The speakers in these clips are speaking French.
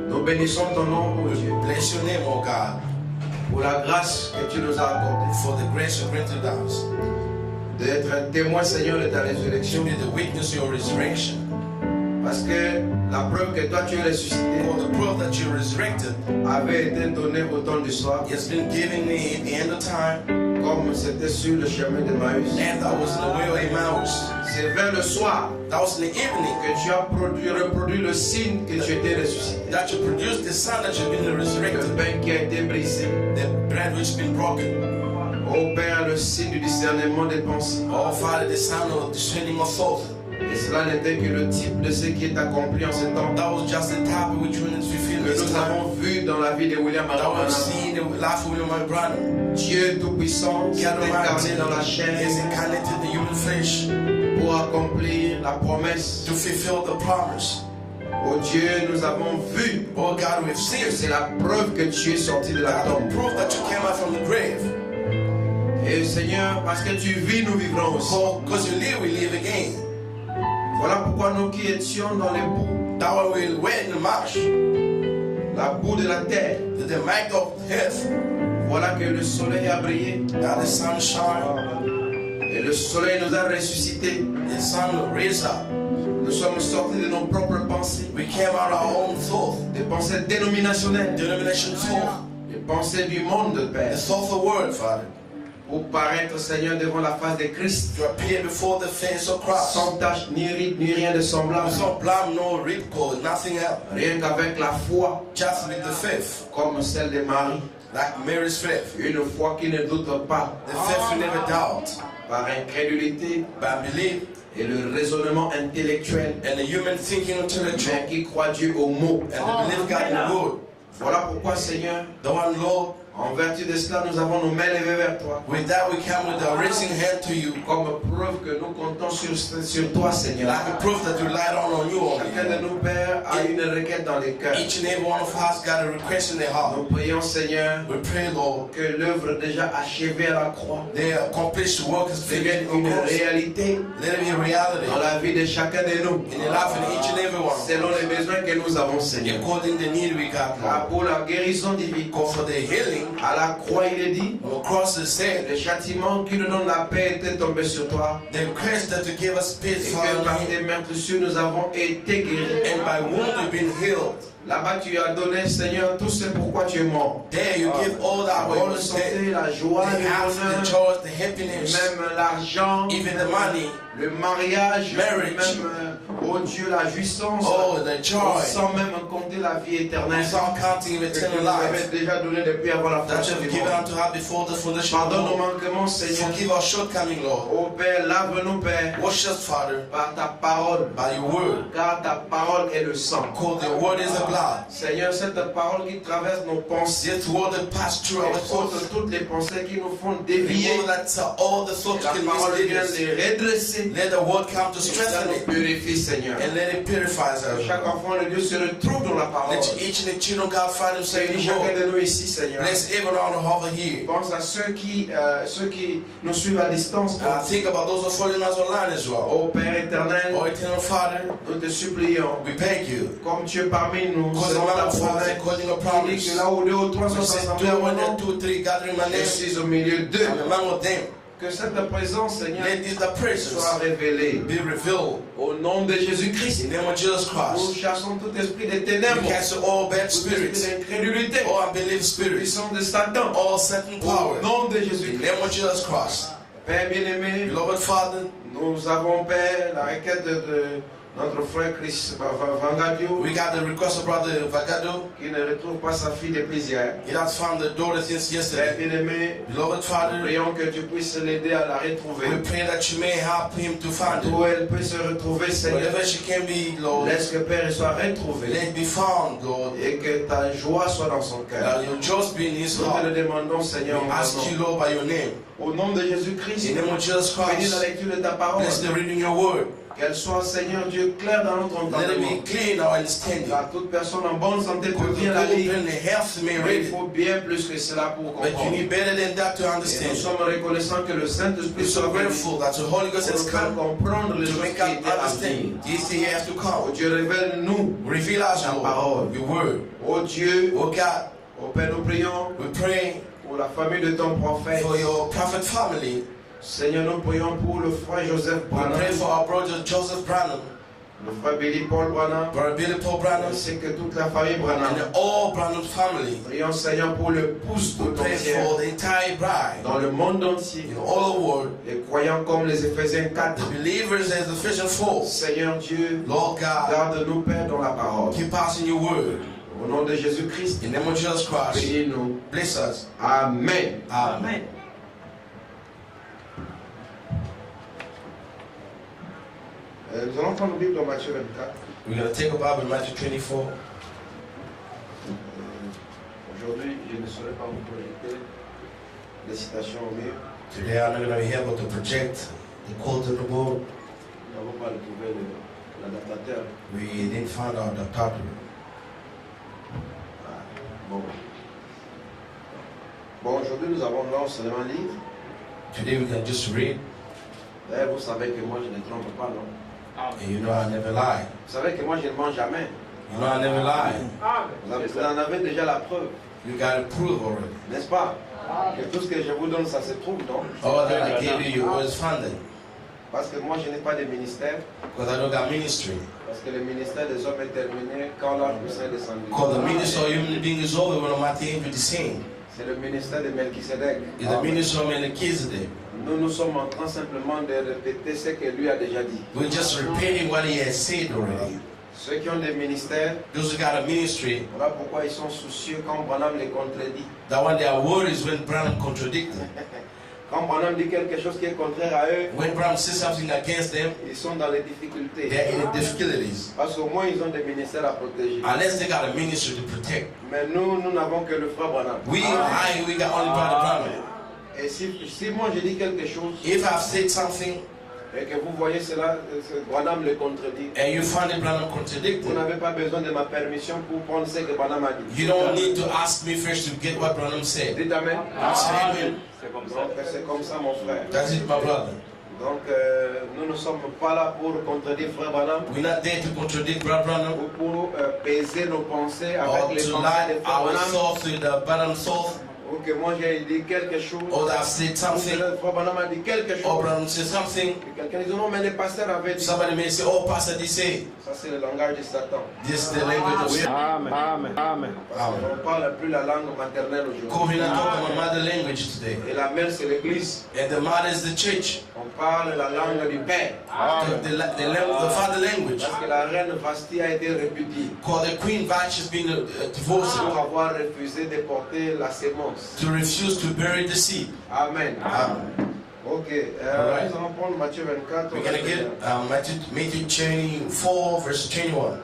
Nous bénissons ton nom, ô Dieu. Bless your name, oh God. Pour la grâce que tu nous as accordée. For the grace you granted us. D'être un témoin, Seigneur, de ta résurrection. To be the witness of your resurrection. Parce que la preuve que toi tu es ressuscité. For the proof that you resurrected. Avait été donnée au temps du soir. It's been given me at the end of time. Comme c'était sur le chemin d'Emmaüs. And that was in the way of Emmaus. C'est vers le soir. That was in the evening. Que tu as reproduit le signe que tu étais ressuscité. That you produced the sign that you've been resurrected. Le pain qui a été brisé. The bread which has been broken. Ô Père, le signe du discernement des pensées. Oh Father, the sign of discerning of thought. Et cela n'était que le type de ce qui est accompli en ce temps. That was just the type of which was fulfilled. Que nous avons vu dans la vie de William Branham. That was seen in the life of William Branham. Dieu Tout-Puissant s'est incarné dans la chair. Is incarnated in the human flesh. Pour accomplir la promesse. To fulfill the promise. Oh Dieu, nous avons vu. Oh God, we've seen. C'est la preuve que tu es sorti de la tombe. Proof that you came out from the grave. Et Seigneur, parce que tu vis, nous vivrons aussi. Because you live, we live again. Voilà pourquoi nous qui étions dans les boues. That way we were in the marsh. La boue de la terre. The might of earth. Voilà que le soleil a brillé. That the sun shine. Et le soleil nous a ressuscités. The sun raised up. Nous sommes sortis de nos propres pensées. We came out of our own thought. Des pensées dénominationnelles. Denomination thought. Des pensées du monde, Père. The thought of the world, Father. Pour paraître, Seigneur, devant la face de Christ. To appear before the face of Christ. Sans tache, ni ride, ni rien de semblable. Sans blâme, no ripple, nothing else. Rien qu'avec la foi. Just with the faith. Comme celle de Marie. Like Mary's faith. Une foi qui ne doute pas. The faith you never doubt. Par incrédulité. By belief. Et le raisonnement intellectuel. And the human thinking intellectual. Mais qui croit Dieu au mot. And the belief God in the word. Voilà pourquoi, Seigneur, the one Lord, En vertu de cela, nous avons nos mains levées vers toi. With that, we come with a raising hand to you. Comme preuve que nous comptons sur toi, Seigneur. Like a proof that you light on you Chacun de only. nous, Père, a une requête dans les cœurs. Each and every one of us got a request in their heart. Nous prions, Seigneur, We pray, Lord, que l'œuvre déjà achevée à la croix they accomplish the work is devienne finished on une cross. réalité Let it be a reality dans la vie de chacun de nous, in the life of each and every one. selon les besoins que nous avons, Seigneur. According to the need we got, Car Lord. pour la guérison divine, Because for the healing, à la croix, il est dit, on the cross is said, le châtiment qui nous donne la paix était tombé sur toi. the grace that to give us Et peace, que par Father, tes meurtrissures, nous avons été guéris. and by whom we've been healed. Là-bas, tu as donné, Seigneur, tout ce pourquoi tu es mort. There you give all that La bonne what you said. santé, la joie, The le health, the bonheur, joy, the happiness, même l'argent, even the money, le mariage, Marriage. même, oh Dieu, la jouissance, oh, the joy, sans même compter la vie éternelle. without counting Que tu eternal nous life avais déjà donné depuis avant la that fondation you have du given monde. unto us before the foundation of the Pardonne nos world. manquements, Seigneur. Forgive our shortcoming, Lord. Oh Père, lave-nous, Père, Wash us, Father, par ta parole, by your word. car ta parole est le sang. Cause the word is the blood. Seigneur, cette parole qui traverse nos pensées, This word that passed through our et thoughts. ôte toutes les pensées qui nous font We dévier. know that all the Et thoughts la can parole mislead vient us. les redresser. Let the word come to Et ça strengthen nous it purifie, Seigneur. and let it purify us. Chaque enfant de Dieu se retrouve dans la parole. Let each and the children of God find themselves in Bénis the chacun word. de nous ici, Seigneur. Bless everyone over here. Pense à ceux qui nous suivent à distance. Think about those who are following us online as well. Ô Père éternel, Oh, eternal Father, nous te supplions, we beg you. comme tu es parmi nous, Because selon ta among us, promesse, according to il dit promise, que là où deux ou trois sont you said, assemblés do au one nom, and two, three, gathering my je name, suis au milieu d'eux. I'm among them. Que cette présence, Seigneur, Let this the presence soit révélée. be revealed Au nom de Jésus-Christ, in the name of Jesus nous Christ. chassons tout esprit de We ténèbres, cancel all bad tout esprit spirits, d'incrédulité, all unbelief spirits, puissance de Satan. all Satan Au power. nom de In the Jésus-Christ. name of Jesus Christ. Père bien-aimé, Beloved Father, nous avons, Père, la requête de notre frère Chris Vangadio, we got the request of Brother Vagado. qui ne retrouve pas sa fille depuis hier. He has found the daughter since Père yesterday. bien-aimé, Beloved Father, prions que tu puisses l'aider à la retrouver. we pray that you may help him to find Où it. elle peut se retrouver, Seigneur. Wherever she can be, Lord, Laisse que Père elle soit retrouvée let it be found, Lord. et que ta joie soit dans son cœur. That your just be in his Nous te heart. le demandons, Seigneur, We en ask ton you, nom. Lord, by your name. Au nom de Jésus-Christ, In the name of Jesus bénis la Christ, lecture de ta parole. bless the reading your word. Qu'elle soit, Seigneur Dieu, claire dans notre Let it entendement. be clear in our understanding. Car toute personne en bonne santé peut Because the bien la good lire. and the health may Mais read il it. faut bien plus que cela pour But you comprendre. need better than that to Et nous understand. sommes reconnaissants que le Saint-Esprit We're soit so venu grateful that the Holy Ghost pour has nous faire come comprendre les to choses make qui us étaient à venir. understand. These things have to Oh come. Dieu, révèle-nous. Reveal us, Ta parole. Lord, your word. Oh Dieu, Oh God, oh Père, nous prions we pray pour la famille de ton prophète. for your prophet family. Seigneur, nous prions pour le frère Joseph We Branham, pray for our brother Joseph Branham, le frère Billy Paul Branham, brother Billy Paul Branham, ainsi que toute la famille and Branham. the all Branham family. Prions, Seigneur, pour le pouce We tout pray entier for the entire bride dans le monde entier. in all the world, Les croyants comme les Éphésiens 4. the believers as Ephesians 4. Seigneur Dieu, Lord God, garde-nous, Père, dans la parole. keep us in your word. Au nom de Jésus-Christ, In the name of Jesus Christ, bénis-nous. bless us. Amen. Amen. Nous allons prendre la Bible dans Matthieu 24. We're going to take a Bible in Matthew 24. Aujourd'hui, je ne saurais pas vous projeter les citations au mieux. Today I'm not going to be able to project the quote on the board. Nous n'avons pas retrouvé l'adaptateur. We didn't find out the title. Bon. Bon, aujourd'hui, nous avons là seulement un livre. Today we can just read. D'ailleurs, vous savez que moi, je ne trompe pas, non? And you know I never lie. Vous savez que moi, je ne mens jamais. You know I never lie. Vous en avez déjà la preuve, You got to prove already. n'est-ce pas? Que tout ce que je vous donne, ça se trouve, non? All that I gave you, you always found it. Parce que moi, je n'ai pas de ministère. Because I don't got ministry. Parce que le ministère des hommes est terminé quand l'ange puissant est descendu. Because the ministry of human being is over when Almighty angel descend. C'est le ministère de Melchisedec. It's the ministry of Melchizedek. Nous sommes en train simplement de répéter ce que lui a déjà dit. We're just repeating what he has said already. Ceux qui ont des ministères, Those who got a ministry, voilà pourquoi ils sont soucieux quand Branham les contredit. that one they are worried is when Branham contradicted. Quand Branham dit quelque chose qui est contraire à eux, when Branham says something against them, ils sont dans les difficultés. they're in difficulties. Parce qu'au moins, ils ont des ministères à protéger. Unless they got a ministry to protect. Mais nous n'avons que le frère Branham. We got only Brother Branham. Et si moi je dis quelque chose, If I've said something et que vous voyez cela, Branham le contredit, and you find it Branham vous contradicted, n'avez pas besoin de ma permission pour prendre ce que Branham a dit. you don't need to ask me first to get what Branham said. Dites Amen. Say amen. Donc c'est comme ça mon frère. That's it, my brother. Donc nous ne sommes pas là pour contredire frère Branham We're not there to contradict Brother Branham ou pour peser nos pensées or avec les to pensées lie de frère our Branham, thoughts with the Branham's thoughts, ou que moi j'ai dit quelque chose, or that I've said ou something, que le frère Branham a dit quelque or chose. Branham said something. Et quelqu'un dit non mais le pasteur avait dit. Somebody may say, oh, Pastor, they say, Ça c'est le langage de Satan. this is the language of Satan. Amen. Amen. Amen. On ne parle plus la langue maternelle Because aujourd'hui. we're not talking about mother language today. Et la mère c'est l'église. And the mother is the church. On parle la langue du père. The father language. Parce que la reine Vashti a été répudiée Because the Queen Vashti has been divorced pour avoir refusé de porter la sémence. to refuse to bury the seed. Amen. Ok. Alright. Nous allons prendre Matthieu 24. We're going to get Matthew 24, verse 21.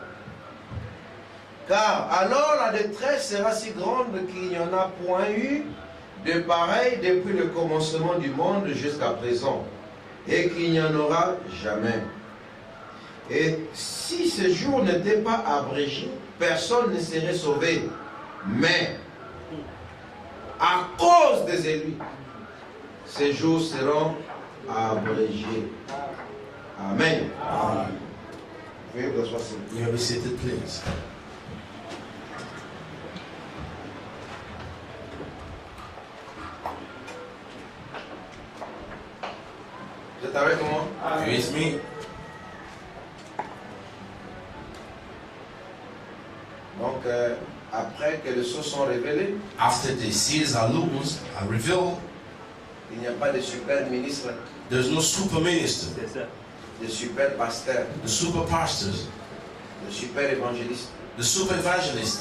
Car alors la détresse sera si grande qu'il n'y en a point eu de pareil depuis le commencement du monde jusqu'à présent, et qu'il n'y en aura jamais. Et si ce jour n'était pas abrégé, personne ne serait sauvé. Mais à cause des élus, ces jours seront abrégés. Amen. Veuillez vous asseoir, s'il vous plaît. You may be seated, please. Vous êtes avec moi? You with me? Donc, après que les choses sont révélées, After the seeds are loosed, are revealed, il n'y a pas de super ministre, there's no super minister, de super pasteur, the super pastors, de super évangéliste. the super evangelist,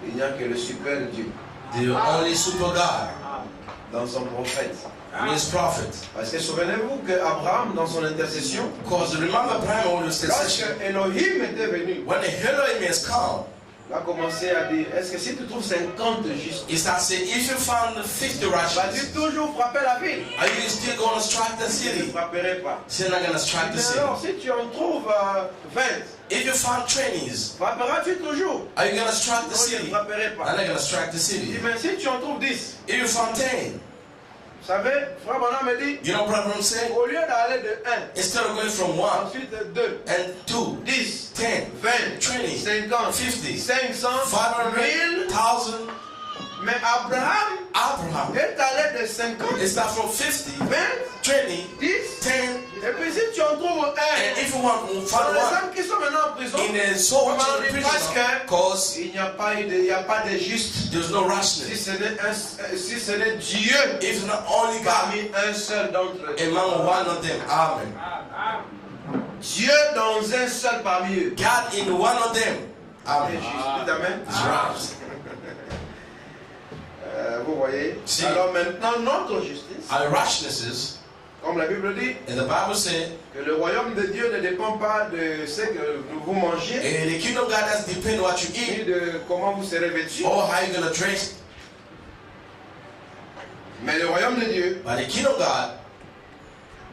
Il n'y a que le super Dieu the only super God, dans son prophète. and his prophet. Parce que souvenez-vous qu'Abraham, dans son intercession, Because remember Abraham on the lorsque session, Elohim était venu, when the Elohim has come, il a commencé à dire, est-ce que si tu trouves 50 justes, he starts saying, if you found 50 vas-tu righteous, toujours frapper la ville? are you still going to strike the Je ne city? frapperai pas. So you're not going to strike the Mais city. alors, si tu en trouves 20, If you found 20s, frapperas-tu toujours? are you going to strike the Non, je ne city? frapperai I'm pas. not going to strike the Il city. dit, mais si tu en trouves 10, If you found 10, vous savez, frère Branham me dit, you know what I'm saying? au lieu d'aller de 1, Instead of going from 1 ensuite 2, and 2, 10, 10, 20, 20, 50, 50, 500, 500, 1000. 1,000, Mais Abraham Abraham. est allé de 50, It starts from 50, 20, 20, 10. 10, Et puis si tu en trouves and 1, if you want to dans find les one, hommes qui sont maintenant en prison, in the soul on of the dit parce prisoner, because il n'y a pas eu de, il n'y a pas de juste. there's no Si rashness. ce n'est Dieu If not only God, parmi un seul d'entre eux. among one of them, Amen. Dieu dans un seul parmi eux. God in one of them, C'est Amen. juste. Dites Amen. It's right. Vous voyez. Si. Alors maintenant, notre justice, Our righteousnesses, comme la Bible dit, and the Bible said, que le royaume de Dieu ne dépend pas de ce que vous mangez, and the kingdom of God doesn't depend on what you ni eat de comment vous serez vêtus, or how you're going to dress, mais le royaume de Dieu but the kingdom of God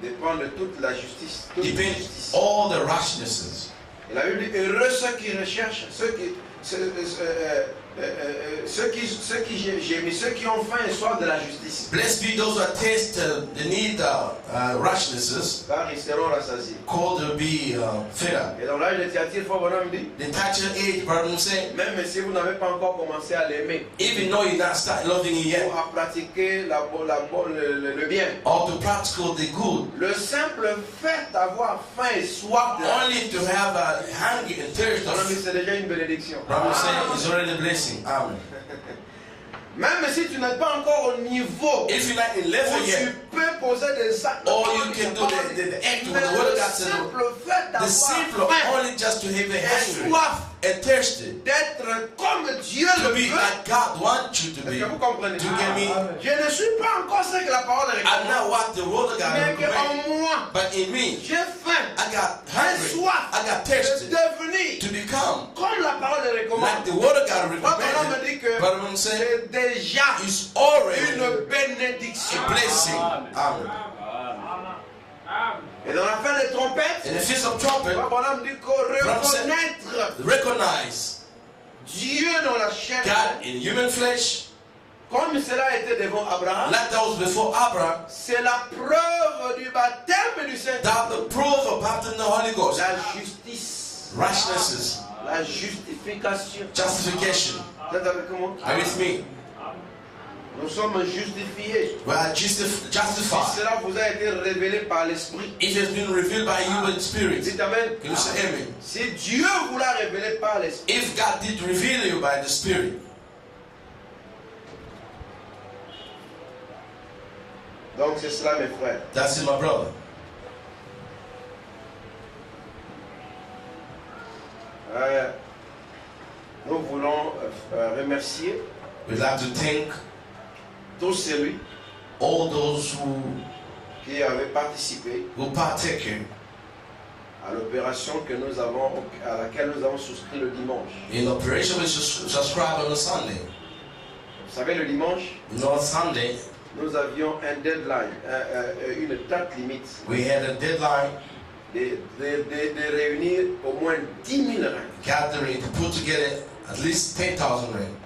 dépend de toute la justice. Toute la depends justice. all the righteousnesses. Et la Bible dit, heureux ceux qui recherchent, ceux qui gémissent, ceux qui ont faim et soif de la justice, Blessed be those who taste the need righteousnesses, car ils seront rassasiés. called to be fed up. Et dans l'âge de Thyatire, frère Bonhomme dit, The touch age, brother say, même si vous n'avez pas encore commencé à l'aimer, even though you're not start loving it yet, ou à pratiquer le bien, or to practice the good, le simple fait d'avoir faim et soif de la only to have a hunger and thirst Bonhomme dit, of, c'est déjà une bénédiction. brother say, is already a blessing. Amen. Même si tu n'es pas encore au niveau If you're not in où level tu yet, peux poser des actes, or you can do the act with the word of God said, simple fait the simple d'avoir faim only just to have a et hungry soif and thirsty, d'être comme Dieu to le be veut. like God wants you to Est-ce be. que vous comprenez? Do you get me? Je ne suis pas encore ce que la parole I'm recommande, not what the word of God mais recommends, qu'en moi, but in me, j'ai faim, I got j'ai hungry, soif I got de thirsty devenir to become comme la parole le like recommande. the word of God Moi, quand on me recommended. dit que But I'm saying c'est déjà it's already une bénédiction. a blessing. Amen. Et dans la fin des trompettes, In the Feast of Trumpet, Abraham dit qu'on reconnaître recognize Dieu dans la chair, God in human flesh, comme cela était devant Abraham, like that was before Abraham. c'est la preuve du baptême du Saint-Esprit. That the proof of baptism in the Holy Ghost, La justice, righteousness, la justification. justification. Vous êtes avec moi? Are you with me? Nous sommes justifiés. We are Si justified. cela vous a été révélé par l'Esprit, It has been revealed by human spirit. dites Amen. Can you say amen? Si Dieu vous l'a révélé par l'Esprit, If God did reveal you by the Spirit, donc c'est cela mes frères. that's it, my brother. Nous voulons remercier We'd like to thank tous celui all those qui avaient participé who partaken à l'opération que nous avons, à laquelle nous avons souscrit le dimanche. in operation which is subscribed on a Sunday. Vous savez, le dimanche, You know, on Sunday, nous avions un deadline, une date limite we had a deadline de réunir au moins 10 000 reins. gathering to put together at least 10,000 rand.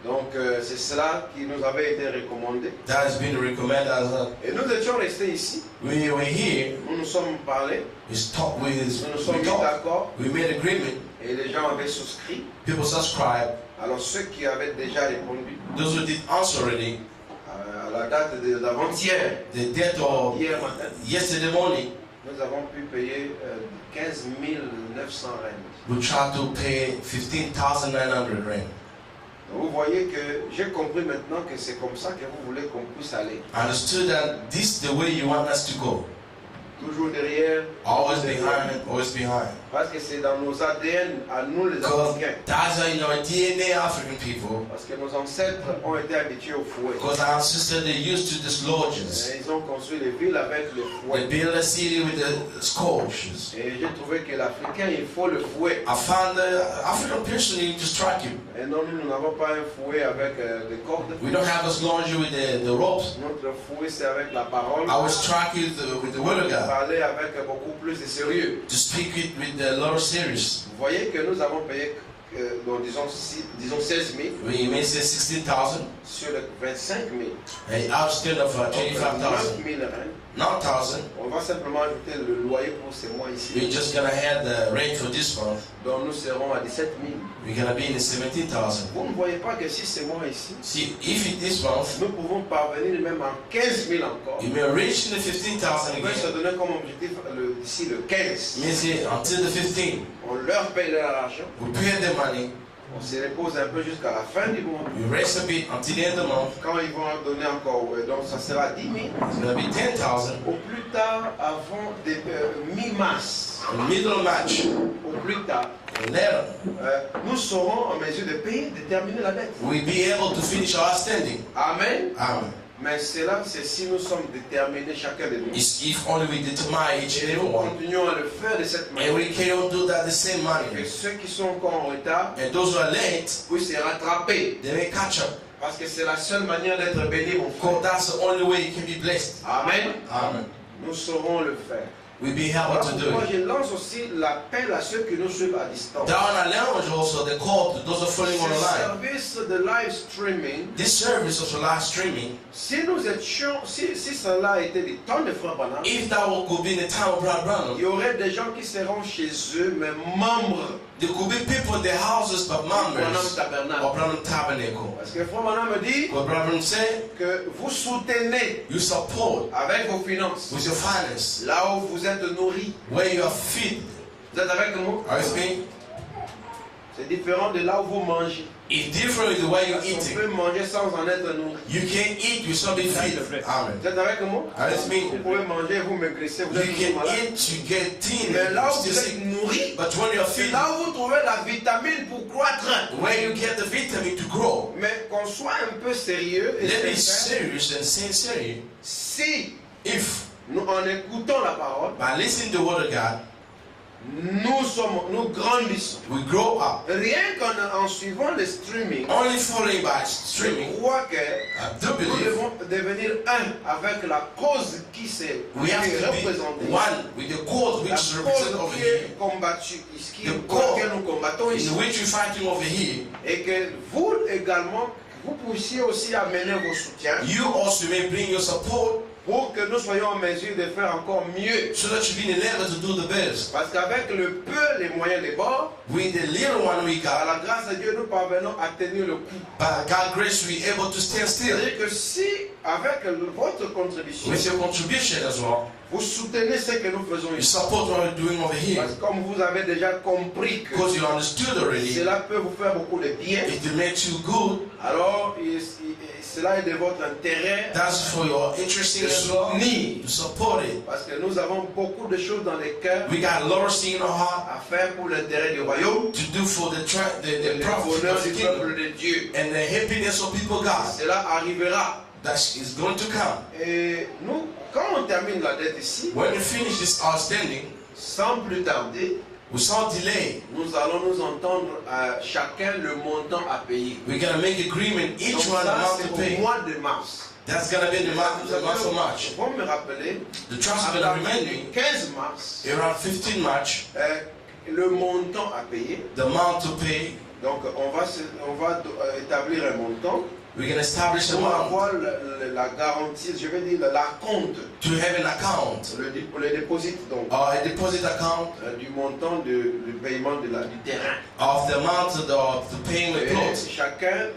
Donc c'est cela qui nous avait été recommandé. That has been recommended as a, Et nous étions restés ici, we were here, nous nous sommes parlé, we talked with, nous nous sommes we mis talked, d'accord we made agreement, et les gens avaient souscrit. people subscribed, Alors ceux qui avaient déjà répondu those who did answer already, à la date d'avant-hier, the date of hier matin, yesterday morning, nous avons pu payer 15 900 rand. we tried to pay 15,900 rand. Donc, vous voyez que j'ai compris maintenant que c'est comme ça que vous voulez qu'on puisse aller. I understood that this is the way you want us to go. Toujours derrière, Always behind, always behind. parce que c'est dans nos ADN à nous les Because Africains. that's in our DNA, African people. Parce que nos ancêtres ont été habitués au fouet. Because our sister, they used to these lodges. Et ils ont construit les villes avec le They fouet. build a city with the scourges. Et j'ai trouvé que l'Africain, il faut le fouet. I found the African person need to strike him. Et non, nous n'avons pas un fouet avec des cordes. We don't have a laundry with the ropes. Notre fouet, c'est avec la parole. I was striking with the word of God. Parler avec beaucoup plus de sérieux. To speak it with the Lord serious. Vous voyez que nous avons payé, bon, disons 16 000 We may say 16,000. sur les 25 000. And outskirts of 25,000. 9 000 rand. 9,000. On va simplement ajouter le loyer pour ces mois ici. We're just gonna have the rate for this month. Donc nous serons à 17 000. We're gonna be in the 17,000. Vous ne voyez pas que si ces mois ici, See, if it this month, nous pouvons parvenir même en 15 000 encore. you may reach the 15,000 On peut se again. donner comme objectif d'ici le 15. You may say until the 15, On leur paye leur argent. we pay the money, On se repose un peu jusqu'à la fin du mois. we rest a bit until the end of the month. Quand ils vont en donner encore, donc ça sera 10 000. It's gonna be 10,000. Au plus tard, avant mi-mars, In the middle of March, au plus tard, and then nous serons en mesure de payer, de terminer la dette. we'll be able to finish our standing. Amen. Amen. Mais cela, c'est si nous sommes déterminés chacun de nous. It's if only we determine each and Et every nous one. continuons à le faire de cette And manière. we cannot do that the same Et manner. ceux qui sont encore en retard And those who are late, puissent se rattraper. they may catch up. Parce que c'est la seule manière d'être béni, mon frère. Because that's the only way you can be blessed. Amen. Amen. Nous saurons le faire. We'll be Voilà able to do pourquoi it. je lance aussi l'appel à ceux qui nous suivent à distance. Down our lounge also, the call to those who are following Ce online. service de live streaming, This service of live streaming, si nous étions, si cela était du temps de Frère Branham, if that could be in the time of Brother il Branham, y aurait des gens qui seront chez eux, mais membres there could be people in their houses but du Branham members of Tabernacle. Branham Tabernacle. Parce que Frère Branham me dit What Brother Branham said, que vous soutenez you support avec vos finances, with your finance, là où vous êtes nourris. where you are feed. Vous êtes avec moi? Are you with me? C'est différent de là où vous mangez. It's different with the way you're On eating. peut manger sans en être nourri. You can't eat without being fed. Amen. Vous êtes avec moi? That's me. Vous pouvez manger, vous maigrissez, vous You êtes toujours can malade. eat, you get thin, Mais là you're où still vous êtes sick. nourri, But when you're c'est feeding, là où vous trouvez la vitamine pour croître. where you get the vitamin to grow. Mais qu'on soit un peu sérieux et Let me be sincère, serious and sincere. si If nous en écoutons la parole, by listening to the word of God, nous grandissons. we grow up. Rien qu'en suivant le streaming, Only following by je streaming, crois que I do nous believe devons devenir un avec la cause qui s'est we have to représentée. be one with the cause La which is represented cause over qui here, est combattue ici, The pour cause laquelle nous combattons ici. in which we're fighting over here. Et que vous également, vous puissiez aussi amener vos soutiens You also may bring your support pour que nous soyons en mesure de faire encore mieux. so that you be in the level to do the best. Parce qu'avec le peu, les moyens des bords, With the little one we par got, la grâce de Dieu, nous parvenons à tenir le coup. by God's grace, we're able to stand still. C'est-à-dire que si, avec votre contribution, With your contribution as well, vous soutenez ce que nous faisons you ici, support what we're doing over here. parce que comme vous avez déjà compris que Because you understood already, cela peut vous faire beaucoup de bien, it will make you good. alors cela est de votre intérêt That's for your interest de as well. soutenir. To support it. Parce que nous avons beaucoup de choses dans les cœurs We got a lot of things in our heart à faire pour l'intérêt du royaume, to do for the le profit bonheur of du the kingdom peuple de Dieu. and the happiness of people God. Cela arrivera. That is going to come. Et nous, quand on termine la dette ici, When we finish this outstanding, sans plus tarder, without delay, nous allons nous entendre à chacun le montant à payer. we're gonna make agreement Donc each one ça, amount c'est to au pay. mois de mars. That's gonna be the month of March. Vous me rappeler, The trust is à gonna partir remind du me 15 mars, around 15 March, le montant à payer. the amount to pay. Donc on va établir un montant We can establish a pour amount avoir la garantie, je vais dire la compte, to have an account le déposit donc or a deposit account du montant du paiement du terrain. of the amount of the paying the Et clothes.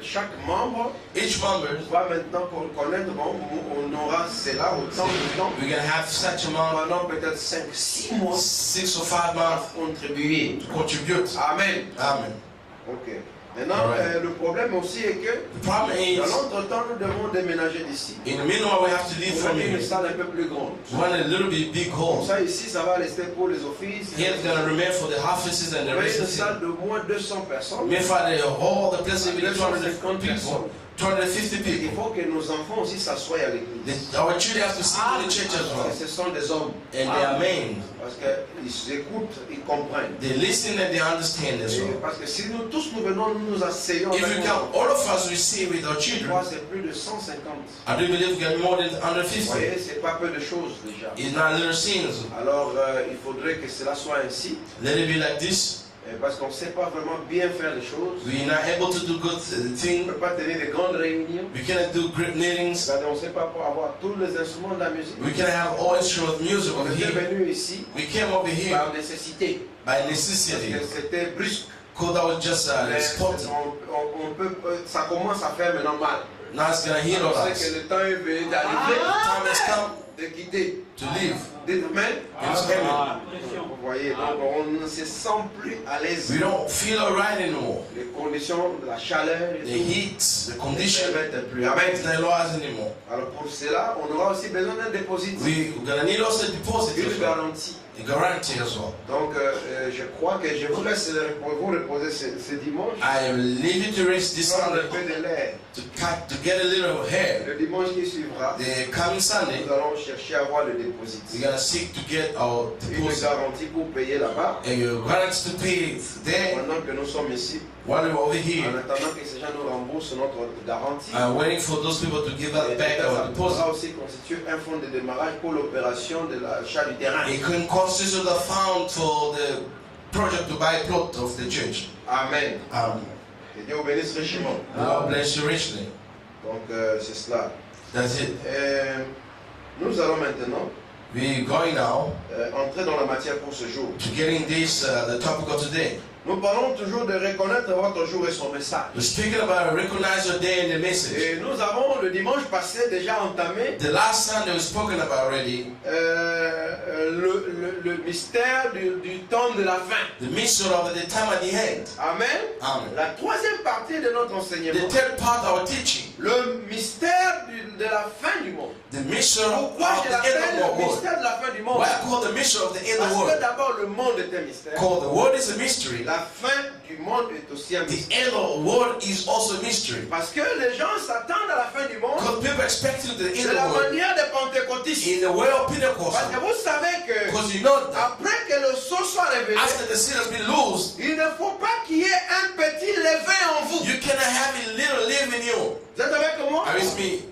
chaque membre Each member, va maintenant connaître, bon, on aura cela autant de temps, we're gonna have such amount, pendant peut-être 5-6 mois 6 or 5 à months contribuer. to contribute. Amen. Amen. Ok. Maintenant, Alright. le problème aussi est que The problem is, dans l'entretemps, nous devons déménager d'ici. in the meanwhile, we have to leave On from va une here. salle un peu plus grande. We want a little bit big Comme home. ça, ici, ça va rester pour les offices. Here it's gonna remain for the offices and the On va une residency. salle de moins 200 personnes. We find the whole the place will be 250 250 people, 250 Il people. faut que nos enfants aussi s'assoient à l'église. Our children have to sit in the church as well, Et ce sont des hommes. and they are men. Parce qu'ils écoutent, ils comprennent. They listen and they understand as Et well. parce que si nous tous nous venons, nous nous asseyons If avec we nos can, enfants, all of us receive with our je children, crois que c'est plus de 150. I do believe we get more than Vous 150. voyez, c'est pas peu de choses déjà. It's not little things. Alors, il faudrait que cela soit ainsi. Let it be like this. Parce qu'on ne sait pas vraiment bien faire les choses. We're not able to do good On ne things. peut pas tenir de grandes réunions. We cannot do great meetings. Regardez, on ne sait pas pour avoir tous les instruments de la musique. We cannot have all instruments of music On over était here. venu ici We came over here par nécessité. by Parce necessity. que c'était brusque. Because that was just Mais spotted. ça commence à faire maintenant mal. Now it's gonna hit on On us. sait que le temps est venu The d'arriver, time has come de quitter. to leave. Dites Amen. It's coming. Vous voyez, donc on ne se sent plus à l'aise. We don't feel alright anymore. Les conditions, la chaleur, The et tout, heat, the ne condition, permettent plus. Amen. it's not laws anymore. Alors pour cela, on aura aussi besoin d'un dépôt, We're gonna need also a deposit une as well, garantie. a guarantee as well. Donc je crois que je vous laisse vous reposer ce dimanche. I leave it to rest this Prendre Sunday un peu de l'air. to get a little hair. Le dimanche qui suivra, The coming Sunday, nous allons chercher à avoir le dépôt. we're gonna seek to get our Une deposit. garantie pour payer là-bas. A guarantee to pay it there Pendant que nous sommes ici, while we're over en here. attendant que ces gens nous remboursent notre garantie. I'm waiting for those people to give us Et back ça our pourra deposit. aussi constituer un fonds de démarrage pour l'opération de l'achat du terrain. It can consist of the fund for the project to buy a plot of the church. Amen. Et Dieu vous bénisse richement. God bless you richly. Donc c'est cela. That's it. Nous allons maintenant We're going now entrer dans la matière pour ce jour. to getting this the topic of today. Nous parlons toujours de reconnaître votre jour et son message. We're speaking about recognize your day and the message. Et nous avons le dimanche passé déjà entamé The last Sunday we've spoken about already. Le mystère du temps de la fin. The mystery of the time at the end. Amen. Amen. La troisième partie de notre enseignement. The third part of our teaching. Le mystère de la fin du monde. The mystery of Pourquoi je the end l'appelle of the le world. mystère de la fin du monde? Why I call the mystery of the end of the Parce que world? d'abord le monde est un mystère. Called the world is a mystery. La fin du monde est aussi un The mystère. end of the world is also a mystery. Parce que les gens s'attendent à la fin du monde Because people expecting the end de of la the world manière des pentecôtistes. in the way of Parce Pentecost. que vous savez que Because you know that après que le sceau soit révélé, after the seed has been loosed, il ne faut pas qu'il y ait un petit levain en vous. you cannot have a little live in you. Vous êtes avec moi? Are you with me?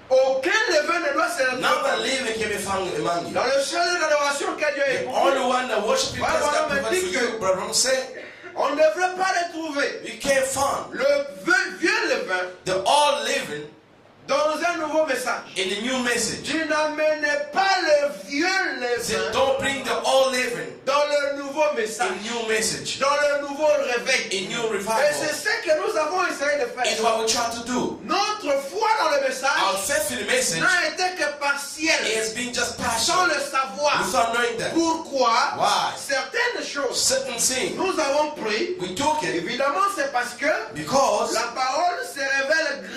Aucun levain ne doit se None that retrouver. living can be found among you. Dans le seul d'adoration que Dieu a The écouté, only one that worship you Voilà, God's got voilà, provided dit for que- you, brother. I'm saying on ne devrait pas les trouver. you can't find Le vieux levain the all living dans un nouveau message. in the new message. Tu n'amenais pas le vieux Say, levain don't bring the all living dans le nouveau in message, new message, dans le nouveau réveil. in new Et revival. c'est ce que nous avons essayé de It's faire. what we try to do. Notre foi dans le Our message faith in the message n'a été que partielle, has been just sans passion le savoir. without knowing that. Pourquoi Why? certaines choses Certain things nous avons pris, we took it évidemment c'est parce que because la parole se révèle the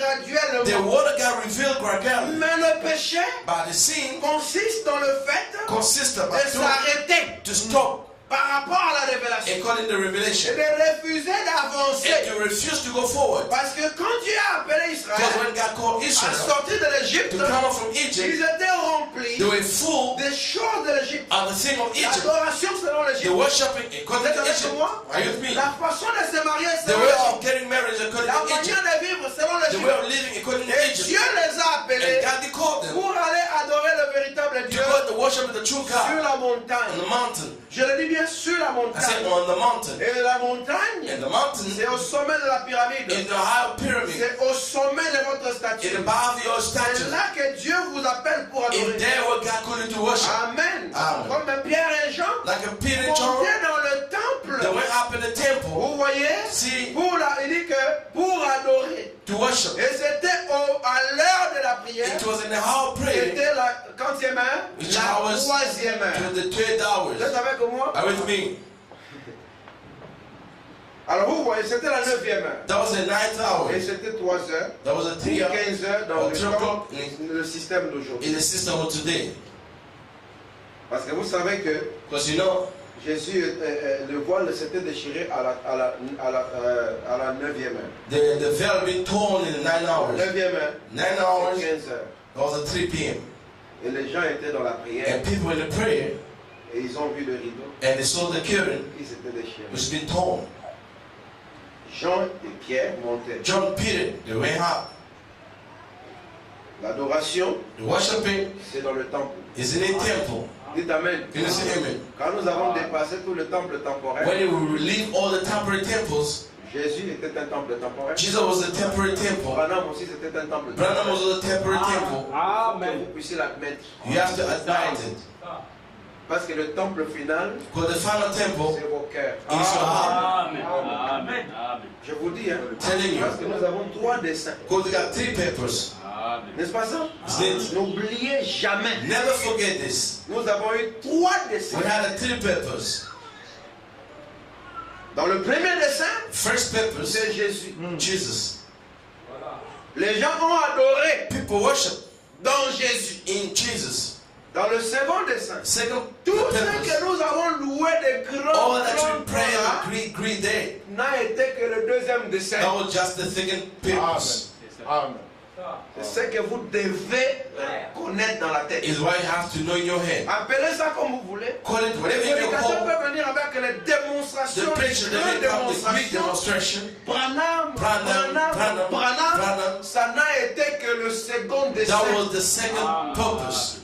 graduellement. word of God revealed gradually. Mais le péché But the sin consiste dans le fait consists of de s'arrêter to stop par rapport à la révélation according to the et revelation de refuser d'avancer. and to refuse to go forward. Parce que quand Dieu a appelé Because Israël when God called à Israel sortir de l'Égypte, to come out from ils Egypt, étaient remplis they were full des choses de l'Égypte. of the thing of Egypt. L'adoration selon They l'Égypte. worshiping Vous according êtes to avec Egypt. moi? Are you with me? La façon de se marier The selon way l'Égypte. of getting married is according La to Egypt. manière de vivre selon The way of l'Égypte. living according to Et Egypt. Dieu les a appelés And God they called them pour aller adorer le véritable to Dieu go to worship the true sur God la on montagne. the mountain. Je le dis bien sur la I said montagne. on the mountain. Et la montagne, And the mountain c'est au sommet de la is pyramide. the high pyramid. C'est au sommet de votre It's statue. above your C'est statue. là que Dieu vous appelle pour It's adorer. there where God called you to worship. Amen. Amen. Comme Pierre et Jean Like a Peter and John, montaient dans le they temple. went up in the temple. Vous voyez? See, Il dit que pour adorer. to worship. Et c'était à l'heure de la prière. It was in the hour of prayer C'était la quantième heure? Which La hours? troisième heure. to the 12 hours. Vous êtes avec moi? Are you with me? Alors vous voyez, c'était la 9e heure. That was the 9th hour. Et c'était 3 heures. That was the 3 Ou hour 15 heures dans or le 3 temps, o'clock le système d'aujourd'hui. in the system of today. Parce que vous savez que Because you know, Jésus, le voile s'était déchiré à la 9e heure. the veil been torn in the 9 hours. 9e heure, 9 hours, c'est 15 heures. that was at 3 p.m. Et les gens étaient dans la prière And people in the prayer, et ils ont vu le rideau and they saw the curtain qui s'était déchiré. which been torn. Jean et Pierre montaient. John Peter, they went up. L'adoration, The worshiping c'est dans le temple. is in a temple. Dites Amen. Can you say amen? Quand nous avons dépassé tout le temple temporel, When you leave all the temporary temples, Jésus était un temple temporel. Jesus was a temporary temple. Branham aussi c'était un temple Branham temporel. was a temporary temple. Que vous puissiez l'admettre. You have to admit it. Parce que le temple final, Because the final temple c'est vos cœurs. is your heart. Amen. Amen. Je vous dis, hein, Telling you. parce que nous avons 3 dessins. Because they got 3 papers. Amen. N'est-ce pas ça? Isn't it? N'oubliez jamais. Never forget this. Nous avons eu 3 dessins. We had 3 papers. Dans le premier dessin, First papers, c'est Jésus. Jesus. Les gens ont adoré People worship dans Jésus. in Jesus. Dans le second dessin, Second tout ce papers, que nous avons loué de grands all that we pray grands and greet day, n'a été que le deuxième dessin. that was just the second papers. Amen. C'est ce que vous devez connaître dans la tête. Is what you have to know in your head. Appelez ça comme vous voulez. Call it whatever Le you prédicateur call. peut venir avec les démonstrations, The preacher, les they grandes come with big démonstrations. demonstration. Branham, Branham. ça n'a été que le second dessin. That was the second purpose.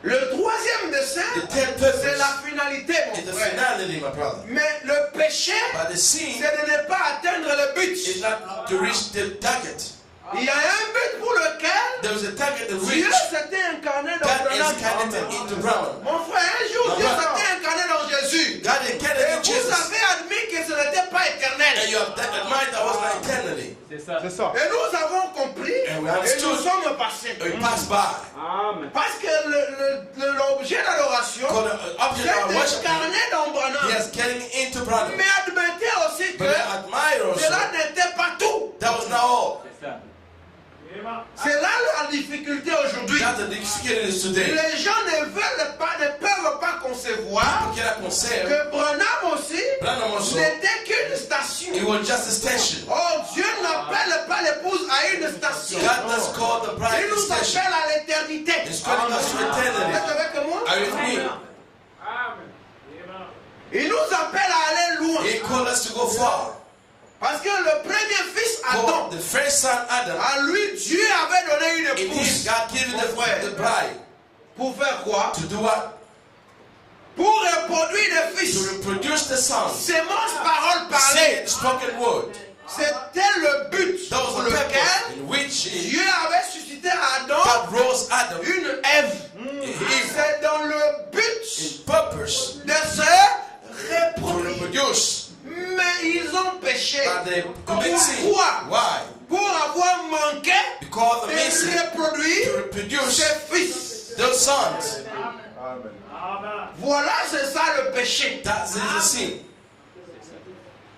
Le troisième dessin, The third c'est purpose la finalité, is the mon frère. finality, my brother. Mais le péché, But the c'est sin de ne pas atteindre le but. is not to reach the target. Il y a un but pour lequel There is a target to Dieu reach. s'était incarné dans God is Branham. incarnated into Branham. Mon frère, un jour, My Dieu brother. s'était C'est ça. Et nous avons compris And we et understood. nous sommes passés. We passed by. Amen. Parce que l'objet d'adoration Because the object of s'est worship, incarné dans Branham. he is getting into Branham. Mais admettez aussi But que I admire also, cela n'était pas tout. that was not all. C'est là la difficulté aujourd'hui. That's the difficulty today. Les gens ne peuvent pas concevoir People cannot conceive. que Branham aussi Branham also, n'était qu'une station. it was just a station. Oh, Dieu n'appelle pas l'épouse à une station. God does call the bride Il a nous station. appelle à l'éternité. He's calling us to Vous eternity. êtes avec moi? Are you with me? Il nous appelle à aller loin. He called us to go far. Parce que le premier fils Adam, For the first son Adam, à lui Dieu avait donné une in him épouse. God gave the bride Pour faire quoi? to do what? Pour reproduire des To fils. reproduce the sons. Sémence, parole Say parlée. the spoken word. C'était le but That was pour the purpose lequel in which Dieu avait suscité à Adam God rose Adam une Ève. Eve C'est dans le but in purpose de se to reproduire. reproduce. Mais ils ont péché. But they commit sin. Pourquoi? Why? Pour avoir manqué Because the de missing to reproduire reproduce ses fils. those sons. Voilà, c'est ça le péché. That is the sin.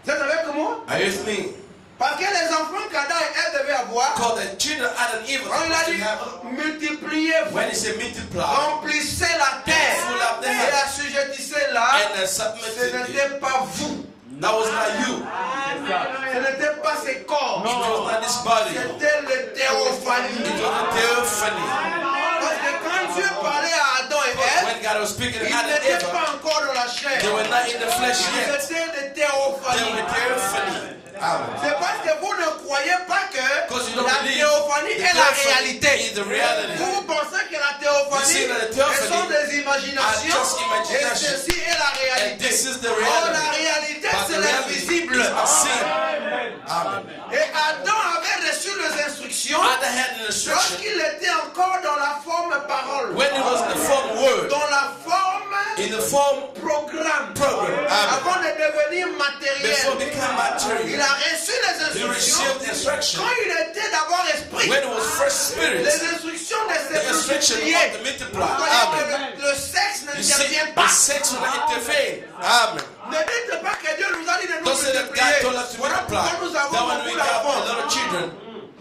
Vous êtes avec moi? Are you with me? Parce que les enfants qu'Adam et Ève devaient avoir, Because the children Adam and Eve on are il a supposed to dit have, multipliez-vous, when he said multiply remplissez la terre Fill up the et heaven. assujettissez-la. and then Ce submit to you. n'était pas vous, That was not you. ce n'était pas ses corps, It was not this body. It c'était le théophanie. was a theophany. Parce que quand Dieu parlait à Adam et Ève, When God was speaking to ils Adam and n'étaient Eve, pas encore dans la chair. they were not in the flesh yet. C'était des They théophanies. were theophany. Amen. C'est parce que vous ne croyez pas que Because you don't la believe théophanie the est la theophany réalité. is the reality. Vous pensez que la You théophanie, see that the ce theophany sont des imaginations are just et imagination. ceci est la And réalité. this is the Or reality. la réalité, But c'est the reality l'invisible. is not seen. Amen. Et Adam avait reçu les instructions Adam had an instruction lorsqu'il était encore dans la forme parole, when it was in the form word, dans la forme in the form programme, program. Amen. avant de devenir matériel. Before become Il material, a reçu les he instructions received instruction quand il était d'abord esprit. when it was first spirit. Les instructions de The instruction ces of the multiply. Vous voyez Amen. que le sexe You see, n'intervient the pas. sex will not intervene. Amen. Ne dites pas que Dieu nous a dit de nous Don't say that God multiplier. told us to Voilà multiply. pourquoi nous avons That when we beaucoup have a d'enfants. lot of children,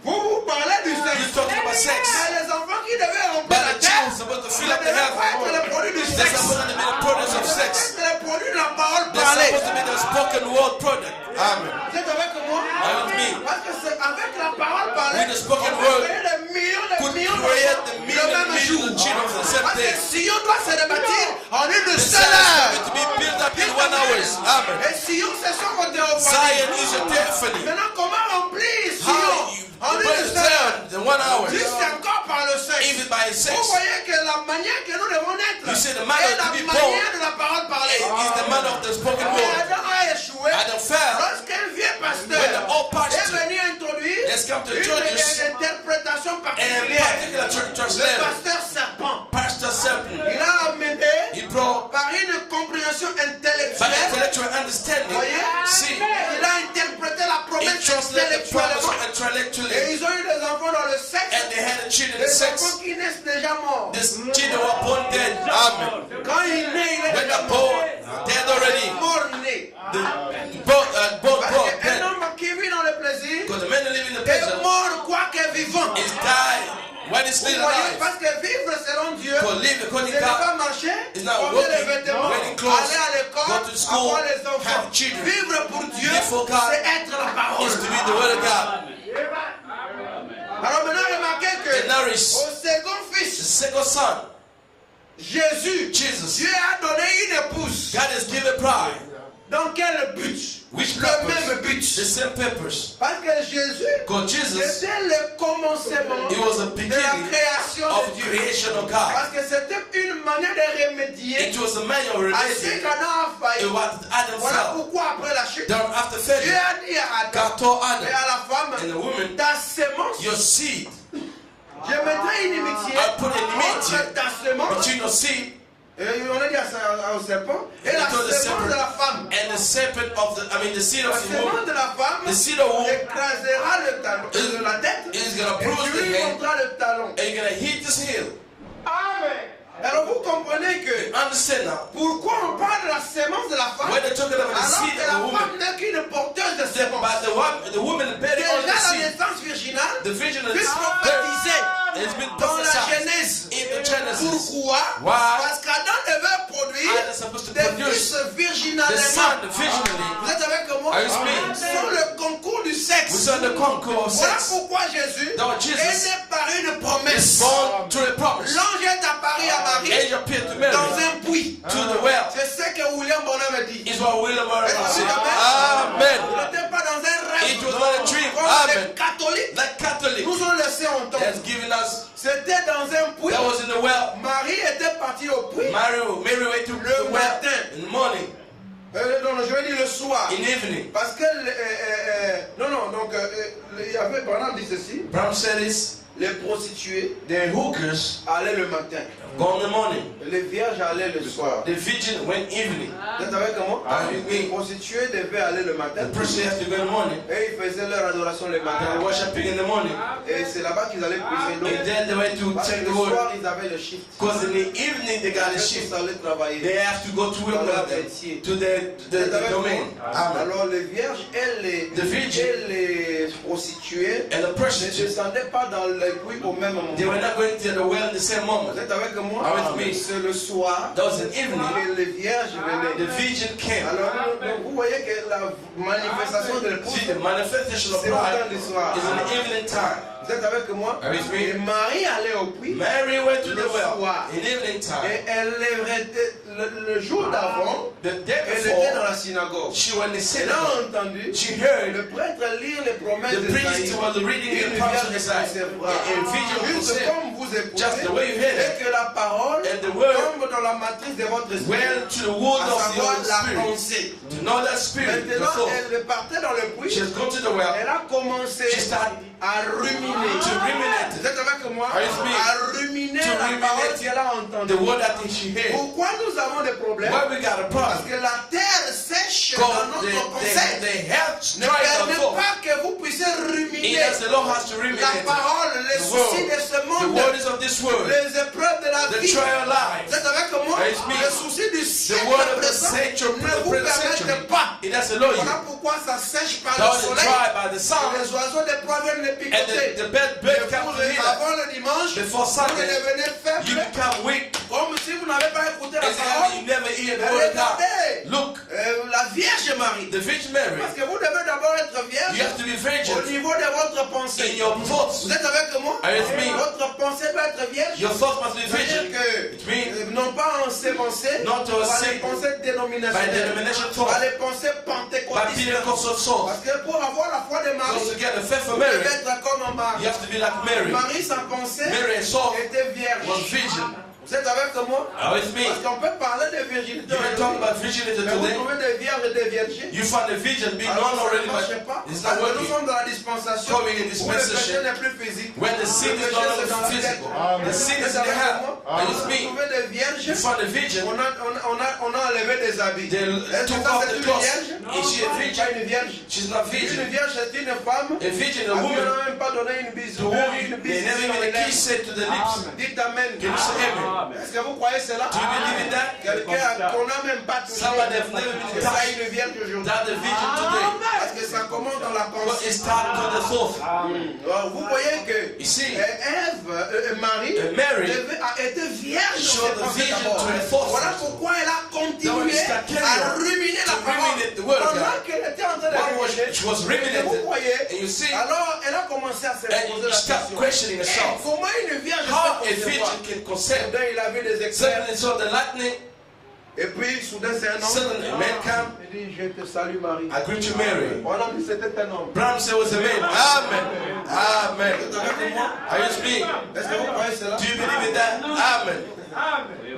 Vous parlez du sexe. you're talking about sex. Mais les enfants qui devaient remplir But la the terre children supposed to ne fill up the devaient heaven. pas être les produits du They're sexe. supposed to be the produce of sex. C'est les produits de la parole They're parlée. supposed to be the spoken word product. Amen. Vous êtes avec moi? Are you with me? Parce que c'est avec la parole parlée With the spoken on peut word, créer des millions could d'enfants create the le million même jour. of children on the same Parce day. que Sion doit se rebâtir en une The seule Zion is heure. going to be built up in 1 hour. Amen. Et Sion, c'est son côté au Zion is a theophany. Maintenant, comment remplir How Sion you en put une seule heure? Zion in 1 hour. Juste encore par le sexe. Even by sex. Vous voyez que la manière que nous devons être You see, the est manner la to be manière born de la parole parlée. is the man of the spoken Mais word. Adam a échoué Adam fell lorsqu'un vieux when the pasteur old est pastor venu introduire has come to une introduce interprétation and particulière. particular church Le translator, pasteur serpent. Pastor Serpent. Il a amené He brought par une compréhension by intellectuelle. intellectual Vous understanding. voyez? See, Il a interprété la he promesse translated the promise intellectuellement. intellectually, Et ils ont eu des enfants dans le sexe. and they had a children in Des sex. enfants qui naissent déjà morts. This children were born dead. Amen. Quand il naît, il est When déjà they're mort. born, dead already. Mort né. Born Parce qu'un dead. homme qui vit dans le plaisir Because the man who live in the est prison mort quoique vivant. is died when he's Vous still voyez, alive. parce que vivre selon Dieu, Because live c'est according ne to pas God marcher, is not porter les walking, vêtements, wearing clothes, aller à l'école, go to school, avoir les enfants. have children. Vivre pour Dieu, Live for God c'est être la parole. is to be the word of God. Alors maintenant, remarquez que And nourish au second the fils, second son, Jésus, Jesus. Dieu a donné une épouse. God has given pride. Dans quel but? Which Le purpose? même but. The same purpose. Parce que Jésus, Because Jesus, c'était le commencement it was the de la beginning création of de Dieu. creation of God. Parce que c'était une manière de remédier It was a manual à ce relating qu'Adam a to failli. what Adam Voilà fell. pourquoi après la chute, Down after Dieu failure, a dit à Adam God told et Adam à la and femme, the woman, ta sémence, your seed, je mettrai inimitié I put enmity entre ta sémence between your seed Et on a dit au serpent. Et la semence de la femme. And the serpent of the seed of La the semence woman. de la femme The seed of woman écrasera le talon, la tête. is gonna Et bruise lui the head. montrera le talon. And you're gonna hit his heel. Amen. Alors vous comprenez que Understand now? pourquoi on parle de la semence de la femme When they're talking about the alors seed que of la the woman, femme n'est qu'une porteuse de semence. but the woman bearing Déjà on the la seed, naissance virginale the vision of fut the prophétisée has been dans la prophesied Genèse. in the Genesis. Pourquoi? Why? Parce qu'Adam devait produire Adam is supposed to des produce fils the virginalement. son visionally. Vous êtes avec moi? Are you speaking? Sans le concours du We sexe. saw the conqueror of Voilà sex. pourquoi Jésus Now Jesus est né par une is promesse. born to a promise. L'ange est apparu à Marie Angel appeared to Mary dans un puits. to the well. C'est ce que William Bonham dit. Is what William Murray said. Il Amen. n'était pas dans un rêve. It was not a dream. Comme Amen. les catholiques The Catholic nous ont laissé entendre. has given us, C'était dans un puits. that was in the well. Marie était partie au puits Mary went to the well matin. in the morning, non, je veux dire le soir. in the evening. Parce que il y avait, Branham dit ceci, Brown said this, les prostituées the hookers allaient le matin, go in the morning. les vierges allaient le soir. The virgin went evening. Vous êtes avec moi? Les prostituées devaient aller le matin The person has to go in the morning. et ils faisaient leur adoration le They matin. were worshiping in the morning. Et c'est là-bas qu'ils allaient puiser l'eau. And then they went to Parce que check le the word. soir, ils avaient le shift. Because in the evening they got a Ils shift. allaient travailler. They have to go to work Dans leur with them, métier. to the domain. Amen. Alors les vierges The virgin et les prostituées and the ne prostitute, descendaient pas dans le puits au même moment. they were not going to the well at the same moment. Vous êtes avec moi? Are with me? C'est le soir That was an evening. et les vierges The venaient. virgin came. Alors vous voyez que la manifestation de l'épouse, See, the manifestation of c'est au temps pride du soir. is in the evening time. Vous êtes avec moi? Are with me? Et Marie allait au puits Mary went to le the well soir. in evening time. Et elle était le jour d'avant, The day elle était dans before, la synagogue. she went to the Elle a synagogue. entendu She heard le prêtre lire les promesses the de priest was reading the promise of Isaiah. And vision was juste said, comme vous écoutez, just the way you hear it. et que la parole And the word tombe dans la matrice de votre esprit, went to the wood à of the savoir Holy la Spirit. pensée. To know that spirit, the Maintenant, soul. elle partait dans le puits, She has gone to the well. elle a commencé She started à ruminer. to ruminate Vous êtes avec moi? Are you speaking? À ruminer To la ruminate parole qu'elle a the entendue. word that she heard. Pourquoi nous avons des problèmes? Why we got a Parce problem? que la terre sèche dans Because notre pensée they have ne tried permet before. pas que vous puissiez ruminer It has the Lord has to la ruminate parole, les the soucis word. de ce The monde, word is of this world. les épreuves de la The vie. trial Vous life. êtes avec moi? Are you speaking? Les soucis du The siècle word of the présent century, ne vous present century. permettent pas. It has the Lord. Voilà pourquoi ça sèche par le That was soleil. dry by the sun. Les oiseaux des proies viennent les And picoter. the bird Et come vous, to eat that. avant le dimanche, Before vous Sunday, devenez you faible, become weak. comme si vous n'avez pas écouté la It's like parole. you never hear the word of God. Regardez, Look, la Vierge Marie. the Virgin Mary, Parce que vous devez d'abord être you vierge have to be virgin au niveau de votre in pensée. your thoughts. Vous êtes avec moi? Are you with me? Votre pensée doit être vierge. Your thoughts must be C'est-à-dire virgin. que It means non pas en ces pensées, Not to par les say pensées by dénominationnelles, denomination par thought, les pensées by pentecôtistes. Pentecostal thought. Parce que pour avoir la foi de Because Marie, to get the faith vous of devez Mary, être comme you Marie. have to be like Mary. Marie, sa pensée Mary herself était vierge. was virgin. Vous êtes avec moi? Are you with me? Parce qu'on peut parler de virginité. You can talk about virginity Mais vous today. trouvez des vierges et des vierges. You find the virgin being Alors, known ça already, ne marche but pas. it's Parce not que nous working. sommes dans la dispensation Coming in où le péché dispensation, n'est plus physique. when the sin is no longer physical, the sin is in the heart. And it's Vous me. trouvez des vierges. You find the virgin, On a enlevé des habits. they Est-ce que took ça off c'est the une clothes. vierge? Is she a Pas virgin? une vierge. She's not Une virgin. vierge c'est une femme. A virgin, a À qui on woman, n'a même pas donné une bise. the woman, Une they bise never sur even les a kiss lèvres. it to the lips. Dites Amen. Can you say amen? Est-ce que vous croyez cela? Do you believe in that? Quelqu'un qu'on n'a même pas touché. Somebody have never been C'est ça touched. une vierge aujourd'hui. That the virgin today. Parce que ça commence dans la But pensée. it started to the thought. Alors, vous voyez que You see, Marie Mary a été vierge dans showed ses the pensées vision d'abord. to her thoughts. Voilà pourquoi elle a That was continué that carry à on. ruminer la To parole. ruminate the word of Pendant God. qu'elle était en train de While ruminer, she was et ruminating, vous voyez, and you see, alors elle a commencé à se and poser you la start question. questioning yourself. Comment une vierge How a peut concevoir? virgin can conceive? Soudain, il a vu des éclairs. Suddenly saw the lightning. Et puis, soudain, c'est un homme. Suddenly a man came. Il dit, je te salue Marie. I greet you, Mary. On a dit c'était un homme. Brown said was a man. Amen. Amen. Vous êtes avec moi? Are you speaking? Est-ce que vous croyez cela? Do you believe in that? Amen.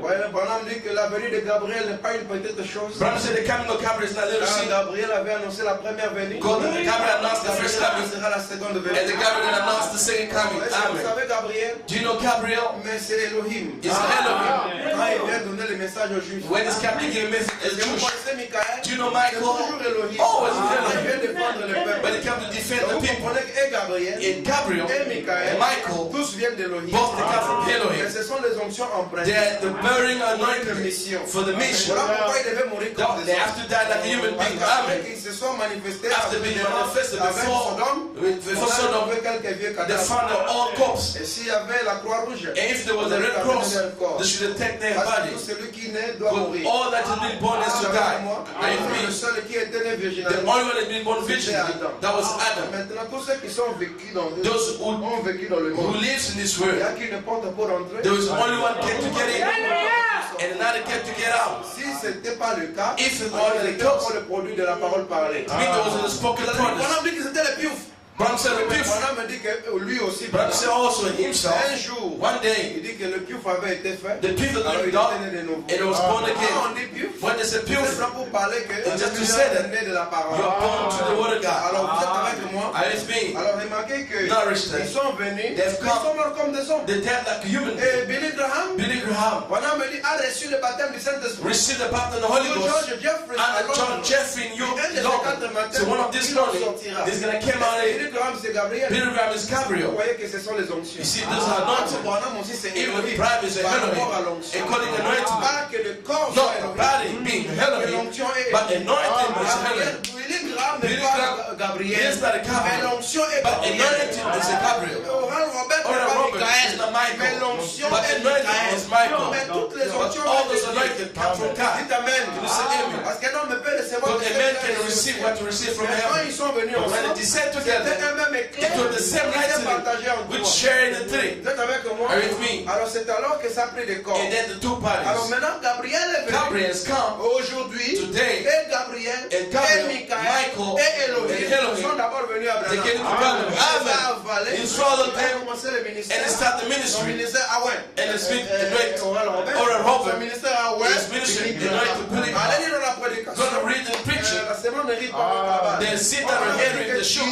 Ouais, Branham dit que la venue de Gabriel n'est pas une petite chose. Brown said the coming of Gabriel is not little Quand thing. Gabriel avait annoncé la première venue, God, Gabriel announced the first coming, sera la seconde venue. and the Gabriel announced the second coming. Est-ce que vous Amen. savez Gabriel? Do you know Gabriel? Mais c'est Elohim. It's Elohim. Quand il vient donner le message aux Juifs. When he's captain gave a message to Est-ce the que vous Jews. connaissez Michaël? Do you know C'est Michael? toujours Elohim. Always Il Elohim. vient défendre le peuple. When he came to defend Donc the vous people, comprenez que Gabriel in Gabriel et Michaël, and Michael, tous viennent d'Elohim. both they come from Mais Elohim. ce sont les onctions en principe. They're the bearing Pour une anointing mission. for the mission. Voilà pourquoi ils devaient mourir comme They des have to die like a human Parce being. qu'après Amen. qu'ils se soient manifestés After being manifested avec before Sodom, avec quelques vieux they cadavres. found their own corpse. Et s'il y avait la croix rouge, And if there was a red cross, they should attack their parce que body. tout celui qui naît doit But mourir. all that has been born is to die. Are you Le with me? seul qui était né The virginalement, only one that has been born virginally, that was Adam. maintenant tous ceux qui sont vécus dans Those who ont vécu dans le monde. lives in this Il y world, a qui ne porte pour rentrer. there was only one get to get in and another get to get out. Si ce n'était pas le cas, If it alors was il the était case, pour le produit de la parole parlée. to me there was a spoken promise. On a dit que c'était le piouf. Branham said the piouf. On me dit que lui aussi. Branham said also himself, Un jour, one day, il dit que le piouf avait été fait. the piouf had Alors been il done était né de nouveau. and it was born Quand again. on dit piouf, When they say c'est piouf, simplement pour parler que it's just to le say that né de la parole. you are born to the word of God. Alors vous êtes avec moi. Are you with me? Alors remarquez que Nourished them. ils sont venus, They've ils sont morts comme des hommes. The dead like a human. Et Billy Graham, Billy Graham voilà me dit, a reçu le baptême du Saint-Esprit. received the baptism of the Holy Ghost. George Jeffrey, And John Jeffrey in York, so one of this morning is going to come out. Billy Graham, c'est Gabriel. Billy Graham is Vous Gabriel. voyez que ce sont les onctions. You see, those are anointed. Branham aussi, c'est Even Elohim. Braham is a Par rapport à Elohim. l'onction. According to anointing. Pas que le corps Not soit the Elohim. body being Que Elohim, l'onction est but anointing is Elohim. Billy Graham Billy n'est pas Graham Gabriel. is not a Mais Gabriel. l'onction est But Gabriel. anointing is a Gabriel. Oral Robert Oral n'est pas Robert is not Michael. Mais Michael. l'onction But est anointing is Michael. Mais toutes les But onctions all viennent those de Dieu. anointed come from God. Dites Amen. You say amen. Parce qu'un homme peut recevoir But de a man ce can que receive what to receive from Mais quand heaven. ils sont venus But when ensemble, they descend c'était together, un même éclair. it was the same Ils étaient partagés en lightning which trois. sharing the three. Vous êtes avec moi? Are you with me? Alors c'est alors que ça a pris des corps. And then the two Alors bodies. maintenant Gabriel est venu. Gabriel has come. Aujourd'hui, Today, et Gabriel, and Gabriel, et Michael, Michael, et Elohim and Elohim, sont d'abord venus à they Branham. came to Branham. Il les a Amen. avalés. He swallowed Il a them commencé le ministère. and he started the Son ministry. ministère, ah ouais. And the sweet Oral Robert. Oral Robert. Son ministère, ah ouais. His ministry, Billy anointed Graham. Billy Graham. Allez lire dans la prédication. Gonna read and preach it. La semaine ne rit pas votre travail. They sit down and hear the show.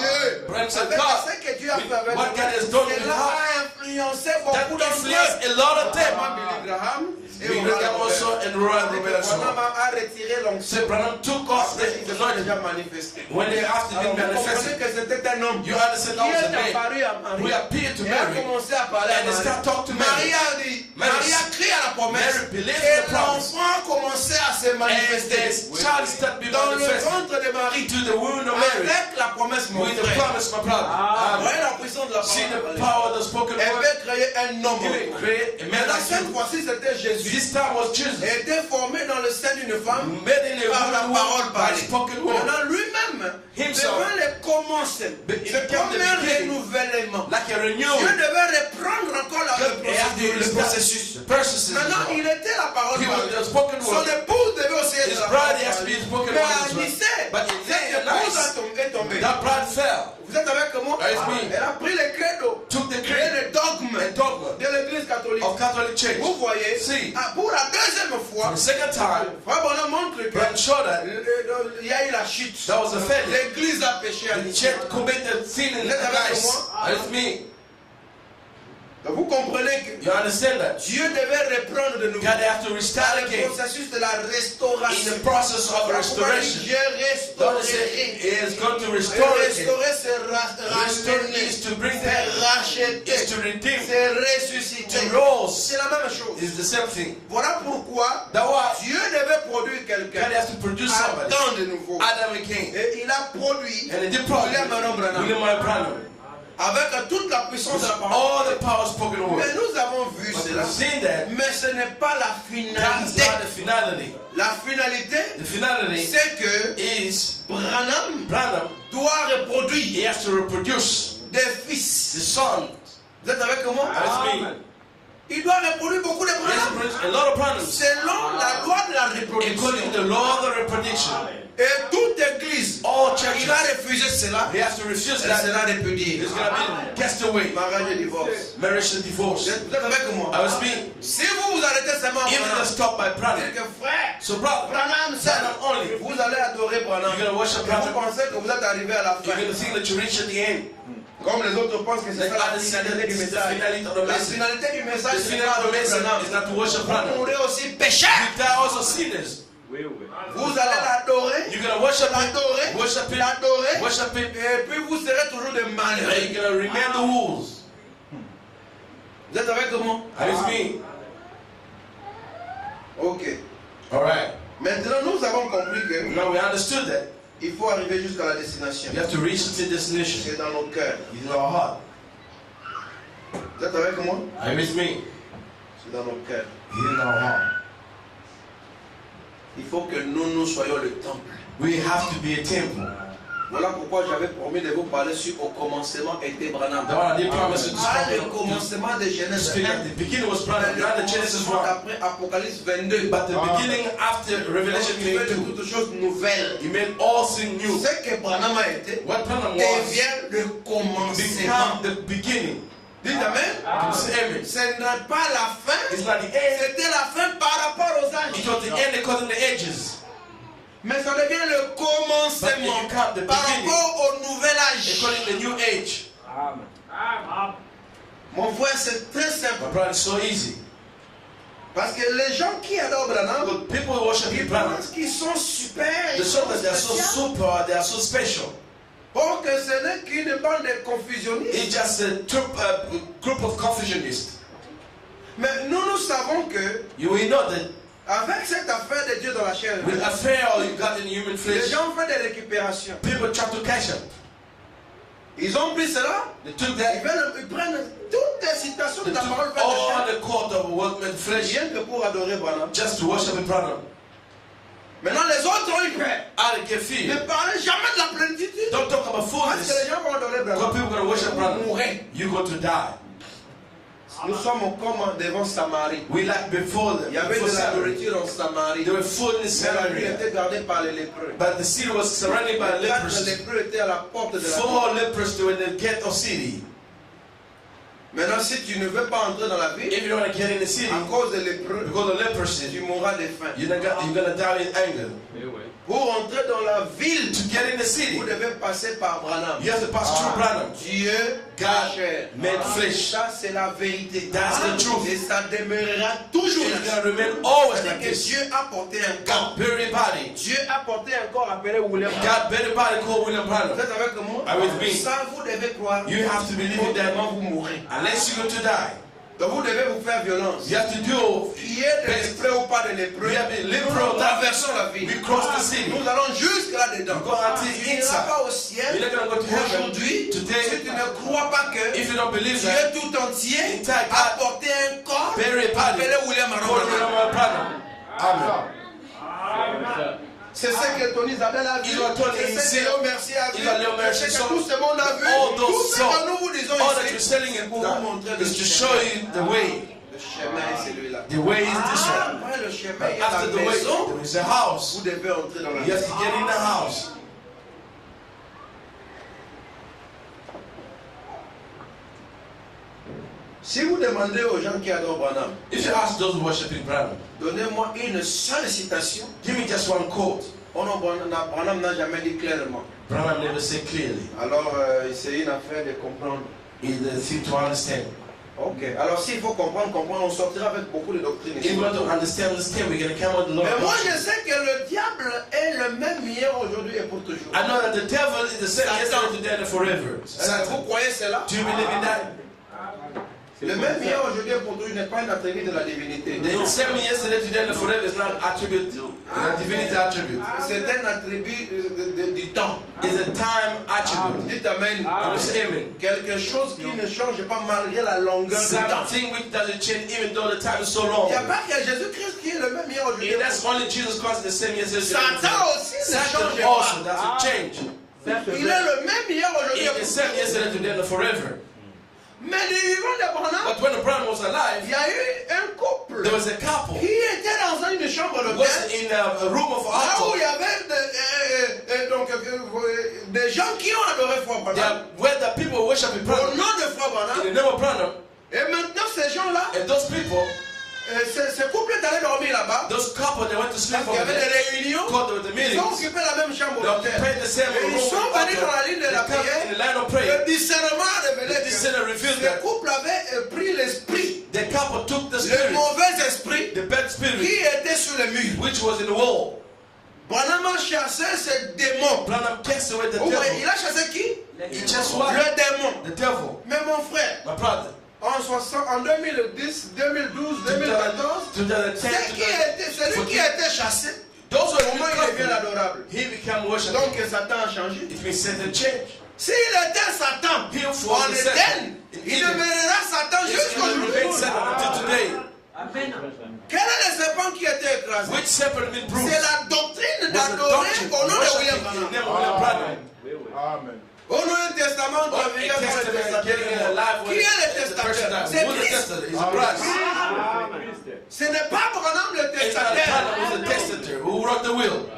Branham said, Avec God, ce que Dieu a fait avec what nous, God has done with cela God, a influencé that beaucoup d'entre influenced a lot of them. Billy Graham et Billy Oral Graham Robert. also and Royal Robert as Branham well. a retiré l'onction. So Branham took off Après, ils the se sont anointing. déjà manifestés. When they after Alors, been vous comprenez manifested, que c'était un homme you understand qui that was a est man apparu à Marie. who appeared to Et a Mary. commencé à parler à And they Marie. start talking to Marie Mary. a dit, Mary- Marie a crié à la promesse. Mary believed Et the promise. l'enfant a commencé à se And manifester. the child started being Dans le manifested ventre de Marie. to the wound of Mary. Avec la promesse, mon With the frère. promise, my brother. Vous voyez la puissance de la See the parole. power of the spoken Elle word. veut créer un homme. You will create a man Mais like cette you. fois-ci, c'était Jésus. This time was Jesus. Il était formé dans le sein d'une femme Made in a par la woman parole by parlée. spoken word. Maintenant, lui-même Himself. devait les commencer. It Ce became the premier beginning. renouvellement. Like a Dieu renewal. devait reprendre encore le processus. The processes. Maintenant, il était la parole He was parlée. the spoken Son word. épouse devait aussi être His la bride parole has to be parlée. spoken Mais word à as well. Nicée, But in cette there, épouse nice. est tombée. That bride fell. Vous êtes avec moi? Yes, me. Elle a pris les credos Took the et creed les dogmes and dogma de l'église catholique. of Catholic Church. Vous voyez, See. pour la deuxième fois, For the second time, Frère Bonham montre que Branham showed that il y a eu la chute. that was a failure. L'église a péché à The Nicée. church committed sin in Vous êtes avec Christ. moi? That's me. Donc vous comprenez que You understand that? Dieu devait reprendre de nouveau. God have to restart Dans le again processus de la in restauration. the process of restoration. Dieu God said restaurerait. He is going to Et restore again. restaurer, c'est Restore ramener, is to bring c'est back, racheter, is to redeem, c'est ressusciter. to rose C'est la même chose. is the same thing. Voilà pourquoi That why Dieu devait produire God quelqu'un. has to produce somebody. Adam de nouveau. Adam again. Et il a produit And he did probably William Marion Branham. William Marion Branham. avec toute la puissance de la parole. All the power spoken Mais word. nous avons vu But cela. we've seen that. Mais ce n'est pas la That's finalité. not the finality. La finalité, The finality c'est que is Branham Branham. doit reproduire He has to reproduce des the fils. son. Vous êtes avec moi? That's me. Il doit reproduire beaucoup de He has to Branham. produce a lot of Branhams. Selon la loi de la reproduction. According to the law of the reproduction. Et toute église, All il churches. va refuser cela. He has to refuse Elle that. sera répudiée. He's going to be cast away. Mariage et divorce. Marriage and divorce. Vous êtes avec moi? I was being Si vous vous arrêtez seulement à even Branham, stopped by c'est Branham. que frère, So brother, Branham seul, Branham only. vous allez adorer Branham. You're going to worship Et vous Branham. pensez que vous êtes arrivé à la You're fin. going to think that you reach at the end. Comme les autres pensent que c'est Like ça la others see that finalité du this is the message. finality of the La message. finalité du message, The c'est finality pas of the adorer message Branham. is not to worship Vous Branham. mourrez aussi pécheur. They are also sinners. Vous allez l'adorer, You're gonna worship him, l'adorer, worship him, l'adorer, worship him, et puis vous serez toujours des and malheureux. you're gonna remain the wolves. Vous êtes avec moi? And it's me. Ok. Alright. Maintenant, nous avons compris que Now we understood that. il faut arriver jusqu'à la destination. You have to reach the destination. C'est dans nos cœurs. It's in our heart. Vous êtes avec moi? And it's me. C'est dans nos cœurs. It's in our heart. Il faut que nous soyons le temple. We have to be a temple. Voilà pourquoi j'avais promis de vous parler sur au commencement était Branham. That's why I did promise to Pas le describe commencement de Genèse speak 1. at the beginning was Mais Branham, le not the Genesis commencement 1. après Apocalypse 22. But the beginning after Revelation Il fait de 22, toutes choses nouvelles. he made all things new. Ce que Branham a été What Branham was devient le commencement. become the beginning. Dites Amen. Amen. Ce n'est pas la fin. It's not the end. C'était la fin par rapport aux It âges. was the end according to the edges. Mais ça devient le But commencement it become the par beginning. rapport au nouvel âge. According to the new age. Mon frère, c'est très simple. My brother, it's so easy. Parce que les gens qui adorent Branham, Because people who worship ils Branham, pensent qu'ils sont super. the Ils song sont that they are so spéciaux. super, they are so special. Or que ce n'est qu'une bande de confusionnistes. It's just a group of confusionists. Mais nous savons que You will know that avec cette affaire de Dieu dans la chair, with affair you got in human les flesh, gens font des récupérations. people try to cash up. Ils ont pris cela, They took ils, that, ils prennent toutes les citations de they la took parole faite de all chair, the court of workman flesh rien que pour adorer Branham. just to worship in Branham. Maintenant, les autres ont eu peur. How to get Ne fear. parlez jamais de la plénitude. Don't talk about Parce que fullness. les gens vont adorer Because Branham. people are going to worship Branham. Mourir. You're going to die. Nous sommes comme devant Samarie. We like before Il y avait before de la Samaria. nourriture en Samarie. They were full in Mais la ville Samaria. était gardée par les lépreux. But the city was surrounded by 4 lepers. lépreux étaient à la porte de la ville. 4 lepers were in the gate of city. Maintenant, si tu ne veux pas entrer dans la ville, If you don't want to get in the city, à cause des lépreux, because of leprosy, tu mourras de faim. you're gonna die in anger. Pour entrer dans la ville, To get in the city, vous devez passer par Branham. you have to pass through Branham. Dieu, God chair. made flesh. Ça, c'est la vérité. That's the truth. Et ça demeurera toujours. It's gonna remain always C'est-à-dire like que this. Dieu a porté un corps. God buried body. Dieu a porté un corps appelé William. God buried body called William Branham. Vous êtes avec moi? Are with me? Ça, vous devez croire. You have to believe in that. Autrement, vous mourrez. Unless you're going to die, Donc, vous devez vous faire violence. you have to do. Qu'il y ait des lépreux ou pas de lépreux, We have been nous liberal. traversons la ville. We cross the city. Nous allons jusque là-dedans. We go until Tu n'iras inside. pas au ciel. You're not going to go to heaven. Aujourd'hui, Today, si tu ne crois pas que if you don't believe Dieu that, tout entier Entire a God porté un corps buried body appelé William called Branham. William Branham. Amen. C'est ce que Tony Isabelle a vu. Ils ont Tony C'est ce ici. que Léo Mercier a vu. Ils ont Léo Mercier C'est ce que saw. tout ce monde a vu. All those Tout ce saw. que nous vous disons All that you're ici, selling c'est in pour vous montrer le is to chemin. show you the way. Le chemin est celui-là. The way is this one. Après le chemin, But il y a after la the way, maison. there is a house. Vous devez entrer dans la You have maison. to get in the house. Si vous demandez aux gens qui adorent Branham, If you ask those worshiping Branham, donnez-moi une seule citation. give me just one quote. Oh non, Branham n'a jamais dit clairement. Branham never said clearly. Alors, c'est une affaire de comprendre. It's a thing to understand. Ok. Alors, s'il faut comprendre, on sortira avec beaucoup de doctrines. If we want to understand, we're going to come with a lot Mais of moi, doctrine. je sais que le diable est le même hier, aujourd'hui et pour toujours. I know that the devil is the same yesterday, today, and forever. Vous Satan. croyez cela? Do you believe in that? Le même hier, aujourd'hui et pour toujours n'est pas une attribut de la divinité. The same yesterday, today, and forever is not attribute, a divinity attribute. C'est un attribut du temps. It's a time attribute. Dites Amen. I'm saying amen. Quelque chose qui ne change pas malgré la longueur du temps. Something which doesn't change even though the time is so Il long. n'y a pas que Jésus-Christ qui est le même hier, aujourd'hui. And that's only Jesus Christ, the same yesterday, today, and Satan forever. aussi ne Satan change also pas. doesn't change. Il est le même hier, aujourd'hui et It's pour the same yesterday, today, and forever. Mais du vivant de Branham, But when Branham was il alive, y a eu un couple there was a couple qui était dans une chambre who d'hôtel. was in a room of Là où il y altar. avait des gens qui ont adoré Frère Branham. Where the people worshiping Au Branham, nom de Frère in Branham. the name of Branham, Et maintenant, ces gens-là, and those people, ce couple est allé dormir là-bas. Those couple that went to sleep Parce qu'il y over avait there, des réunions. called the Ils ont meetings. occupé la même chambre They d'hôtel. occupied the same Et room. ils sont venus dans la ligne de la They come prière. in the line of prayer. Le discernement a révélé The que discerner revealed ce that couple avait pris l'esprit, the couple took the le spirit, mauvais esprit the bad qui spirit, était sur le mur. which was in the wall. Branham a chassé ce démon. Branham cast away the Oh, ouais, il devil. a chassé qui? He just what? Le démon. The devil. Mais mon frère, My brother. en 2010, 2012, 2014, 2010, celui qui a été chassé, those were comment il devient the l'adorable? He became worshipper. Donc Satan a changé. It means Satan changed. S'il était Satan, He for en the Éden, Satan. il demeurera Satan jusqu'au jour Remain Satan until today. Quel est le serpent qui a été écrasé? Which serpent been bruised? C'est la doctrine Was the d'adorer doctrine au nom de worshiping William in the Branham. name of William Branham. Amen. Au Nouveau Testament, on Oh, vient a pour le testament getting alive testateur. Qui est le the person testateur? died. C'est Who's the Christ. testator? He's a Christ. Ce n'est pas Branham le It's not the testateur. Branham who's the testator who wrote the will.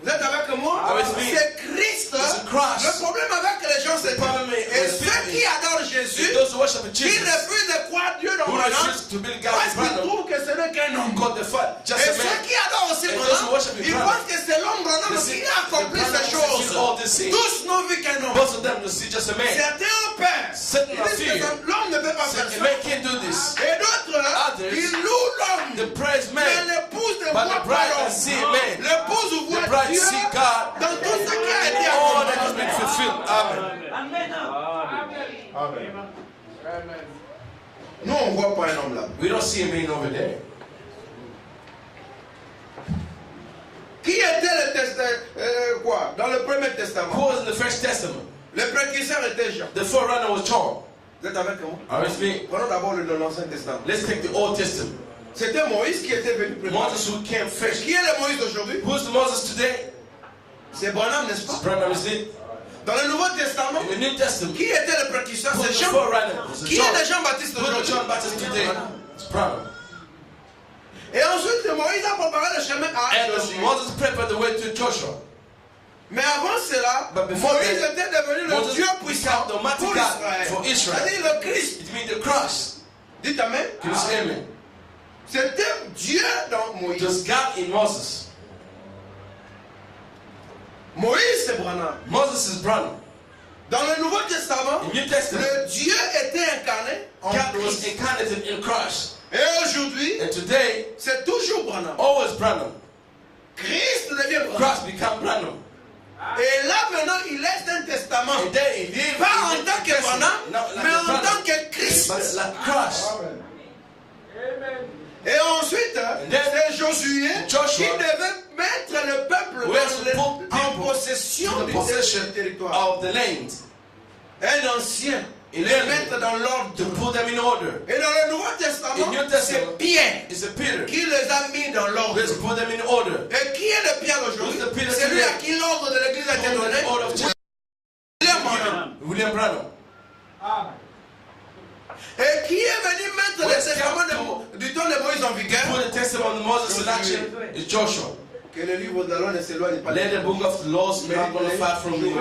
Vous êtes avec moi? Avec lui. C'est Christ. It's Christ. Le problème avec les gens, c'est problem is- et ceux qui adorent Jésus, Those who worship qui Jesus, refusent de croire Dieu dans who Branham, refuse to believe God parce is qu'ils Branham, trouvent que ce n'est qu'un homme. God the Father, just Et a ceux man. qui adorent aussi And Branham, those who worship ils Branham, pensent que c'est l'homme Branham they qui see a accompli the ces Branham choses. sees all these things. Tous n'ont vu qu'un homme. Most of them to see just a man. Certains ont peur. Certain Ils are disent que fear. l'homme ne peut pas So faire a ça. man can't do this. Et d'autres, Others, ils louent l'homme. The praise Mais man, l'épouse ne but voit the pas bride l'homme. can see a man. L'épouse The voit bride Dieu see God. dans tout ce qui a été All that has accompli. been fulfilled. Amen. Amen. Nous, on ne voit pas un homme là. We don't see a man over there. Qui était le quoi? Dans le Premier Who Testament, was in the First Testament? le précurseur était Jean. The forerunner was John. Vous êtes avec moi? Are you with me? Prenons d'abord l'Ancien Testament. Let's take the Old Testament. C'était Moïse qui était venu préparer. Moses who came first. Qui est le Moïse d'aujourd'hui? Who's the Moses today? C'est Branham, n'est-ce pas? Branham is it? Dans le Nouveau Testament, In the New Testament, qui était le précurseur? who's C'est the Jean. forerunner? It's Qui John. est le Jean-Baptiste Who's the d'aujourd'hui? John Baptist today? It's Branham. Et ensuite, Moïse a préparé le chemin à And Josué. Moses prepared the way to Joshua. Mais avant cela, But before Moïse that, était devenu le Moses Dieu puissant became the mighty pour God Israël. for Israel. C'est-à-dire le Christ. It means the cross. Dites Amen. Can you say amen? C'était Dieu dans Moïse. Just God in Moses. Moïse, c'est Branham. Moses is Branham. Dans le Nouveau Testament, In New Testament, le Dieu était incarné en God was Christ. incarnated in Christ. Et aujourd'hui, And today, c'est toujours Branham. always Branham. Christ devient Branham. Christ become Branham. Et là maintenant, il laisse un testament. And then he lived Pas en in tant que Branham, mais en tant que Christ. but like Christ. Et ensuite, c'est Josué Joshua, qui devait mettre le peuple who has to put en people possession the du possession territoire. of the land. Un ancien. Il Les est mettre dans l'ordre. to put them in order. Et dans le Nouveau Testament, In New Testament, c'est Pierre It's a Peter. qui les a mis dans l'ordre. Let's put them in order. Et qui est le Pierre aujourd'hui? Who's the Peter C'est lui today? à qui l'ordre de l'Église a été donné. Order of Jesus. William Branham. William Branham. Et qui est venu mettre le Where's testament Captain? du temps de Moïse en vigueur? Put the testament of Moses in action is Joshua. Que le livre de la loi ne s'éloigne pas. Let the book of the laws may not go far from you.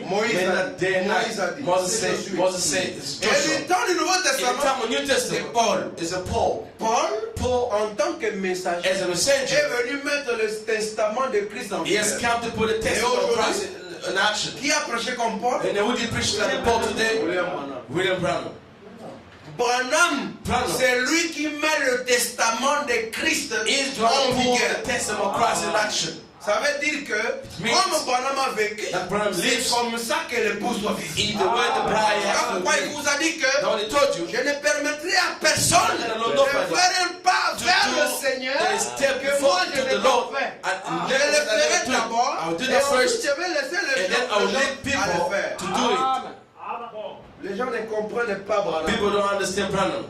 Moïse May a not day and Moïse a night. dit. Moses C'est said, Josué. Moses said, it's Et Joshua. du temps du Nouveau In the Testament, time of New c'est Testament, Paul. it's a Paul. Paul, en tant que messager, As a messenger, est venu mettre le testament de Christ en he has vigueur. come to put the testament of Christ in action. Qui a prêché comme Paul? And then who did preach like Paul today? William Branham. William Branham. Branham, Branham. c'est lui qui met le testament de Christ He's en going to put vigueur. the testament of Christ in action. Ça veut dire que, means comme Branham a vécu, that Branham c'est lives comme ça que l'épouse doit vivre. in the way the bride Voilà has to pourquoi il live. vous a dit que Now he told you je ne permettrai à personne de nobody faire un pas to vers le do Seigneur the step que before moi je to n'ai the pas Lord. fait. And Je le ferai I d'abord will do et that ensuite first, je vais laisser les and then I will lead gens à people le faire. to do it. Les gens ne comprennent pas Branham. People don't understand Branham.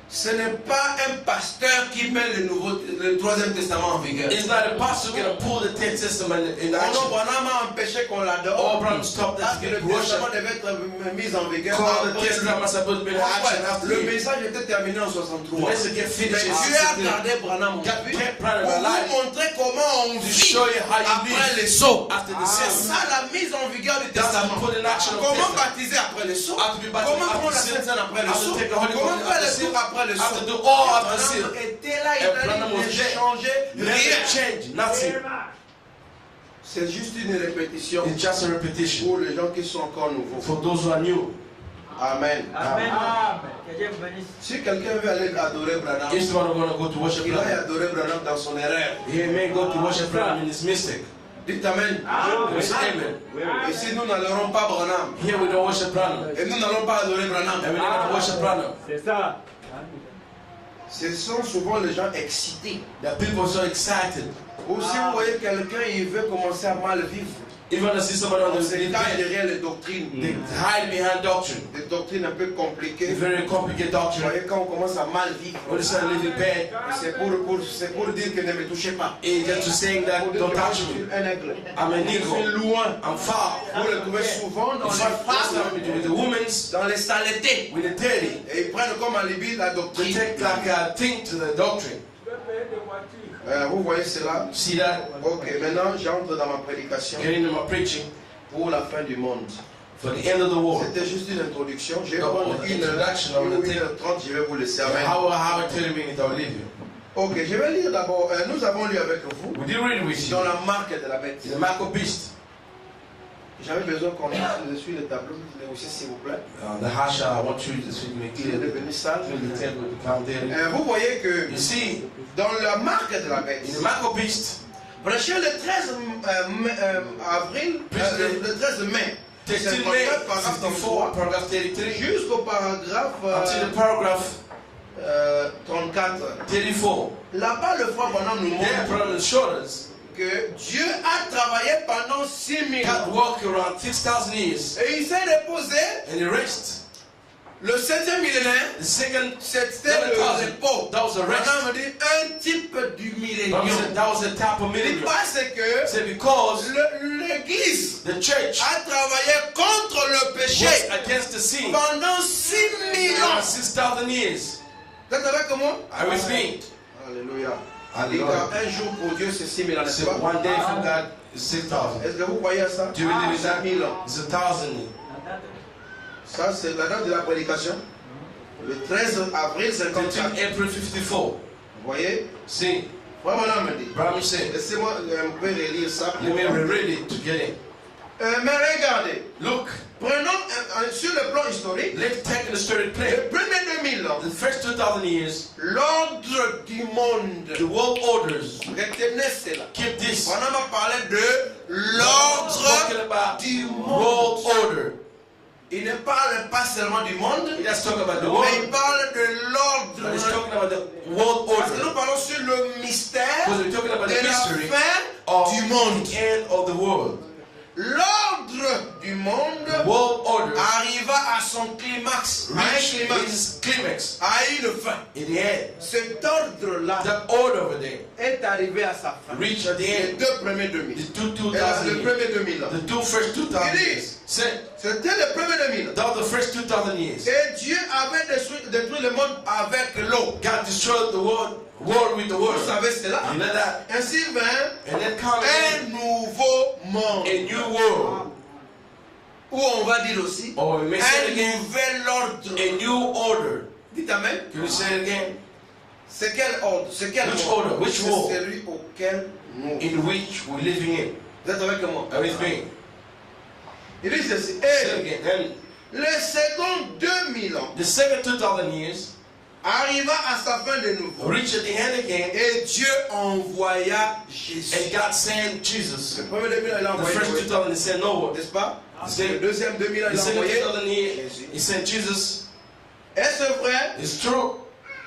Ce n'est pas un pasteur qui met le troisième testament en vigueur. It's not a pastor going to pull the 10th Testament in Non, action. Branham a empêché qu'on l'adore. Oh, Branham stopped Parce that que to le get testament worship. devait être mis en vigueur. Call the après lui. Testament supposed to be in action after Le you. message était terminé en 63. The message get Mais finished in Dieu a 63. gardé Branham en God vie kept Branham pour vous alive montrer comment on to vit show you how you après live les sauts. after the C'est sin. ça la mise en vigueur du That's how testament. you put in action of Comment testament. baptiser après les sauts? How to be baptized Comment prendre la after sin. Sainte Seine après les How to sauts? take the Holy Comment Ghost faire after les sin. tours après après le son. After do all after the seal, Branham était là, il and a Branham was dit there. changer Never rien. change, nothing. C'est juste une répétition It's just a repetition. pour les gens qui sont encore nouveaux. For those who are new. Amen. Amen. Si quelqu'un veut aller adorer Branham, If someone want to go to worship il va Branham, adorer Branham dans son erreur. he may go to worship Branham in his mistake. Dites Amen. We say amen. Et si nous n'adorons pas Branham, Here we don't worship Branham. et nous n'allons pas adorer Branham, And we never worship Branham. C'est ça. ce sont souvent les gens excités. The people are so excited. Ou si vous voyez quelqu'un, il veut commencer à mal vivre. Even when I see someone on On the se bed, cache derrière les doctrines. they hide behind doctrine. Des doctrines un peu compliquées. Very complicated Vous doctrine. voyez, quand on commence à mal vivre, When they start living bad, c'est pour dire que ne me touchez pas. it's just to saying that Pour dire don't que touch je suis me. un aigle. I'm a Je suis negro. loin. I'm far. Vous le trouvez souvent dans You les see, first femmes, time with the women's, dans les saletés. with the dirty, Et ils prennent comme alibi la they doctrine. take like a thing to the doctrine. Vous voyez cela? See that? Ok, maintenant j'entre dans ma prédication Get into my preaching pour la fin du monde. for the end of the world. C'était juste une introduction. Je vais No, prendre the une heure, introduction of the ou thing. 1h30, je vais vous laisser. Amen. How 30 minutes I'll leave you. Ok, je vais lire d'abord. Nous avons lu avec vous We did read with you. dans la marque de la bête. The Mark of Beast. J'avais besoin qu'on suive le tableau, aussi s'il vous plaît. The Hasha, I want you to speak me Il est clearly. devenu sale. The table become there. Vous voyez que You see, dans la marque de la bête, in the Mark of Beast, prêché le 13 avril, le 13 mai, 13 c'est May, paragraphe 54, 33, paragraph 33, jusqu'au paragraphe until the paragraph 34. 34. Là-bas, le frère Branham nous There, montre Brother showed us que Dieu a travaillé pendant 6000 God ans. walked around 6,000 years Et il s'est reposé. and he rested. Le 7e millénaire, The second, c'était le repos. that was a rest. Branham dit un type du Brother millénium. said that was the type of Il dit millennium. parce que Said because l'Église the church a travaillé contre le péché was against the sin pendant 6000 for ans. 6,000 years. Vous êtes avec moi? Are with me? Alléluia. Hallelujah. Un jour pour Dieu, c'est 6000 ans, n'est-ce So pas? one day for God is 6,000. Est-ce que vous croyez à ça? Do you believe in that? 6000 ans. It's 1,000. Ça, c'est la date de la prédication. Le 13 avril 54. 13 April 54. Vous voyez? See, Frère Branham me dit. Brahman said, Laissez-moi un peu relire ça. let me read it to get it. Mais regardez, Look, prenons sur le plan historique, let's take the story les clear. premiers 2000 ans, The first 2,000 years, l'ordre du monde. the world orders. Retenez cela. Keep this. Branham a parlé de Talking l'ordre about du world monde. order. Il ne parle pas seulement du monde, He doesn't talk about the mais world, il parle de but he's l'ordre. talking about the world Parce que order. nous parlons sur le mystère Because we're talking about de the la mystery fin of du monde. the end of the world. L'ordre du The monde world order arriva à son climax, à un reached climax, its climax à une fin. in the end. Cet ordre-là That order over there est arrivé à sa fin. reached at the Les end. deux premiers 2000. The two Et là, 2,000 le years. premier 2000 ans. The two first 2,000 It years. is. Said C'était le premier 2000 ans. that was the first 2,000 years. Et Dieu avait détruit le monde avec l'eau. God destroyed the world with the Vous word. savez cela. You know that? Ainsi vint And then comes un nouveau monde. a new world. Ou on va dire aussi Or we may say it un again, nouvel ordre. a new order. Dites Amen. Can you say it again? C'est quel ordre? C'est quel Which monde? order? Which C'est world? celui auquel nous. In which we're living in. Vous êtes avec moi? Are with me? Il dit ceci. Say it Et again. Then le second 2000 ans the second 2,000 years arriva à sa fin de nouveau. reached at the end again, Et Dieu envoya Jésus. and God sent Jesus. Le premier 2000 ans, il a The envoyé first Noé, 2,000 he sent Noah. n'est-ce pas? The Le deuxième 2000 ans, il a second envoyé 2,000 years Jésus. he sent Jesus. Est-ce vrai? It's true.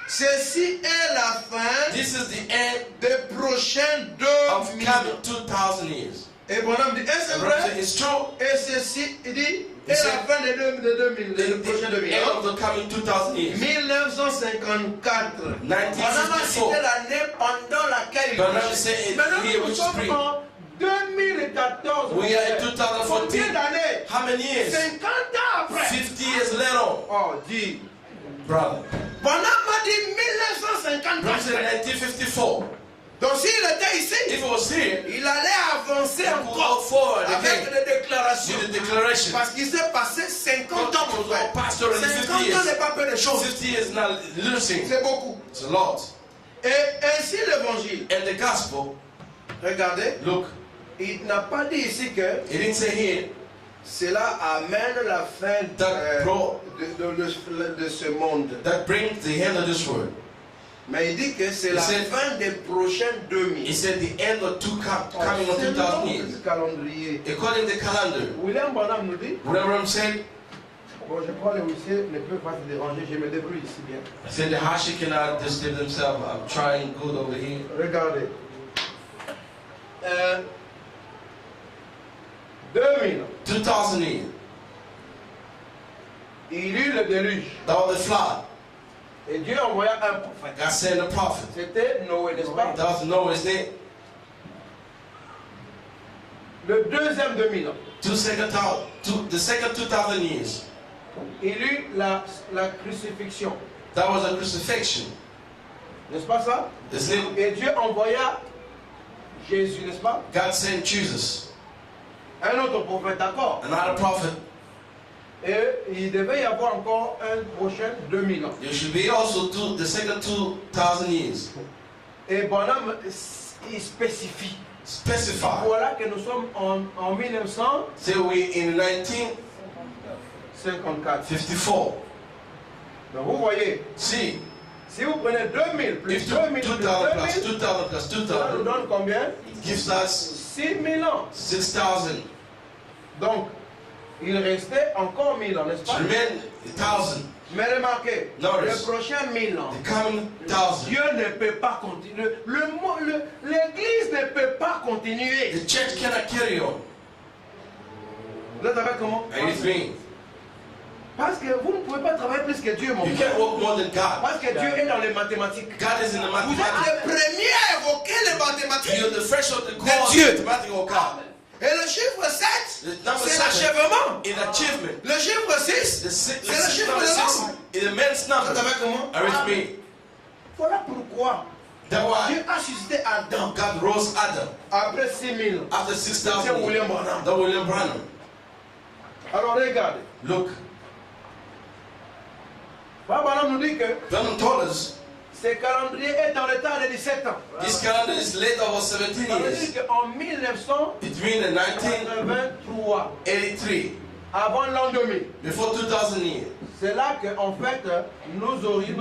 Ceci est la fin This is the end des prochains of 2000 coming ans. 2,000 years. Et Branham dit, est-ce And vrai? Brother said, it's true. Et ceci, il dit, est said, la fin des 2000, des prochains 2000 End ans. of the coming 2,000 years. 1954. 1954. Branham a cité l'année pendant laquelle il Branham prêchait. said, Maintenant, here nous which sommes spring. en 2014. We are in Combien 2014. d'années? How many years? 50 ans après. 50 years later, Oh, dis. brother. Branham a dit Brother said 1954. 1954. Donc s'il était ici, If it was here, il allait avancer it would go encore forward avec again les déclarations. with the declaration. Parce qu'il s'est passé 50 ans, mon frère. Pastor, in 50 50 ans years. n'est pas peu de choses. 50 years not losing. C'est beaucoup. It's a lot. Et ainsi l'évangile, And the gospel, regardez, look, il n'a pas dit ici que it didn't say here cela amène la fin that brought, de ce monde. that brings the end of this world. Mais il dit que c'est la fin des prochaines 2000. He said the end of coming of 2000 years. Calendrier. According to the calendar, William Branham nous dit, whatever I'm saying, bon, je crois que les huissiers ne peuvent pas se déranger, je me débrouille ici bien. I said the Hashi cannot disturb themselves. I'm trying good over here. Regardez. 2000. 2000 years. Il eut le déluge. That was the flood. Et Dieu envoya un prophète. God sent a prophet. C'était Noé, n'est-ce pas? That was Noah's name. Le deuxième 2000 ans. The second 2000 years. Il eut la crucifixion. That was a crucifixion. N'est-ce pas ça? Isn't it? Et Dieu envoya Jésus, n'est-ce pas? God sent Jesus. Un autre prophète, d'accord. Another prophet. Et il devait y avoir encore un prochain 2000 ans. There should be also the second 2000 years. Et Bonhomme, il spécifie. Specify. Voilà que nous sommes en 1954. Say we in 1954. Donc vous voyez, See, si vous prenez 2000 plus if 2000 2000 plus plus 2000, 2000 plus ça nous 2000 donne combien? gives us 6000 ans. 6,000. Donc, il restait encore 1000 ans, n'est-ce pas? Remain 1,000. Mais remarquez, Notice. le prochain 1000 ans, The coming 1,000. Dieu ne peut pas continuer. L'église ne peut pas continuer. The church cannot carry on. Vous êtes avec comment? Are you free? Parce que vous ne pouvez pas travailler plus que Dieu, mon You frère. can't work more than God. Parce que Dieu est dans les mathématiques. God is in the Vous êtes mathematics. les premiers à évoquer les mathématiques. You're the first of the cause Dieu. of mathematical God. Et le chiffre 7, The number c'est 7 l'achèvement. is achievement. Le chiffre 6, The c'est le chiffre number de 6 l'homme. is a man's Vous êtes number. avec comment? Are you free? Voilà pourquoi That's why Dieu a suscité Adam God rose Adam après 6000. after C'est 6,000 William years. Branham. That William Branham. Alors regardez. Look, William Branham nous dit que Branham told us ce calendrier est en retard de 17 ans. this calendar is late over 17 Ça veut years. dire qu'en 1983, Between the 1983, avant l'an 2000, before 2000 years, c'est là qu'en fait, nous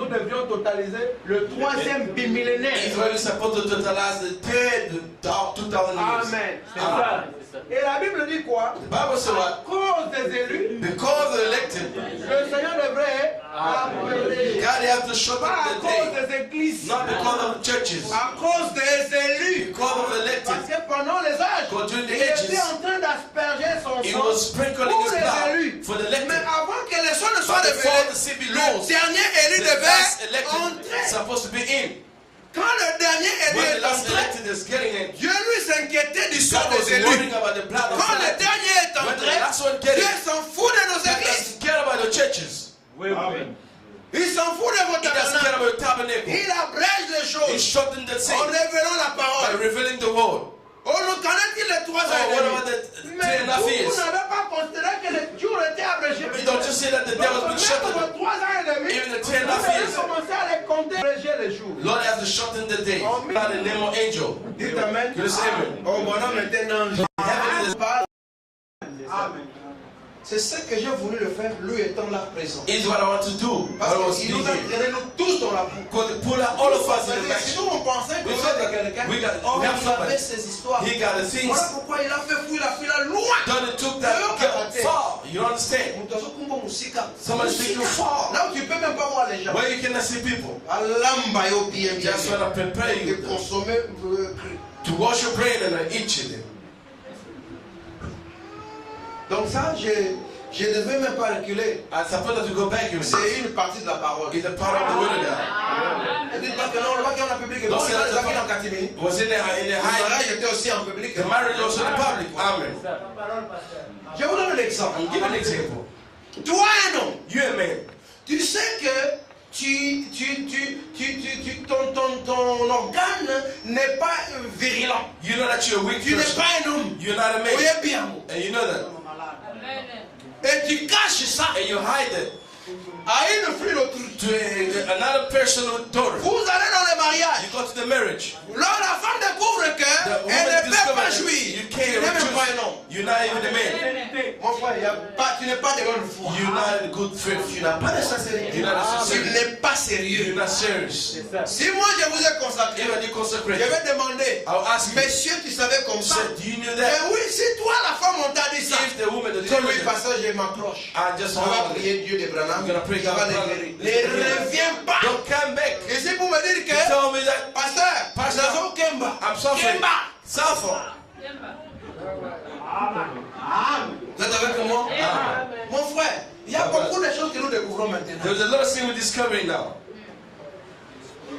devions totaliser le troisième bimillénaire. is where we're supposed to totalize the third 2000 years. Amen. C'est Amen. ça. Et la Bible dit quoi? The Bible says À what? cause des élus, Because the elected, le Seigneur devrait appeler. God has to shorten Pas à the cause day. des églises, Not because of churches, à cause des élus. because of Parce elected. que pendant les âges, Because during the il était ages, en train d'asperger son he sang was sprinkling pour his les blood élus. for the Mais elected. avant que les sons ne soient But before révélés, the sea be le lost, dernier élu the last devait elected entrer. is supposed to be in. Quand le dernier élu When the est last entré, elected is getting in, Dieu lui s'inquiétait du sang God was des élus. worrying about the blood of Quand the le elected. dernier est When the entré, last one gets Dieu in, s'en fout de nos God églises. doesn't care about the churches. Il s'en fout de vos He doesn't care tabernacles. about the tabernacle. Il abrège les He's choses shortening the en thing révélant la by parole. revealing the word. Oh, nous connaît-il les 3 ans Oh, et what demi? about the Mais 3.5 vous years? n'avez pas considéré que les jours étaient abrégés. You don't just say that the day was Donc, being même vos shortened. 3 ans et demi, Even the vous 3.5 devez years. commencer à les compter, abréger les jours. Lord has to shorten the day by the name of angel. Dites Amen. You say amen. Oh, mon homme est un ange. Heaven is Amen. C'est ce que j'ai voulu le faire, lui étant là présent. is what I want to do. Parce I was qu'il nous speaking a here. traînés nous tous dans la boue. Because pull out all of us in the Si back. nous on pensait qu'on We thought était that quelqu'un, we got- oh, we have il avait somebody. ses histoires. He got the things. Voilà pourquoi il a fait fouiller la fille là loin. Then it took that girl far. You understand? Mutazo kumbo musika. Somebody speaking far. Là où tu peux même pas voir les gens. Where you cannot see people. Alamba yo bien bien. Just want to prepare Et you consommer to wash your brain and eat you. Donc ça, je ne devais même pas reculer. I suppose to go back here. C'est une partie de la parole. It's a part of the word of God. Et dites-moi que non, on va qu'il y en a public. Et Non, bon, c'est il y a la- des amis en catimini. Was in the Le high. mariage était aussi en public. The marriage also in the public. Amen. Je vous donne l'exemple. I'm giving an example. Toi un homme, You a man. tu sais que ton organe n'est pas virulent. You know that you're a weak Tu n'es person. pas un homme. You're not a man. Oui, bien. And you know that. Et tu caches ça And you hide it à une fille d'autrui. to another person's daughter. Vous allez dans le mariage. You go to the marriage. Là, la femme découvre The qu'elle woman ne peut discovers pas that jouir. you Tu can't n'es même pas un rejoice. homme. You're not even a man. Mon frère, tu n'es pas de bonne foi. You're not a good faith. Tu n'as pas de sincérité. You're not a Tu sincere. n'es pas You're sérieux. not serious. Si moi je vous ai consacré, Even you je consecrate. vais demander, I'll ask you. monsieur, tu savais comme ça? So, do you know Mais that? oui, si toi la femme on t'a dit ça, If the woman that dis told oui, you parce que je m'approche. I just On va hold it. prier Dieu de Branham. We're gonna pray Je vais God, les Father. guérir. Ne reviens pas. Don't come back. Et c'est pour me dire que, Tell me that pasteur, Pasteur, Kemba. I'm suffering. Kemba. Suffer. Vous êtes avec moi? Mon frère, il y a beaucoup de choses que nous découvrons maintenant. There's a lot of things we're discovering now.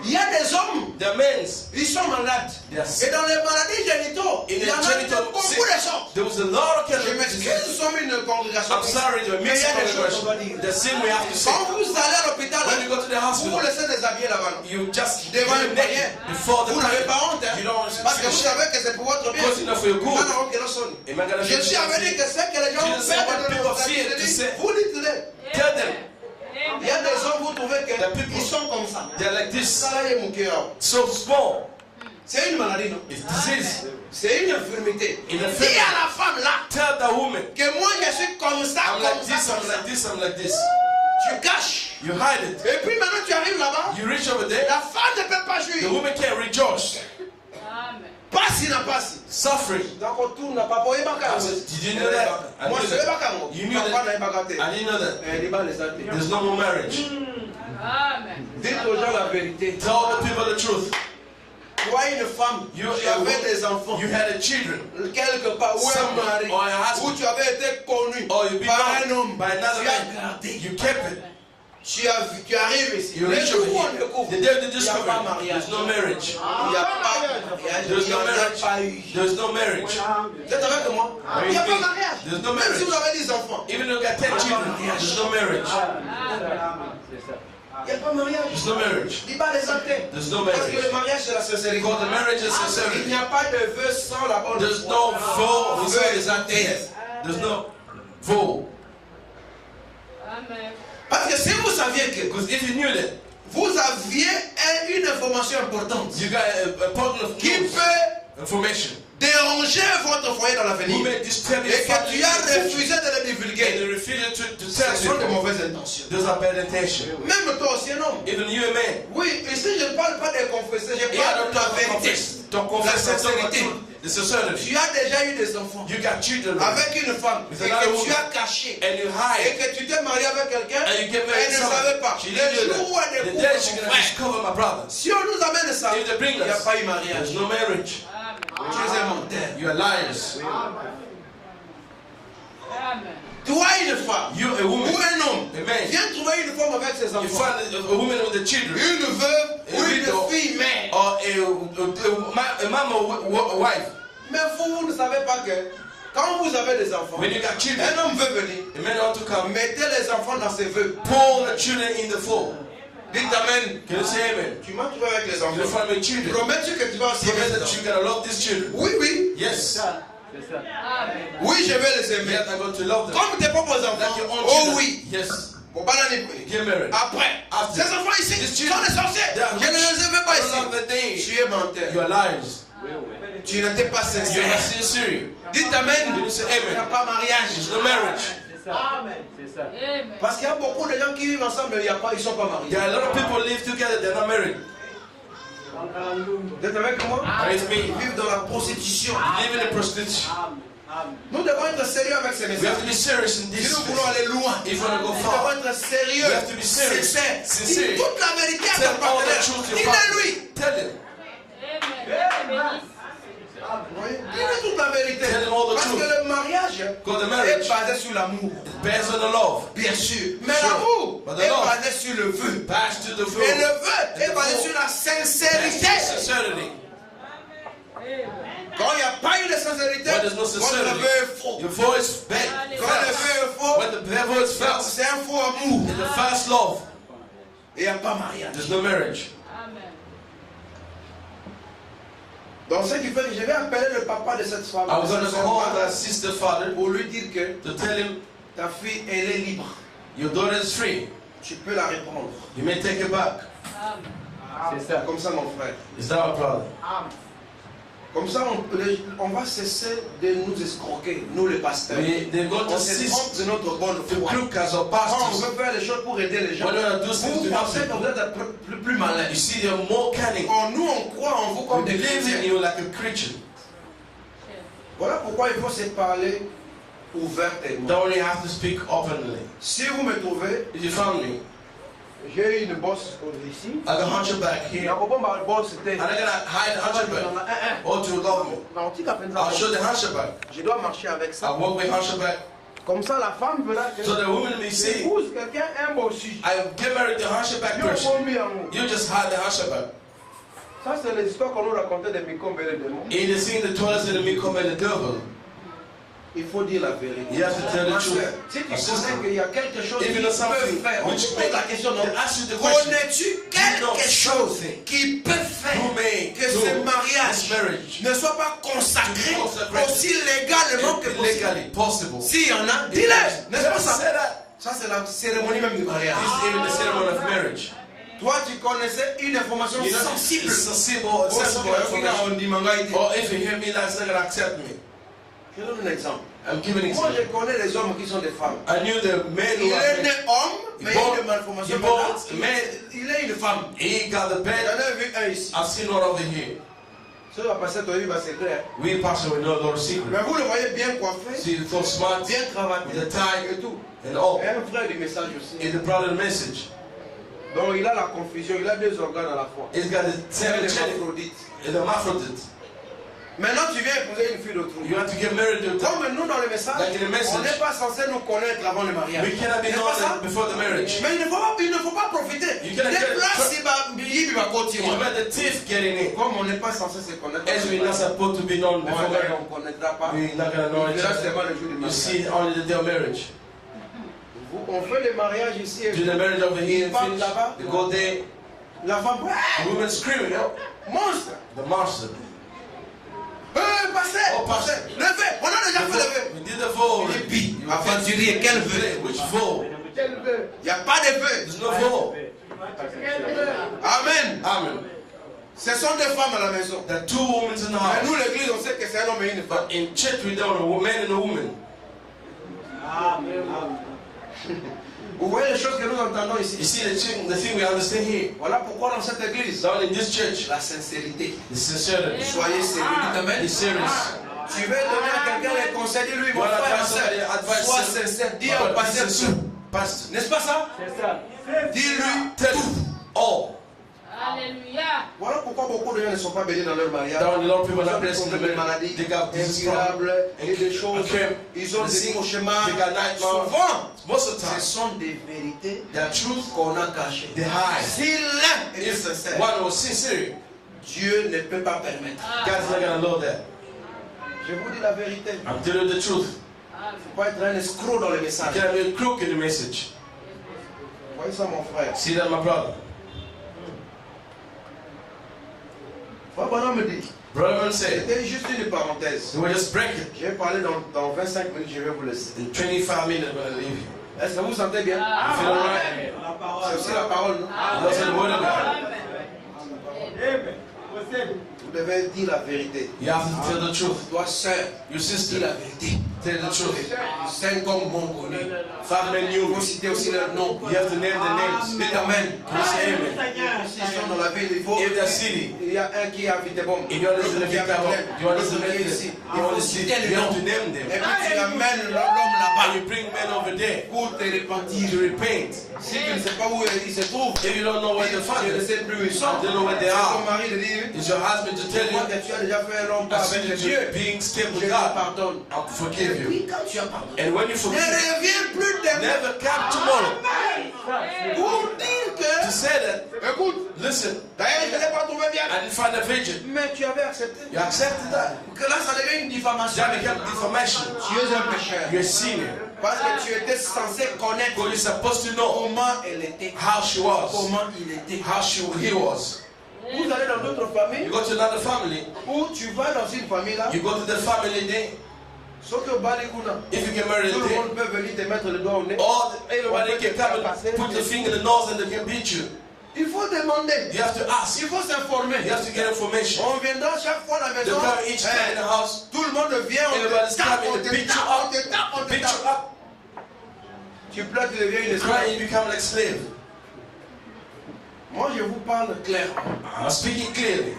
Il y a des hommes, The men, ils sont malades. Yes. Et dans les maladies génitaux, in il y en the a genital beaucoup sick, de sortes. there was a lot of Je kind of m'excuse, nous sommes une congrégation. I'm sorry, the Mais il y mixed a des choses qu'on doit dire. congregation. The same we have to say. Quand vous allez à l'hôpital, When you go to the vous hospital, vous laissez déshabiller là-bas. you just Devant get le naked païen. before the Vous n'avez pas honte, hein? You don't Parce que vous savez que c'est pour votre bien. because you know for your good. Non, non, que non, sonne. Am I gonna Je suis amené que c'est que les gens Jesus perdent said what de people leur fear to say. Vous dites-le. Tell them Il y a des hommes, vous trouvez The people- qu'ils sont comme ça. they're like this, Ça là, il est mon cœur. so small. C'est une maladie, non? It's disease. C'est une infirmité. Une Dis infirmité. à la femme là Tell the woman, que moi je suis comme ça, I'm comme like ça, this, comme I'm ça. like this, I'm like this. Tu caches. You hide it. Et puis maintenant tu arrives là-bas. You reach over there. La femme ne peut pas The jouir. woman can't rejoice. Passe, il n'a pas si. Suffering. Donc on tourne pas pour y I said, did you know that? I Moi knew je vais that. pas You knew that. I didn't know that. There's no more marriage. Dites aux gens la vérité. Tell the people the truth. Toi une femme, tu avais des enfants. You had a children. Quelque part, ou un Someone, mari, or a husband. où tu avais été connu Or you par un become homme. by another Tu as man. gardé. You kept it. Tu arrives ici. You Le reach jour over où on here. découvre, The day they il n'y a discover pas it, mariage. there's no marriage. Il n'y a pas mariage. There's Il n'y no en a marriage. pas eu. There's no marriage. Vous êtes avec moi? Il n'y a pas mariage. There's no Même si marriage. vous avez des enfants. Even though you got 10 children, there's no marriage. Il n'y a pas mariage. There's no marriage. Dis pas les santé. There's no Parce que marriage. le mariage c'est la sincérité. Because the marriage is Il sincerity. n'y a pas de vœux sans la bonne There's foi. no vow Vœux without des athées. There's no vow. Parce que si vous saviez que Because if you knew that, vous aviez une information importante you got a partner of qui news, peut information, déranger votre foyer dans who l'avenir may disturb your et que family, tu as and refusé de le divulguer, you refuse to ce tell sont de people, mauvaises intentions. those are bad intentions. Même toi aussi un homme. Even you a man, Oui, ici je ne parle pas de confesser, je you parle de la vérité. don't confess La the sincérité. the sincerity. Tu as déjà eu des enfants You got children avec une femme et With another que tu woman. as caché and you et hide que tu t'es marié avec quelqu'un and you get et married elle to ne someone. savait pas. She Le didn't know jour où elle that. The découvre day she's mon gonna frère, discover my brother. si on nous amène ça, If they bring il n'y a us, pas eu mariage. there's no marriage. Tu es un menteur. You are liars. Toi, une femme You a ou woman, un homme, a man. viens trouver une femme avec ses You enfants. find a woman with the children, Une veuve ou A une widow. fille mère. or a mom or wife. Mais vous ne savez pas que quand vous avez des enfants, When you got children, un homme veut venir. a man want to come, Mettez les enfants dans ses vœux. pull the children in the fold. Dites Amen. Can you say amen? Tu m'as trouvé avec les You enfants. find me children. Promets-tu que tu vas aussi Promise aimer that ces you're enfants? gonna love these children. Oui, oui. Yes. Oui, je vais les aimer. Yes, I'm going to love them. Comme tes propres Like enfants. your own Oh children. oui. Yes. Bon, pas l'année. Get married. Après, After. ces enfants ici These sont children, des sorciers. they are Je ne les aimais pas I don't love ici. the day. Tu es menteur. You are liars. Tu n'étais pas You are sincère. sincere. Dites Amen. You say Il n'y a amen. pas mariage. There's no marriage. Parce qu'il y a beaucoup de gens qui vivent ensemble, mais ils ne sont pas mariés. There are a lot of people live together, they're not married. Vous êtes avec moi? Are you with me? Ils vivent dans la prostitution. You live in a prostitution. Nous devons être sérieux avec ces We have messages. to be serious in Si this. nous voulons aller loin, If you want to go nous far, devons être sérieux. We have to be serious. Sincère. Sincere. Dis toute la vérité à tell ton all the partenaire. truth to your Dis-le-lui. partner. Tell him. Oui. Dis-le toute la vérité. Tell him all the Parce truth. que le mariage Because the est marriage basé sur l'amour. based on the love. Bien sûr. Mais Sure. l'amour But the est love basé sur le vœu. Pass to the Et floor. le vœu est basé sur la sincérité. Sincerity. Quand il n'y a pas eu de sincérité, When there's no quand le sincerity, vœu est faux. your voice bad. Quand le vœu est faux, When the voice false, c'est un faux amour. it's the first love. il n'y a pas mariage. there's no marriage. Donc ce qui fait que je vais appeler le papa de cette femme. I was going to call that sister father pour lui dire que to tell him, ta fille, elle est libre. your daughter is free. Tu peux la reprendre. You may take it back. C'est ça. Comme ça, mon frère. Is that our brother? Comme ça, on va cesser de nous escroquer, nous les pasteurs. They're going On to se cease trompe de notre bonne to foi. crook as our Quand on pastors. veut faire les choses pour aider les gens, When we are doing things vous to help pensez que people, vous êtes plus malin. you see, they're more cunning. Nous, on croit en vous comme We des believe in chrétiens. you like a Christian. Voilà pourquoi il faut se parler ouvertement. Don't you have to speak openly. Si vous me trouvez, If you found me, j'ai une bosse ici. I can hunch your back Il y here, a beaucoup de bosses. and I'm gonna hide the hunch your back. Or to love me. I'll show the hunch your back. Je dois marcher avec ça. I walk with hunch your back, Comme ça, la femme verra que so the woman may see j'épouse quelqu'un, un beau sujet. I get married to hunch your back Yo, person. commis en nous. You just hide the hunch your back. Ça, c'est les histoires qu'on nous racontait des Micombe et des démons. In the scene, the toilets in the Micombe and the devil. Il faut dire la vérité. You have to tell the Ma truth. soeur, si tu connais qu'il y a quelque chose If qui you know peut something faire, on which te pose la question, non? they ask you the question, Connais-tu know quelque chose something qui peut faire who may que do ce this mariage marriage ne soit pas consacré To be consecrated. aussi légalement que possible? legally possible? S'il y en a, dis-le! N'est-ce pas Just ça? say that. Ça, c'est la cérémonie même du mariage. This is even the ceremony of marriage. Toi, tu connaissais une information You know, sensible. it's sensible, Oh, sensible ça, information. on dit, manga, il dit. Or if you hear me, that's not gonna accept me. Je donne un exemple. I'm giving an Moi, example. je connais les hommes qui sont des femmes. I knew the man Il who est né had homme, mais il y a une malformation. He born man. Il est une femme. he got the J'en bed. ai vu un ici. I've seen one over here. Ça va passer toi, il va s'écrire. We pastor we know a lot of secret. Mais vous le voyez bien coiffé, See, it's so smart bien cravaté, with the tie et tout. and all. Et un frère du message aussi. It's the brother message. Donc il a la confusion, il a deux organes à la fois. It's got the Il seven est children. hermaphrodite. It's a hermaphrodite. Maintenant tu viens épouser une fille d'autrui. You have to get married to Comme nous dans le message, Like in the message. on n'est pas censé nous connaître avant le mariage. We cannot be N'est pas ça? known before the marriage. Mais il ne faut pas profiter. You Des cannot get- places, il va It's continuer. about the thief getting in. Comme on n'est pas censé se connaître As we're not supposed to be known before marriage, on ne connaîtra pas. we're not gonna know On each verra other. seulement le jour du You mariage. see only the day of marriage. On fait le mariage ici. Et Do the marriage over here and Part finish. là-bas. They go there, la femme, the women screaming, oh, monstre. the monster. Passez, Oh, passez. Levez, on a déjà The fait vote. lever. We did the vote. Il est pire. You Aventurier, can't- quel vœu? Which vote? Quel vœu? Il n'y a pas de vœu. There's no vote. Amen. Amen. Ce sont des femmes à la maison. There are two women in the Mais house. nous, l'église, on sait que c'est un homme et une femme. But in church we don't know a man and a woman. Vous voyez les choses que nous entendons You ici. see the thing we understand here. Voilà pourquoi dans cette église, Down in this church, la sincérité. the sincerity. Soyez sérieux. Dites Amen. Be serious. Tu veux donner à quelqu'un les conseils, dis-lui, mon Voilà, frère, ma pasteur, soeur, advice, sois sir. sincère. Dis But au be pasteur sincere. tout. Pastor. N'est-ce pas ça? C'est ça. Dis-lui Tell tout. all. Alléluia. Voilà pourquoi beaucoup de gens ne sont pas bénis dans leur mariage. Down a lot of people Ils ont are des blessed in the problèmes de marriage. maladies They got this problem. incurables et des choses. Okay. Ils ont They des see- cauchemars. they got nightmares. Souvent, Most of the ce time, sont des vérités the truth, qu'on a cachées. they hide. Si l'un est If sincère, one was sincere, Dieu ne peut pas permettre. God's not gonna allow that. Je vous dis la vérité. Il I'm telling you the truth. ne faut pas être un escroc dans le You message. cannot be a crook in the message. Voyez ça, mon frère. See that, my brother? Frère Branham me dit, Brother said, c'était juste une parenthèse. we will just break it. Je vais parler dans 25 minutes, je vais vous laisser. In 25 minutes, I'm gonna leave you. Est-ce que vous sentez bien? You feel alright? C'est aussi la parole, non? That's the word of God. Vous devez dire la vérité. You have to tell the truth. Toi, sœur, Your dis sister, la vérité. tell the truth. 5 hommes m'ont connu. Five men Il knew faut me. citer aussi leur nom. You have to name the names. Dites Amen. Can you say amen? S'ils sont dans la ville, il faut. If the city, Il y a un qui a Vitebom. if you want to listen to L'autre qui a Victor, Bethlehem. you want to listen L'autre to qui est ici. Victor, Il you want faut to see, citer you les have noms. to name Et them. puis tu amènes l'homme And là-bas you bring men over there pour te repentir. to repent. Si tu ne sais pas où il se trouve, If you don't know where to find tu ne them, sais plus où ils sont. I don't know where they C'est are. ton mari de dire, It's your husband to tell moi you, que tu as déjà fait un long pas as avec soon as Dieu, you're being stable je with te God, pardonne. I'll Et forgive you. puis quand tu as pardonné, And when you ne forgive, reviens plus demain never come tomorrow pour dire que to to say that, Écoute, listen, d'ailleurs, je ne l'ai pas trouvé bien. I didn't find a virgin. Mais tu avais accepté. You accepted that. Que là, ça devient une diffamation. That became defamation. Tu es un pécheur. You're a sinner. Parce que tu étais censé connaître Because you're supposed to know comment elle était. how she was, Comment il était. how he was. Vous allez dans d'autres familles. You go to another family. Ou tu vas dans une famille là. You go to the family day. Sauf que Balikuna. If you get married Tout le today, monde peut venir te mettre le doigt au nez. all everybody can come and put the finger in the nose and they can beat you. Il faut demander. You have to ask. Il faut s'informer. You have to get information. On viendra chaque fois à la They maison. come each time in the house. Tout le monde vient, on Everybody's te tape, coming on to te beat you tape, on up. te tape, on te Beat you tape. up. Tu pleures, tu deviens une You cry esclave. and you become like slave. Moi, je vous parle clairement. I'm speaking clearly.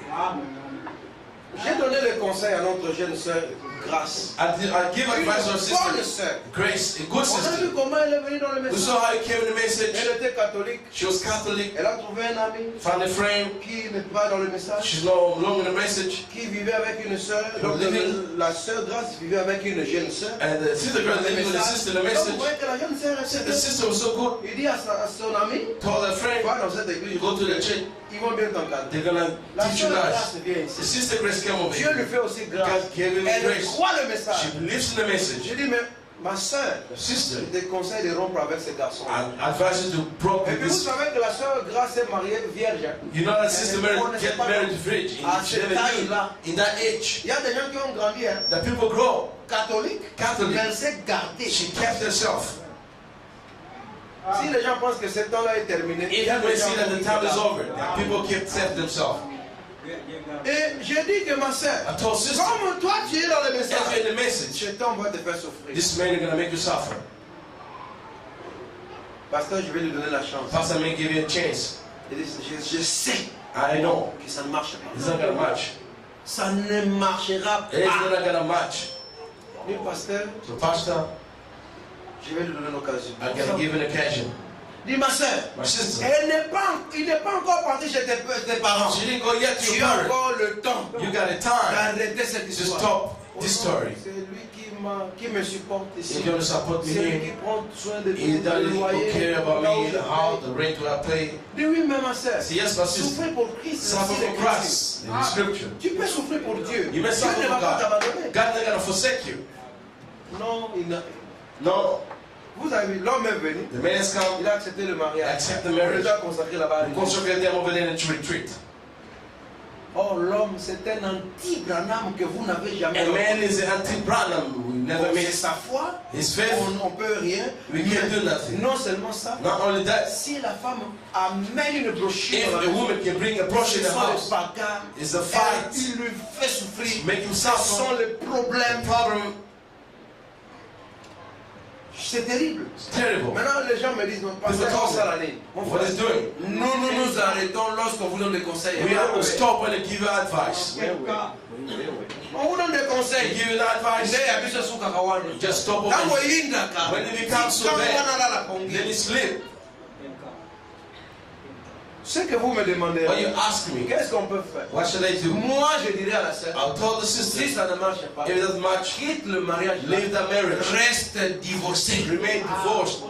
J'ai donné le conseil à notre jeune sœur Grâce. I give Une advice to our bonne sister sœur. Grace, a good On a vu sister. comment elle est venue dans le We message. saw how it came in the message. Elle était catholique. She was Catholic, Elle a trouvé un ami found a friend. qui n'est pas dans le message, She's no longer in the message. qui vivait avec une sœur. Donc Living. la sœur Grâce vivait avec une jeune sœur. And the sister girl living with the sister in the Donc vous message. voyez que la jeune sœur Said the est sister was so good. Il dit à son ami, Told her friend, va dans cette église, go to the church. ils vont bien t'encadrer. They're gonna La teach you sœur lies. Grâce vient The ici. sister Grace came over Dieu here. lui fait aussi grâce. God gave him Elle grace. croit le message. She believes in the message. Je dis, mais ma soeur, Sister, je te conseille de rompre avec ces garçons. I advise you to broke Et with puis vous this. savez que la soeur Grâce est mariée vierge. You know that sister get married rich. À She cet never knew. âge-là. In that age, Il y a des gens qui ont grandi hein, that people grow catholiques, Catholic. mais elle s'est gardée. She kept herself. Si les gens pensent que ce temps-là est terminé, il y a Even when des gens see that qui the time is se over, that people kept themselves. gardent. Et j'ai dit que ma soeur, I told sister, comme toi tu es dans le if you're message, in the message, Satan va te faire souffrir. this man is gonna make you suffer. Pasteur, je vais lui donner la chance. Pastor may give you a chance. Il dit, je sais I know que ça ne marche it's pas. not gonna match. Ça ne marchera It's pas. not gonna match. Mais pasteur, So pastor, je vais lui donner l'occasion. I'm gonna give an occasion. Dis ma soeur, My sister, il n'est pas encore parti chez tes parents. she didn't go yet to Tu your as parents. encore le temps You got a time d'arrêter cette to histoire. stop this story. C'est lui qui me supporte ici. He's gonna support me C'est lui here. qui prend soin de He tout doesn't le loyer. care about là où me, je the house, paye. the rent I pay. Dis oui, mais ma soeur. See, yes, my sister, Souffrir pour Christ. c'est suffer aussi for l'Écriture. Christ in the scripture. Tu peux souffrir pour Dieu. You may Dieu suffer ne for va pas God. t'abandonner. God not gonna forsake you. Non, No, vous avez vu, l'homme est venu. the man has come. Il a accepté le mariage. Accept the Il marriage. les a consacrés là-bas. Consecrate them over there to retreat. Oh, l'homme, c'est un anti-Branham que vous n'avez jamais A man rencontré. is an anti-Branham. We never C'est met sa foi. his faith. On ne peut rien. We can't do nothing. Non seulement ça. Not only that, Si la femme amène une brochure, if dans la a maison, woman can bring a brush in ce the sont house, les bagarres. it's a Elle, fight. il lui fait souffrir. Make him Ce sont suffer. les problèmes. Problem. C'est terrible. It's terrible. Maintenant, les gens me disent, non, pas People ça talk. l'année. Mon What frère, is doing? nous arrêtons lorsqu'on vous donne des conseils. We have to stop when they give you advice. On vous donne des They conseils. give you the advice. Just Just stop over. When it becomes so bad, then you sleep. Ce que vous me demandez, When you ask me, qu'est-ce qu'on peut faire? what should I do? Moi, je dirais à la sœur, I'll tell the si sister, ça ne marche pas, if it doesn't match, quitte le mariage, leave the marriage. reste divorcé. Remain divorced.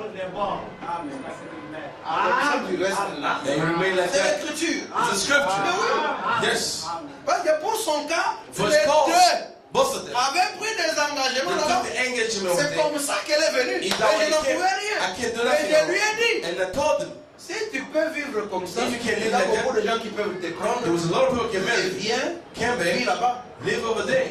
Tu restes là. And you remain like C'est that. l'écriture. It's a scripture. Mais oui. Yes. Parce que pour son cas, For les his cause, deux both of them. avaient pris des engagements They là-bas. took the engagement C'est with them. comme ça qu'elle est venue. Et Is je that what n'en he pouvais came? rien. I can't do Et nothing. je lui ai dit, And I told them, si tu peux vivre comme ça, If you can il y live a like beaucoup that, de gens qui peuvent te prendre. there was a lot of people who Et can marry. viens, Can't vis be. là-bas. Live over there.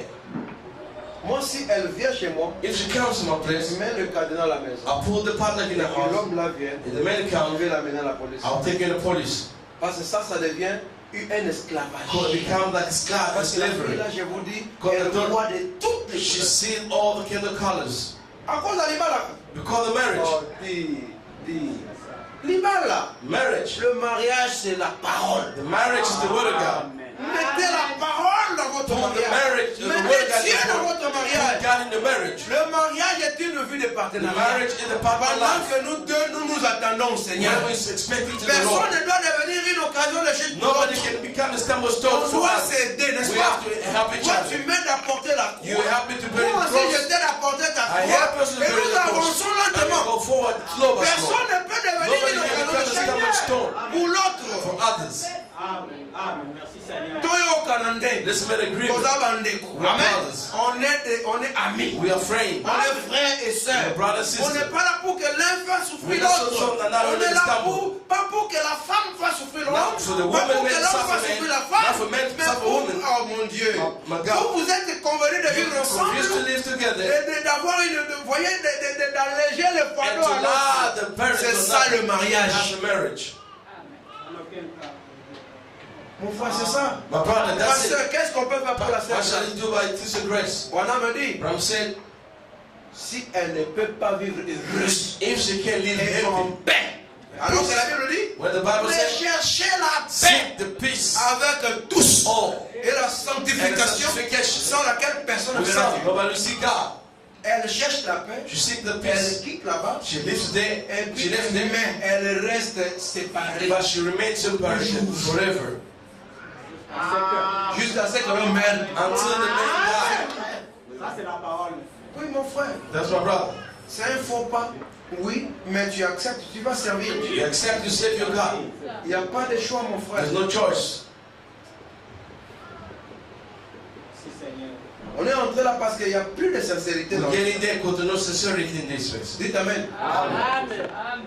Moi, si elle vient chez moi, If she comes to my je place, mets le cadenas à la maison. I'll pull the padlock in Et the puis house. l'homme là vient, If the man je comes, vais l'amener à la police. I'll take her to the police. Parce que ça devient un esclavage. Because it becomes like esclave, Parce que la fille, slavery. là, je vous dis, Quand elle elle voit de toutes les She's choses. seen all the candle colors. À cause de l'Ibala. Because of marriage. Oh, l'Ibala. Marriage. Le mariage, c'est la parole. The marriage is the word of God. Mettez la parole dans votre Put the mariage. marriage, the word of Mettez God, Dieu dans votre Put mariage. God in the marriage. Le mariage est une vue de The partenariat. marriage is the partner Pendant life. que nous deux, nous attendons au Seigneur. When we expecting to the Personne Lord. ne doit devenir une occasion de chute. Nobody can become a stumble stone On for doit us. s'aider, n'est-ce We pas? have to help each Toi, tu other. m'aides à porter la You croix. help me to bear Moi the aussi, cross. je t'aide à porter ta I help croix. us Et to bear nous the cross. avançons And we lentement. go forward slow by slow. Personne ne peut devenir Nobody une can occasion become de a stumbling chute. stone. Pour l'autre, brothers. Amen. Amen. Merci Seigneur. Toyo Kanande. Let's make an agreement. Kozabandeko. We are Amen. brothers. On est amis. We are friends. On est frères et We are sœurs. brothers and On n'est sisters. pas là pour que l'un fasse souffrir We're not l'autre. so that another On est là stumble. pour, pas pour que la femme fasse souffrir Not l'homme. for the Pas woman pour que may l'homme suffer fasse souffrir man, la not femme. for men to Mais suffer pour, women. oh mon Dieu. My God. Vous êtes convenus de vivre You ensemble. used to live together Et d'avoir vous voyez, d'alléger le and fardeau to à lie l'autre. the parents C'est of ça another. le mariage. That's the marriage. En aucun cas. Mon frère, c'est ça. My brother, Ma that's it. soeur, qu'est-ce qu'on peut faire pour la What shall sœur? he do by this grace? On a me dit, Bram said, si elle ne peut pas vivre heureuse if she can't live et en happy, paix, alors que la Bible dit, when the Bible mais says, cherchez la paix seek the peace avec tous all et la and the sanctification sanctification sans laquelle personne ne with verra some. Dieu. Nobody will see God. Elle cherche la paix, She seek the elle peace. quitte là-bas, She lives there. et She puis lives there. mais elle reste séparée But she remains separated forever jusqu'à ce que l'homme meure. until the man dies. Ça c'est la parole. Oui, mon frère, That's my brother. c'est un faux pas. Oui, mais tu acceptes, tu vas servir You Dieu. accept, you save your God. Il n'y a pas de choix, mon frère. There's no choice. Merci Seigneur. On est entré là parce qu'il n'y a plus de sincérité dans We're le getting there because there's no sincerity in this place. Dites Amen. Amen. Amen.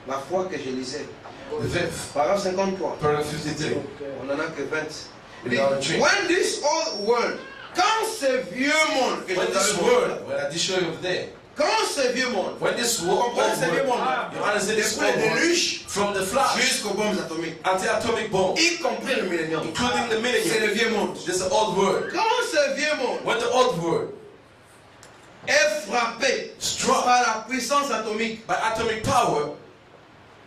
La foi que je lisais. The fifth, Paragraphe 53. paragraph 53. On n'en a que 20. Il dit, Dans le tree. when this old world, quand ce vieux monde, que je When vous this avais word, montré, when I did show you there, quand ce vieux monde, when this vous word, comprenez ce vieux monde, you understand this depuis le word, déluge from the flash jusqu'aux bombes atomiques, until atomic bomb, y compris le millénium, including the c'est le millennium, vieux monde. this is the old word. Quand ce vieux monde When the old word est frappé struck par la puissance atomique, by atomic power,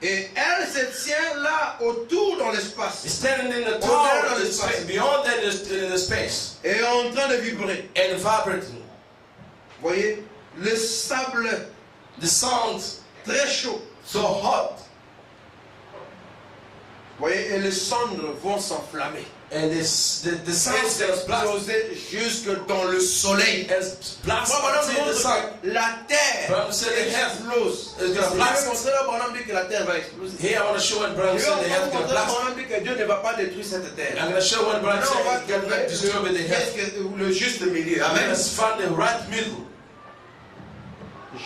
et elle se tient là autour dans l'espace, is standing in the Oh, tower there in it the is. space, beyond that in the space, et est en train de vibrer. and vibrating. Vous voyez, le sable The sound très chaud. so hot, Vous voyez, et les cendres vont s'enflammer. and this the Et sound gets blast s'exploser jusque dans le soleil. and blast Moi, Branham until the montre sun. que la terre Branham said the earth explose. is gonna Si blast. je vais montrer là, Branham dit que la terre va exploser. Here I want to show when Branham Je said the vais earth montrer gonna là, blast. Branham dit que Dieu ne va pas détruire cette terre. I'm going to show when Branham Maintenant, on va said he cannot disturb the earth. qu'est-ce que le juste milieu. Amen. Amen. Let's find the right middle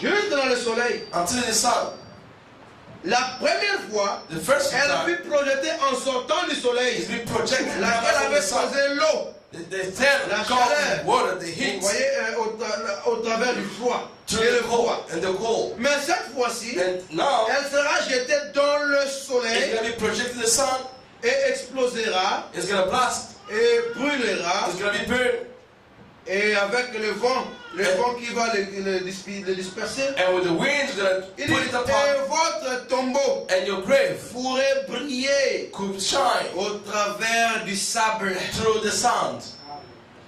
Juste dans le soleil. until the sun. La première fois, The first elle time fut projetée en sortant du is soleil. being projected Laquelle from avait the sun. posé l'eau. The third La called chaleur. water, the Vous heat, voyez, au travers du froid. through Et le the cold froid. and the cold. Mais cette fois-ci, And now elle sera jetée dans le it's soleil going to be projected the sun. et explosera It's going to blast. et brûlera. It's going to be burned. Et avec le vent qui va le disperser, And with the wind, it's going to il dit, put it et apart. votre tombeau And your grave pourrait briller could shine au travers du sable. through the sand.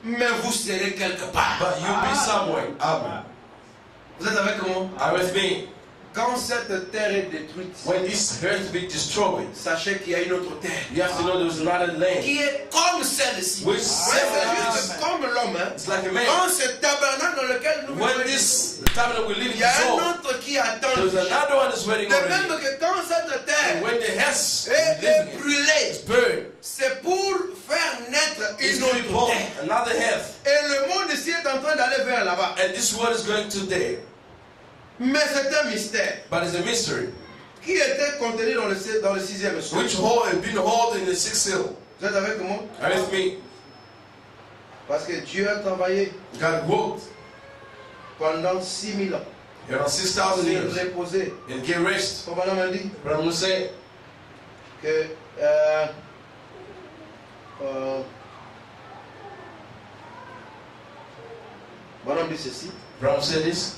Mais vous serez quelque part. But you'll be somewhere. Amen. Vous êtes avec moi? Are you with me? Quand cette terre est détruite, When this earth be destroyed, sachez qu'il y a une autre terre you have to know there's another land. qui est comme celle-ci. Which Ouais, c'est juste comme l'homme. Hein. It's like a man. Dans ce tabernacle dans lequel nous When vivons, this tabernacle we live il in y a is un over, autre qui attend. there's another one that's waiting De même already. que quand cette And terre when the house est we live in brûlée, is burned, c'est pour faire naître it's une going to be autre born terre. another heaven. Et le monde ici est en train d'aller vers là-bas. And this world is going to there. Mais c'est un mystère But it's a mystery. qui était contenu dans le sixième ciel. Which hole has been held in the sixth seal? Vous êtes avec moi? Are you with me? Parce que Dieu a travaillé God worked pendant 6000 ans. around 6,000 Il years. s'est reposé. And get rest. Comme on a dit But I'm going to say, que Bonhomme dit ceci. Brown said this.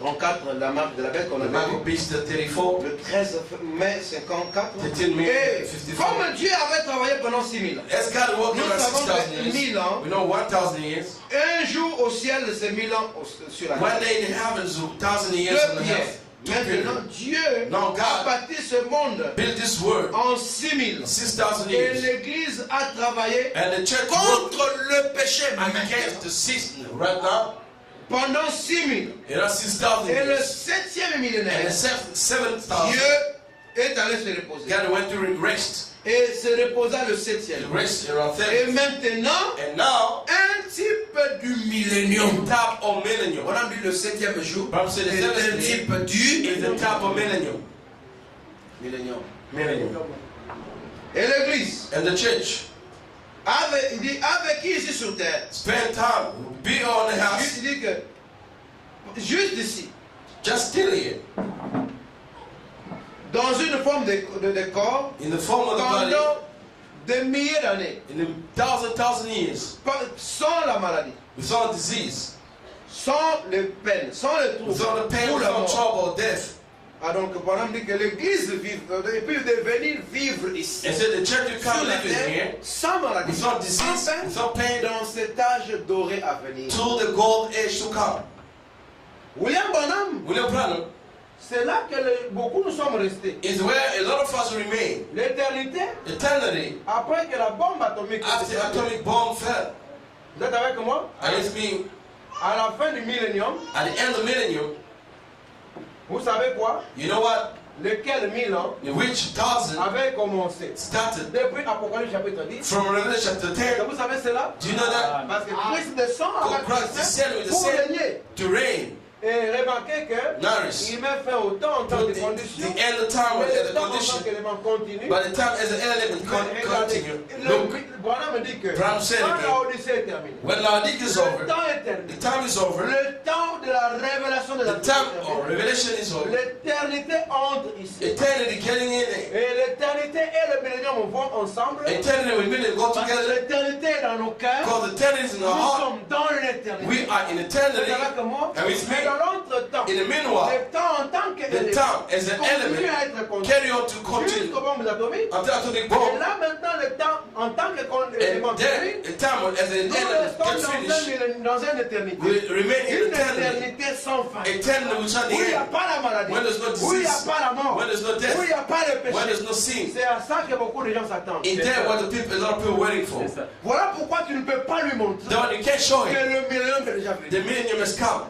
34, la marque de la bête qu'on The avait mark vu. of beast 34. Le 13 mai 54. 13 mai Et 54. comme Dieu avait travaillé pendant 6000 ans, As God worked nous around savons 6,000 que years, 1000 ans, we know 1,000 years. un jour au ciel, c'est 1000 ans sur la One terre. day in the heavens, 1,000 years on Deux the pierres. earth. Two Maintenant, periods. Dieu Now a God bâti ce monde built this world en 6000 ans. 6,000 Et years. l'Église a travaillé And the church worked contre le péché. against the system right now. pendant 6000. It was 6,000 Et le years. 7e And millénaire, the 7,000, Dieu est allé se reposer. God went to rest. Et se reposa le He 7e. rested around Et 30. maintenant, And now, un type du millénium. top of millennium. On a dit le 7e jour. Bible said the C'est un seventh day type du is the top of millennium. millénium. Millennium. Et l'église, And the church il dit, avec qui ici sur terre? spend time, be on the house, Il dit que, juste ici, just still here, dans une forme de corps, in the form of the body, pendant des milliers d'années, in a thousand years, sans la maladie, without disease, sans les peines, sans les troubles, without the pain, ou la without mort. trouble or death. Ah donc, Branham dit que l'église vive, et puis de venir vivre ici, And said the church will sur come la living terre, here, sans maladie, without disease, enfin, without pain, dans cet âge doré à venir. till the gold age to come. William Branham, William Branham c'est là que beaucoup nous sommes restés. is where a lot of us remain. L'éternité, Eternity, après que la bombe atomique, after the atomic bomb fell, vous êtes avec moi? and it's been À la fin du millénium, at the end of millennium, vous savez quoi? you know what? Lequel 1000 ans In which thousand avait commencé? started Depuis Apocalypse chapitre 10. from Revelation chapter 10. Et vous savez cela? Do you know that? Parce que Christ descend God avec Christ le descended with the pour saints régner. to reign, Et remarquez que nourish. il met fin au temps en tant To que the condition. end of time Mais with le the temps en tant condition. qu'élément continu. By the time as the element Mais regardez, continue. Look, Branham dit que Branham said quand again, la Odyssée est terminée, when Laodicea is le over, temps est terminé. the time is over, Le temps de la révélation de la the time Trinité est of terminé. revelation is over, L'éternité entre ici. eternity getting in there. Et l'éternité et le millénium vont ensemble. Eternity will really go Parce que together l'éternité est dans nos cœurs. because eternity is in Nous our heart. sommes dans l'éternité. We are in Vous eternity, êtes avec moi? and it's Mais me. dans l'entretemps, In the meanwhile, le temps en tant the qu'élément time as an continue à element être continu. carry on to continue Jusqu'aux bombes atomiques. until atomic Et bomb. là maintenant, le temps en tant qu'élément And then, continu, the time as an nous element restons gets finished, dans une éternité. we remain in Une eternity. éternité sans fin. Eternity which at Où il n'y a the end, pas la maladie. when there's no Où il n'y a disease, pas la mort. when there's no death, Où il n'y a pas le when péché. there's no sin. C'est à ça que beaucoup de gens s'attendent. In there, what the people, a lot of people waiting for. Voilà pourquoi tu ne peux pas lui montrer Then you can't show que him. le millénium est déjà venu. The millennium has come.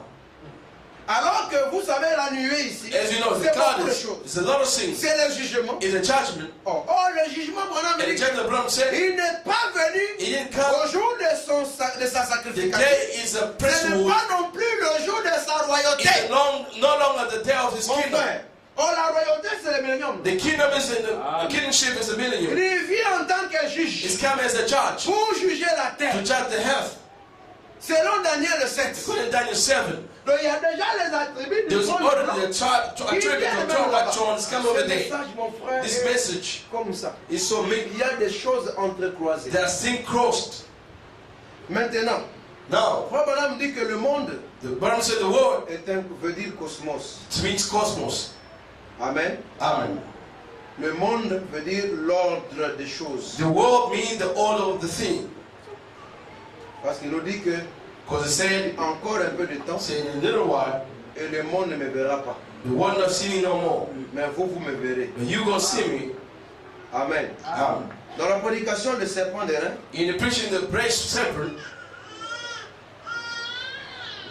Alors que vous savez, la nuée ici, As you know, the c'est cloud beaucoup de is choses. it's a lot of things. C'est le jugement. It's a judgment. Oh, le jugement, mon And the ami, judgment Abraham said, il n'est pas venu he didn't come. au jour de sa The sacrification. day is a Ce n'est priesthood. pas non plus le jour de sa royauté. It's no longer the day of his Mon kingdom. frère, oh, la royauté, c'est le millénium. The kingdom is in the kingdomship is a millennium. Il vient en tant que juge It's come as a judge pour juger la to terre. judge the health. Selon Daniel 7. According to Daniel 7, Donc il y a déjà les attributs there du was trône already blanc. a tribute of throne like thrones come over Ce there. message, mon frère, This est message comme ça. is so big. Il y a des choses entrecroisées. They are still crossed. Maintenant, Now, Frère Branham dit que le monde the Bible said the word veut dire cosmos. means cosmos. Amen. Amen. Le monde veut dire l'ordre des choses. The world means the order of the thing. Parce qu'il nous dit que Because it said, encore un peu de temps in a little while, et le monde ne me verra pas. the world not see me no more. Mais vous me verrez. But you gonna see me. Amen. Amen. Dans la prédication de serpent d'airain, In the preaching the brace separate,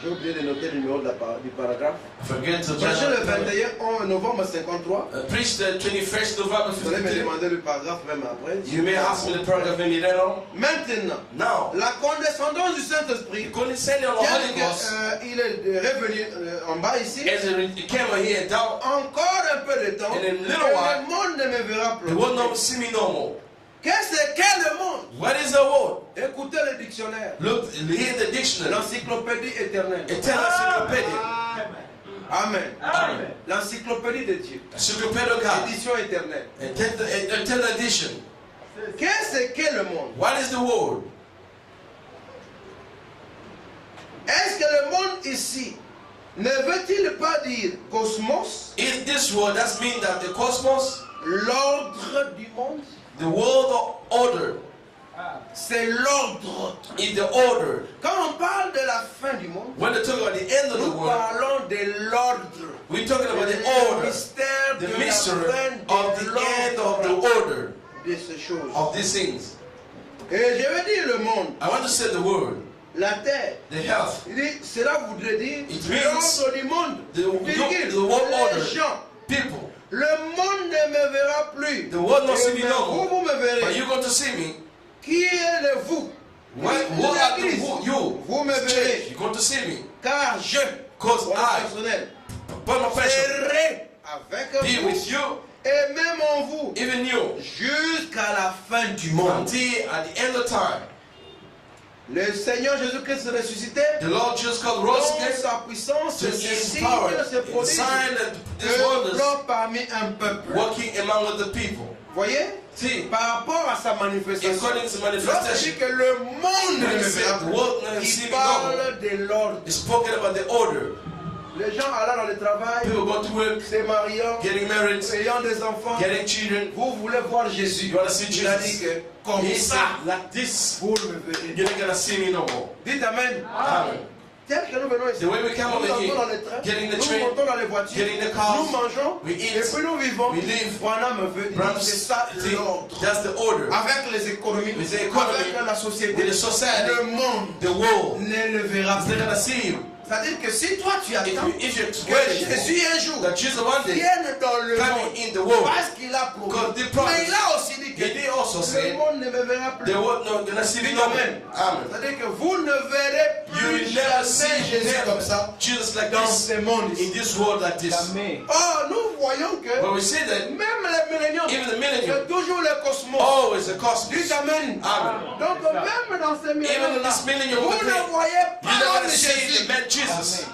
j'ai oublié de noter le numéro du paragraphe. forget to Prêché le judge. 21 novembre 53. Preach the 21st November Vous allez me 52. demander le paragraphe même après. You may ask me the paragraph maybe later on. Maintenant, Now, la condescendance du Saint-Esprit, condescending on the tel Holy Ghost, qu'il est revenu en bas ici, as it came here down, encore un peu de temps, In a et little while, le monde ne me verra the plus. world not see me no more. Qu'est-ce qu'est le monde? What is the word? Écoutez le dictionnaire, Look, hear the dictionary. l'encyclopédie éternelle. Eternal encyclopedia. Amen. Amen. L'encyclopédie de Dieu. Encyclopedia of God. Édition éternelle. Eternal edition. Qu'est-ce qu'est le monde? What is the word? Est-ce que le monde ici ne veut-il pas dire cosmos, Is this word that means that the cosmos, l'ordre du monde? the world of order, C'est l'ordre. is the order. Quand on parle de la fin du monde, When they talk about the end of the nous world, parlons de l'ordre. we're talking about the Le order, mystère the de la mystery fin of the end of the order de ces choses. of these things. Et je veux dire le monde. I want to say the word. la terre. the health. Il dit, cela voudrait dire It means l'ordre du monde. the Les world order. gens. People, Le monde ne me verra plus. the world not see me Mais no vous, more. vous me But verrez. you're going to see me. Qui est le vous? What are the L'Église. you? Vous me Church, verrez. you're going to see me. Car je, Cause voilà I, personnel, by my passion, serai avec be vous with you, et même en vous even you, jusqu'à la fin du monde. until at the end of time. Le Seigneur Jésus-Christ ressuscité, The Lord Jesus Christ dans rose again sa puissance, to ses his signes, power, ses in prodiges, sign and these wonders, œuvrant parmi un peuple. working among the people. Voyez? See, Par rapport à sa manifestation, according to lorsqu'il manifestation, dit que le monde ne when me he verra said the plus, world never see il me no more, parle de l'ordre. he's spoken about the order. Les gens allant dans le travail, People go to work, se mariant, getting married, ayant des enfants, getting children. vous voulez voir Jésus. You want to see Il a dit Jesus? que comme He ça, said, like this, vous me verrez. you're not going to see me no more. Dites Amen. Amen. Tel que nous venons ici, The way we come nous over montons here, dans les trains, getting the nous train, montons dans les voitures, getting the cars, nous mangeons, we et eat, puis nous vivons. we live. Branham veut dire, Branham, c'est ça see, l'ordre. that's the order. Avec les économies, With the economy, avec la société, with the society, le monde the world, ne le verra is plus. not going to see you. C'est-à-dire que si toi tu attends If you're que waiting Jésus un jour that Jesus one day vienne dans le monde, coming in the world, parce qu'il a promis, because they promised, mais il a aussi dit que he did also le say monde ne me verra plus. the world not going to see me no more. Amen. Amen. C'est-à-dire que vous ne verrez You plus will never see jamais Jésus never comme ça Jesus like dans this ce monde in ici. this world like this. Jamais. Or, nous voyons que But we see that même les milléniums, even the millennium, c'est toujours le cosmos. always a cosmos. Dites Amen. Amen. Donc même dans ces Even in milléniums-là, this millennium, vous we ne voyez you're pas not l'homme going de to see Jésus. the man Jesus.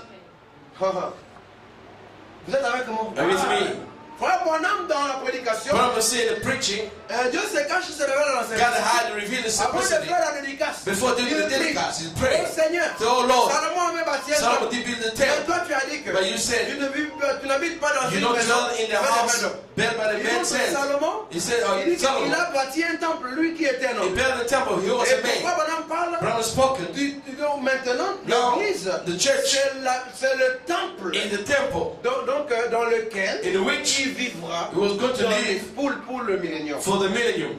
Vous êtes avec moi? Are you with me? Frère Bonhomme dans la prédication, But I'm saying the preaching, Dieu se cache, il se révèle dans la God simplicité. had to reveal the Avant de simplicity. faire la dédicace, Before doing il the prie. dedicace, he Oh prayed. Seigneur, Say, oh Lord, Salomon avait bâti un Solomon temple. did build the Mais temple. toi tu as dit que But you said, tu n'habites pas dans you une don't maison. dwell in the faite de house maison. built by the Il man's dit que hands. Salomon, He said, il dit qu'il Solomon, a bâti un temple, lui qui était un he homme. built the temple, he was Et a pourquoi man. Bonhomme parle? Brown spoken. Donc maintenant, Now, l'église, the church c'est le temple in the temple donc, dans lequel in which il vivra he was going to dans live pour le millénium. for the millennium.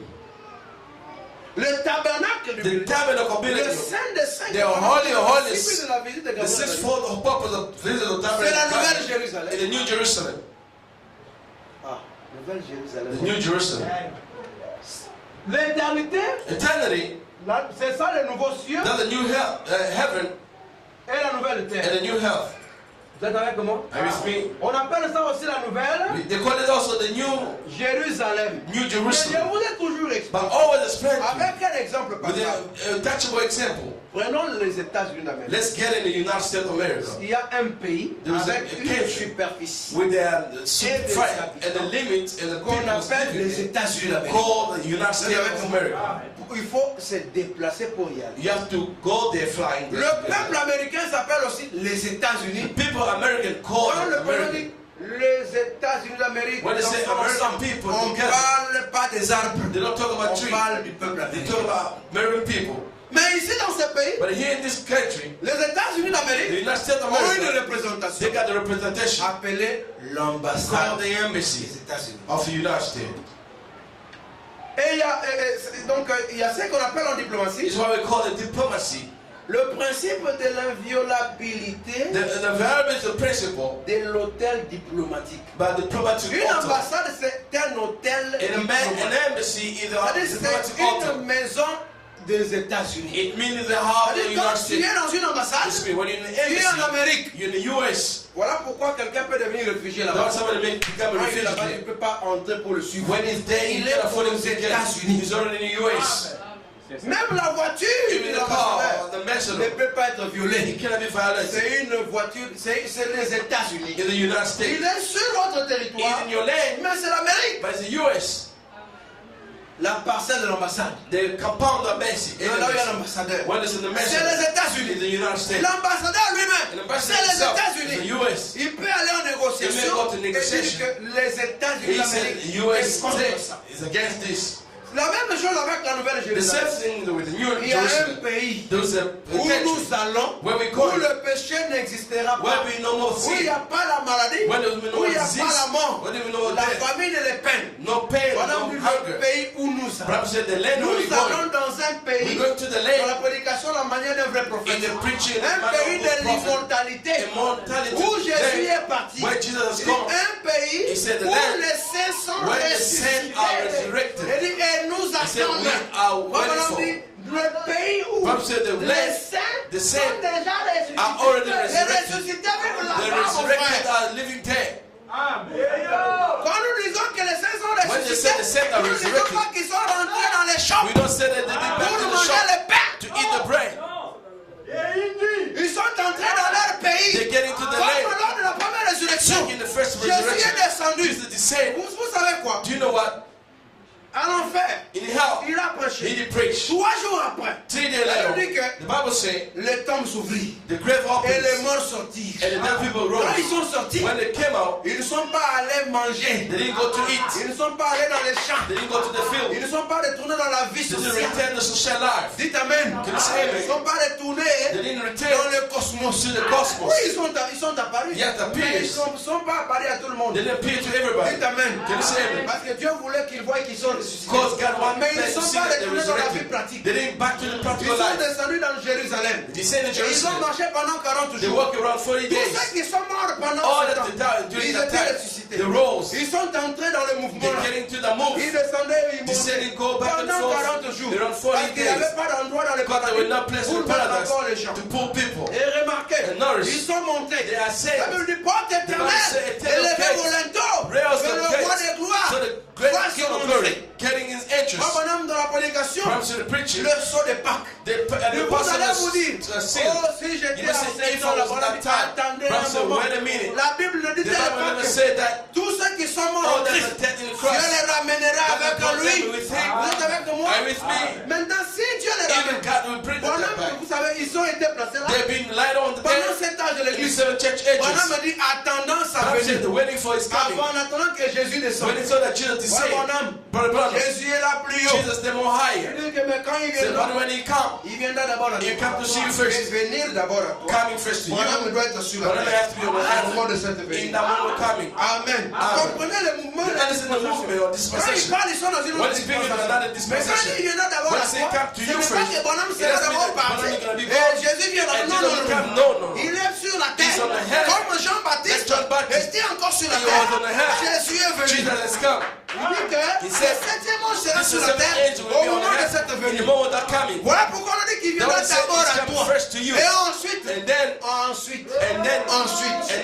Le tabernacle du The millénium. tabernacle Le millennium. Saint des Saints. The Holy of Holies. principe de la visite de The Gabriel. sixfold purpose of visit of C'est la nouvelle tabernacle Jérusalem. in the New Jerusalem. Ah, nouvelle Jérusalem. The New Jerusalem. L'éternité, Eternity, c'est ça le nouveau cieux that's the new heaven et la nouvelle terre. and the new health. Vous êtes avec moi? Are you with me? On appelle ça aussi la nouvelle They call it also the new Jérusalem. New Mais je Jerusalem. vous ai toujours But expliqué. always explain Avec quel exemple par with exemple? a touchable example. Prenons les États-Unis d'Amérique. Let's get in the United States of America Il y a un pays There is avec a une country superficie with the Et des fight habitants and the limit and the qu'on people appelle les États-Unis d'Amérique. called the United States of America. Il faut se déplacer pour y aller. You have to go there flying. Le peuple américain s'appelle aussi les États-Unis. People American call Quand it le peuple American. dit les États-Unis d'Amérique, When they say American people on ne together, parle pas des arbres, they don't talk about on trees. parle du peuple They américain. talk about American people. Mais ici dans ce pays, But here in this country, les États-Unis the d'Amérique United States of ont une America, représentation they got the representation appelée called l'ambassade the des embassy États-Unis. of the United States. Et il y a ce qu'on appelle en diplomatie It's what we call the diplomacy. le principe de l'inviolabilité The variable is the principle, de l'hôtel diplomatique. but diplomatic Une altar. ambassade, c'est un hôtel An diplomatique. embassy is a C'est-à-dire diplomatic c'est altar. une maison des États-Unis. It means the heart of the C'est-à-dire, United quand tu es States. dans une ambassade, Listen to me, when you're in the tu es en embassy, Amérique. you're in the US. Voilà pourquoi quelqu'un peut devenir réfugié Now là-bas. somebody may become a Quand il est là-bas, refugee. il ne peut pas entrer pour le suivre. When he's there, Il he est can't afford aux him to get. États-Unis. He's already in the US. C'est ça. Même la voiture Even de the car, l'ambassadeur the ne ambassador, peut pas être he violée. cannot be violated. C'est une voiture, c'est les États-Unis. In the United Il States, est sur votre he's territoire, in your land, mais c'est l'Amérique. but it's the US. La parcelle de l'ambassade. The compound embassy. Là où il y a l'ambassadeur. When it's in the C'est les ambassador, États-Unis. in the United States. L'ambassadeur And the lui-même, ambassador c'est les himself is États-Unis. the US. Il peut aller en négociation He may go to et dire negotiation. que les États-Unis He said d'Amérique the US est contre States ça. is against this. La même chose avec la Nouvelle The same Jérusalem. thing with the New Il y a un Jerusalem. pays There's a où country nous allons, where we où call it, le péché n'existera where pas, we no more où il n'y sin, a pas la maladie, where there will be où no il n'y a pas disease, la mort, where there will be no la death, famine et les peines. no pain, Voilà no le hunger. pays où nous Bible said the land where nous we're allons going. dans un We're pays, going to the dans la land prédication, la manière d'un vrai in prophète. the preaching Un pays de prophet. l'immortalité. Immortality. Où Jésus Land est parti. where Jesus has Il dit, gone. un pays He said the où land les saints sont where the saints are ressuscités. resurrected. Il dit, et nous He said attendons. we are Voilà, on waiting dit, le pays où Bible said the les land, saints the sont saints déjà ressuscités. are already Les resurrected. ressuscités vivent The là-bas, mon resurrected frère. are living there. Quand nous disons que les saints sont When they ressuscités, say the saints are nous ne disons resurrected, pas qu'ils sont rentrés dans les champs we don't say that they did back pour to the manger shop le pain. to eat the bread. Ils sont entrés dans leur pays. They get into the Comme land. lors de la première résurrection. Like in the first Jésus resurrection, est descendu. Jesus descended. Vous savez quoi? Do you know what? À l'enfer, In hell, il a he prêché. did preach. 3 jours après, 3 days ça veut later, dire que the Bible says les tombes s'ouvrirent the grave et les opens morts sortirent. and the dead people Quand ils rose. sont sortis, When they came out, ils ne sont pas allés manger. they didn't go to eat. Ils ne sont pas allés dans les champs. They didn't go to the Ils field. ne sont pas retournés dans la vie They didn't sociale. return to social life. Dites Amen. Can you say Ils ne amen? sont pas retournés They didn't dans return le cosmos. to the cosmos. Oui, ils sont apparus. Yes, appears. Mais ils ne sont pas apparus à tout le monde. They didn't appear to everybody. Dites Amen. Can you say amen? Parce que Dieu voulait qu'ils voient qu'ils sont ressuscités. Because God wanted Mais ils ne them to sont see pas that they retournés dans la vie resurrected. pratique. They didn't back to the Ils practical sont life. descendus dans Jérusalem. They said in Et ils ont Jerusalem, marché pendant 40 they jours. walked around 40 Tous days. ceux qui sont morts pendant All ce that temps, they died during ils that étaient time, ressuscités. they rose. Ils sont entrés dans le mouvement. They get into the move. Ils descendaient et ils They said montaient they go back and pendant forth. 40 jours. They run 40 Parce qu'il n'y avait days. pas d'endroit dans le Because there were no paradis place pour in mettre paradise encore les gens. to pull people. Et remarquez, And nourish. ils sont montés. They are Ça veut saved. dire porte éternelle. say, Élevé eternal au gates. linteau. Rails Que of le roi gates. des gloires So the great fasse king of son glory entrée. getting his entrance. Moi, madame, dans la prédication, Comes to the preaching. le saut de Pâques. They put Et the vous apostle allez vous dire, a seal. oh, si j'étais You know, à say, cette if heure I was là-bas, that time, attendez Bible un said, moment. wait a minute. La Bible ne The disait pas Bible never que said that tous ceux qui sont morts all en that Christ, are dead in Dieu Christ, les ramènera God avec will lui. bring them with him. Vous êtes avec moi? Are you with me? Maintenant, si Dieu les Even ramène, God will bring them pendant back. que vous savez, ils ont été placés là. They've been light on the Pendant dead cet âge de in the l'église, 7 church pendant ages. me dit, attendant sa Bible said venue. the waiting for his coming. Avant, en attendant que Jésus descende. When he saw that Jesus Ouais, descended, mon âme. brother, brother, Jésus est là plus haut. Jesus the more Il higher. dit que mais quand il Said, but viendra, when he come, il viendra d'abord à he toi. come to see you Il first. va venir d'abord à toi. Coming first to Mon âme you. doit être sur la But then I terre. have to be on the Au moment hand de cette in venue. that moment coming. Amen. Amen. Comprenez le mouvement You de la understand the dispensation. movement or Quand ils dispensation. parlent, ils sont dans une When autre he's speaking of dispensation. another Mais quand dispensation, il viendra d'abord when à he say toi, come to ce you n'est pas first, que bonhomme it sera doesn't mean d'abord that parti. bonhomme is gonna be Et born. Jésus viendra. And Non, Jesus non, will non, come. non. No, no, no. Il est sur la He's terre. on the head. Comme Jean-Baptiste Like John Baptist. était encore sur la He terre. was on the head. Jésus est venu. Jesus has come. Il dit que He le said, septième ange sera This sur is la seven terre angels will au be on moment de the cette head in the venue. moment of that coming. Voilà pourquoi on dit qu'il Don't viendra say d'abord he's à coming toi. first to you. Et ensuite, And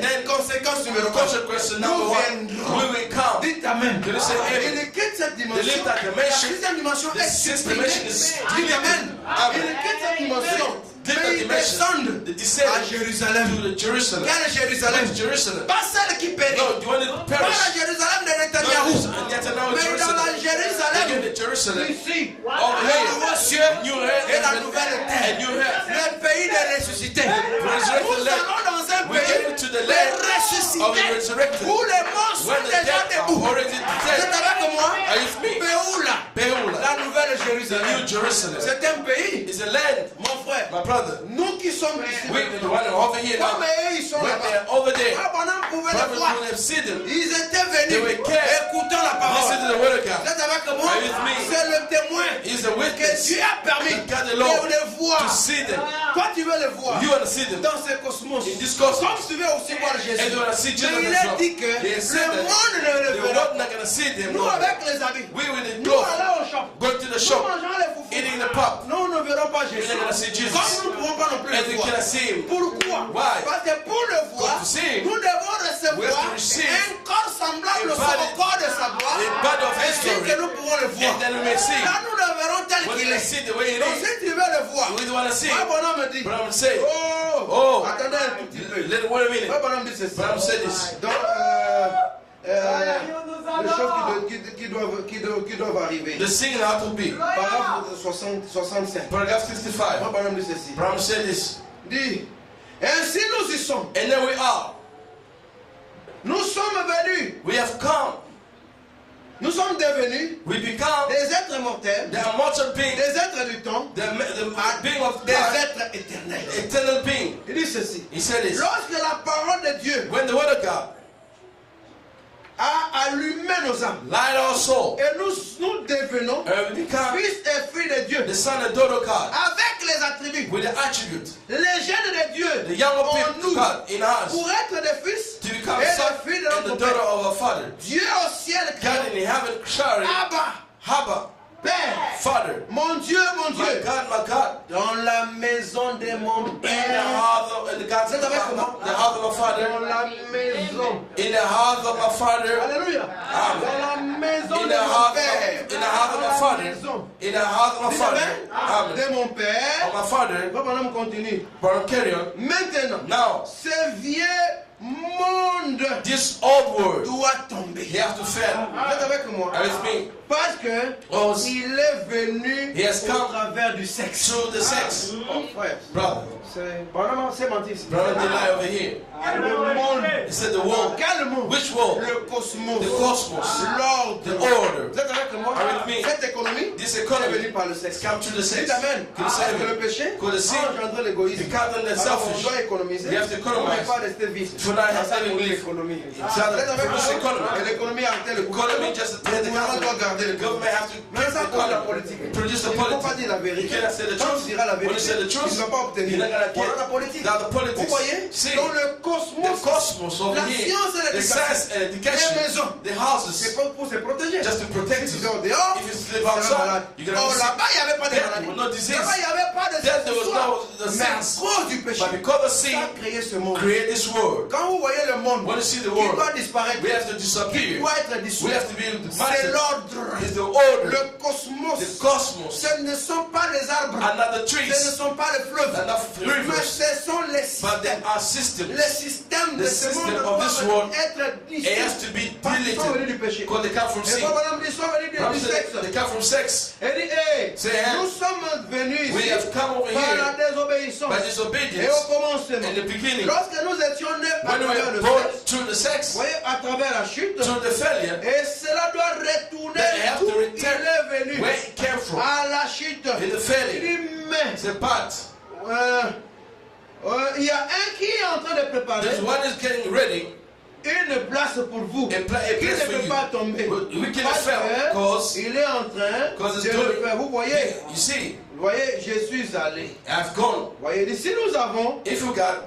then, conséquence numéro 4. consequence number one, we will come. Dites Amen. Can you say amen? Il quitte cette They dimension. live that dimension. La sixième dimension The est sixth supprimée. dimension is Dites Amen. Amen. Il quitte cette dimension. Different Mais ils dimension. descendent They descend à Jérusalem. to the Jerusalem. Quelle Jérusalem? Where's Jerusalem? Pas celle qui périt. No, you want it to Pas la perish. Jérusalem de No, Netanyahu. and yet now Mais dans Jerusalem. la Jérusalem Again, the Jerusalem. ici, Over le here. nouveau cieux New earth et la nouvelle and terre. new heaven. Le pays des ressuscités. resurrected Nous land. allons dans un We get pays into the des land of the ressuscités resurrected. où les morts sont When the déjà dead are debout. already Vous êtes dead. avec moi? Are you with me? Béoula, Beulah, la nouvelle the Jérusalem. new Jerusalem, C'est un pays, is a land, mon frère. my brother. Nous qui sommes ici, We, the one over here now, comme eux, ils sont when là-bas. they're over there, Abraham pouvait le brothers voir. will have seen them. Ils étaient They were venus kept. écoutant la Listen parole. to the word of Vous God. êtes avec moi? Are you with me? C'est le témoin He's a que witness Dieu a permis that God de alone les voir. to see them. Toi, tu veux les voir You want to see them dans ce cosmos. in this cosmos. Comme tu veux aussi voir Jésus. And you want to see Jesus Mais il as a well. dit que He le said that monde ne the le verra world pas. not going to see them. Nous, No. avec les habits, We with the nous clothes, allons au shop. going to the Nous shop, mangeons les foufous. eating the pop. Nous ne verrons pas We're Jésus. not going to see Jesus. Comme nous ne pouvons pas non plus And le we voir. cannot see him. Pourquoi? Why? Parce que pour le voir, to see him, nous devons we recevoir have to receive un corps semblable a au body- corps de sa gloire. a body of his Ainsi glory. que nous pouvons le voir. And then we may see. Là, nous le verrons tel When qu'il we est. see the way it Donc, is, si tu veux le voir, we want to see moi, it. bonhomme me dit, But I'm going to say, oh, attendez un tout petit peu. let wait a minute. Moi, bonhomme dit ceci. But I'm saying this. Donc, les choses qui doivent arriver. The singing how to be. Paragraphe 65. Paragraph Moi, 65. bonhomme dit ceci. But I'm saying this. Dit, ainsi nous y sommes. And then we are. Nous sommes venus. We have come. Nous sommes devenus We become des êtres mortels, the immortal being, des êtres du temps, the being of des God, êtres éternels. eternal being. Il dit ceci. He said this. Lorsque la parole de Dieu When the word of God a allumer nos âmes. light our soul, Et nous devenons and we become fils et filles de Dieu. the son and daughter of God Avec les attributs. with the attribute, Les jeunes de Dieu the younger en people nous. God in us Pour être des fils to become et son des filles de and the notre daughter Père. of our Father. Dieu au ciel God crie. in heaven, shouting, Abba, Abba, Père. Father, Mon Dieu, mon my Dieu. God, Dans la maison de mon in the Père. house of the house of my Dans Father, la maison. in the house of my Father, Alléluia. Dans la maison in de the mon house Père. of, in the house of Dans my la Father, maison. in the house of my Dites Father, amen. amen, De mon Père. of my Father, Papa, on continue. but carry on. Maintenant, Now, ce vieux monde this old word, doit tomber. he has to fail. Vous êtes avec moi? And it's me. Parce que Because il est venu he has au come travers du sexe. through the sex. Oh frère, Brother, c'est menti ici. brother, deny over here. Le monde. He said the world. Quel monde? Which world? Le cosmos. The cosmos. L'ordre. The order. Vous êtes avec moi? Are with me? Cette économie This est economy venue par le sexe. come through the sex. Dites amen. Can you Parce say que le amen? péché Because the sin engendre l'égoïsme. becomes the Alors on selfish. doit économiser. We have to On ne economize. peut pas rester vivre. For not Ça, c'est having pour live. l'économie. It's Vous not êtes avec produce moi? economy. Et l'économie a arrêté le Economy gouvernement. just Le the gouvernement doit garder The le government have to Mais keep ça the pour la economy. politique. Produce the Il ne faut pas politics. dire la vérité. You cannot say the Quand truth. tu diras la When you vérité, say the tu truth, ne vas pas obtenir. you're not gonna Voilà la get politique. that the Vous politics. voyez, See, dans le the cosmos, cosmos over la here, science et the l'éducation, science and les education, maisons, the c'est houses, pour se protéger. just to protect Si tu us. dors dehors, If you tu sleep seras outside, malade. you're gonna Oh, be sick. là-bas, il n'y avait pas de There maladie. will not disease. Là-bas, il n'y avait pas de There there was sexualité. no the Mais à sins. cause du péché, But because of ça sin, a créé ce monde. create this world. Quand vous voyez le monde When you see the qui world, doit disparaître, we have to qui disappear. doit être dissous, We have to be c'est massive. l'ordre. It's the order, Le cosmos, the cosmos, ce ne sont pas les arbres, another ce ne trees, sont pas les fleuves, another mais rivers, ce sont les but there systèmes. are systems. Les systèmes de The ce system monde of this world, doivent être It dissous. has to be Parce qu'ils sont venus deleted du péché. because they come from Et sin. quand madame dit, ils sont venus Bible du said sexe. they come from sex. Elle dit, hey, Say, hey, nous sommes venus we ici have come over par la here désobéissance. by Et disobedience au commencement, in the beginning. lorsque nous étions nés à When we travers were le born sexe, through the sex, vous voyez, à travers la chute, through the failure, et cela doit retourner They have d'où to il return est venu, where it came from. à la chute. In the Il failure, dit, mais it's a part. il y a un qui est en train de préparer This one is getting ready. une place pour vous A qui place ne for peut you. pas tomber. We cannot Parce fail because qu'il est en train Because it's de le doing- faire. Vous voyez, you see, je suis allé. I've gone. Vous voyez, si nous avons, If you got,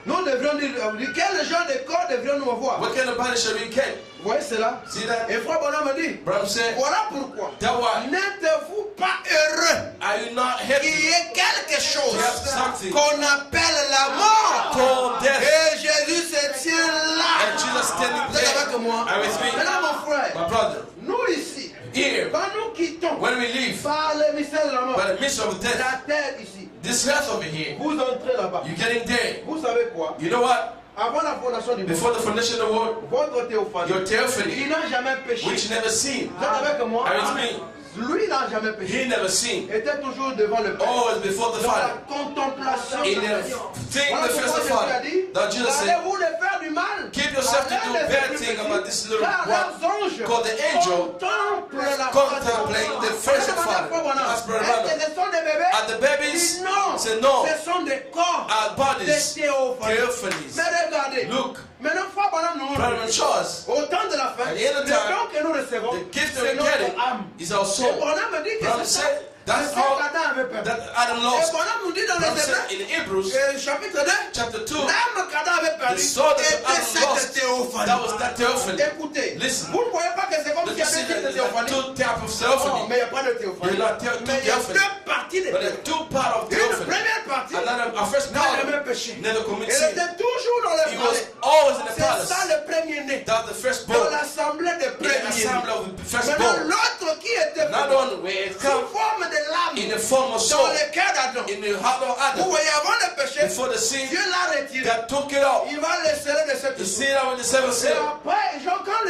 nous devrions dire, quel genre de corps devrions-nous avoir? what kind of body shall we get? Vous voyez cela? See that? Et frère Bonhomme me dit, Bram said, voilà pourquoi. that why N'êtes-vous pas heureux are you not qu'il happy y ait quelque chose to have something qu'on appelle la mort? called death? Et Jésus se tient là. And Jesus standing Vous êtes there. avec moi? Are with me? Maintenant, mon frère, My brother, nous ici, here, quand nous quittons when we leave, par le mystère de la mort, by the midst of death, la terre ici, this earth over here, vous entrez là-bas. you're getting there. Vous savez quoi? You know what? Avant la fondation du monde, Before the foundation of the world, votre théophanie, your theophany, il n'a jamais péché. which you never seen, Vous êtes avec moi? are with me. Lui, il n'a jamais He péché. never seen. Était toujours devant le Père. Always before the Dans la Father. contemplation. In de the Dieu. thing, Voilà the face pourquoi of the Jésus a Father. dit, That Jesus said, allez-vous les faire du mal. keep yourself to do Allez les bad plus thing petits. about this little Car one. leurs anges Called the angel contemplent la contemplate the face of Father. That's brother Est-ce que Branham. ce sont des bébés? And the babies Dit non. say no. Ce sont des corps Our de bodies, théophanies. theophanies. Mais regardez. Look, Maintenant, Frère Branham nous Brother dit, Charles, au temps de la fin, At le the end of time, don que nous recevons, the gift that c'est we get notre âme. is our Et soul. Branham me dit que Branham c'est ça. said, that's C'est ça all qu'Adam avait perdu. that Adam Et lost. Branham nous dit dans les Branham Hébreux, said in Hebrews chapitre 2, chapter 2, l'âme qu'Adam avait the perdue soul that était Adam cette lost, théophanie. that was that theophany. Écoutez, Listen. vous ne voyez pas que c'est comme Don't s'il y you avait see that cette there's like théophanie? two types of Non, theophany? mais il n'y a pas de théophanie. There are not two Mais il y a theophany. deux parties de But there are théophanie. two parts of Une theophany. première partie Another, our first n'a part jamais péché. never commit Elle sin. était toujours dans le He was palais. always in the C'est ça palace. le premier-né. That's the Dans firstborn. l'assemblée des In the premiers-nés. assembly of the Maintenant, firstborn. l'autre qui était Not venu only where it sous comes forme de l'âme in the form of dans soul, le cœur d'Adam. in the heart of Vous Adam, voyez, avant le péché, before the sin, Dieu l'a retiré. God took it out. Il va le serrer de cette The chose. sin out with the seven Et seal. après, quand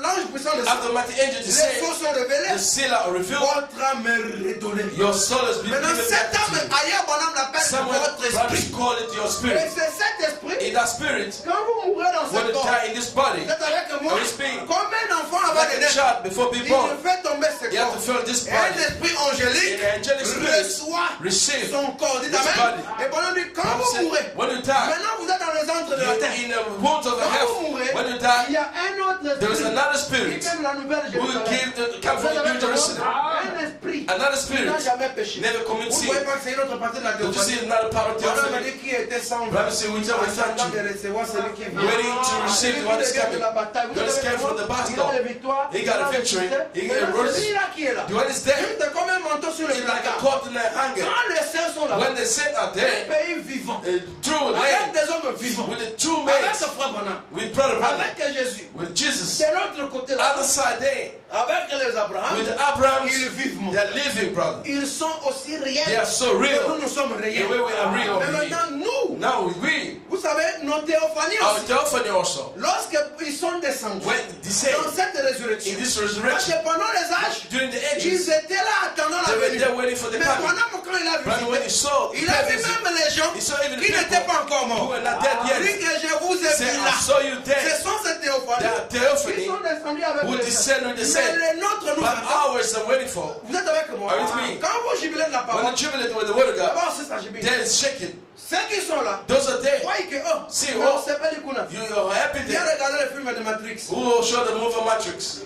l'ange puissant de After the mighty angel to les say, choses sont révélées, the seal are revealed, votre âme est redonnée. your soul has been Maintenant, given cette back âme, to you. ailleurs, mon âme l'appelle Someone votre brothers esprit. call it your Et spirit. c'est cet esprit, In that spirit, quand vous mourrez dans when ce you corps, die in this body, vous êtes avec moi, Are you speaking? combien d'enfants avant like de a naître, child before being il born, fait tomber ce you have to corps. feel this Et un body. esprit angélique And the angelic spirit reçoit receive son corps. Dites this amen. body. Et bon, on dit, quand Bible vous said, mourrez, when you die, maintenant vous êtes dans les antres de la terre. in the wounds of the Quand vous mourrez, heaven, when you il die, y a un autre there is esprit another qui spirit aime la nouvelle who will Jérusalem. come from the New Jerusalem. Un esprit Another qui n'a spirit jamais péché. never commit Vous ne sin. voyez pas que c'est une autre partie de la Don't you see théophanie. another part of the Voilà, on m'a offering? dit qui était sans Bible says, we tell with attendant de thank recevoir celui qui vient. ready to receive the one that's Celui qui vient de coming. la bataille. Vous God is savez came from the comment? battle. Il a la victoire. He got a il a le victory. succès. He got Mais a rose. celui-là qui est là. The one is there. Juste comme un manteau sur le It's like a placard. coat in a hanger. Quand les saints sont là, When the saints are un there, pays vivant. true Avec land, des hommes vivants. with the two Avec men, ce frère Branham. with brother Branham, Avec Jésus. with Jesus, De l'autre côté là. other side there, Avec les Abraham. with the Abrahams, Ils vivent, mon they're living, brother. Ils sont aussi They réels. are so que real. nous sommes The réels. way we are real Mais over here. maintenant, nous, Now we, vous savez, nos théophanies our aussi, theophany also, lorsqu'ils sont descendus when they say dans cette in résurrection, this parce resurrection, que pendant les âges, during the ils ages, étaient là attendant la they were venue. there waiting for the Mais coming. pendant quand il a Brother, when he visité, saw il a vu même les gens he saw even the qui n'étaient people pas encore who morts. were not dead Il dit yet, que je vous ai say, vu I là. saw you Ce dead. sont ces théophanies That qui theophany sont descendus avec will les descend with the saints. saints. Mais les nôtres nous But attendent. ours are waiting for. Vous êtes avec moi? Are you with me? Quand vous jubilez de la When parole, the jubilant with the word of God, d'abord c'est ça jubilé. there is shaking. Ceux qui sont là, Those are there. croyez que oh, See, mais oh, on s'appelle les Kuna. You are happy Viens there. regarder le film de Matrix. Who will show the movie Matrix?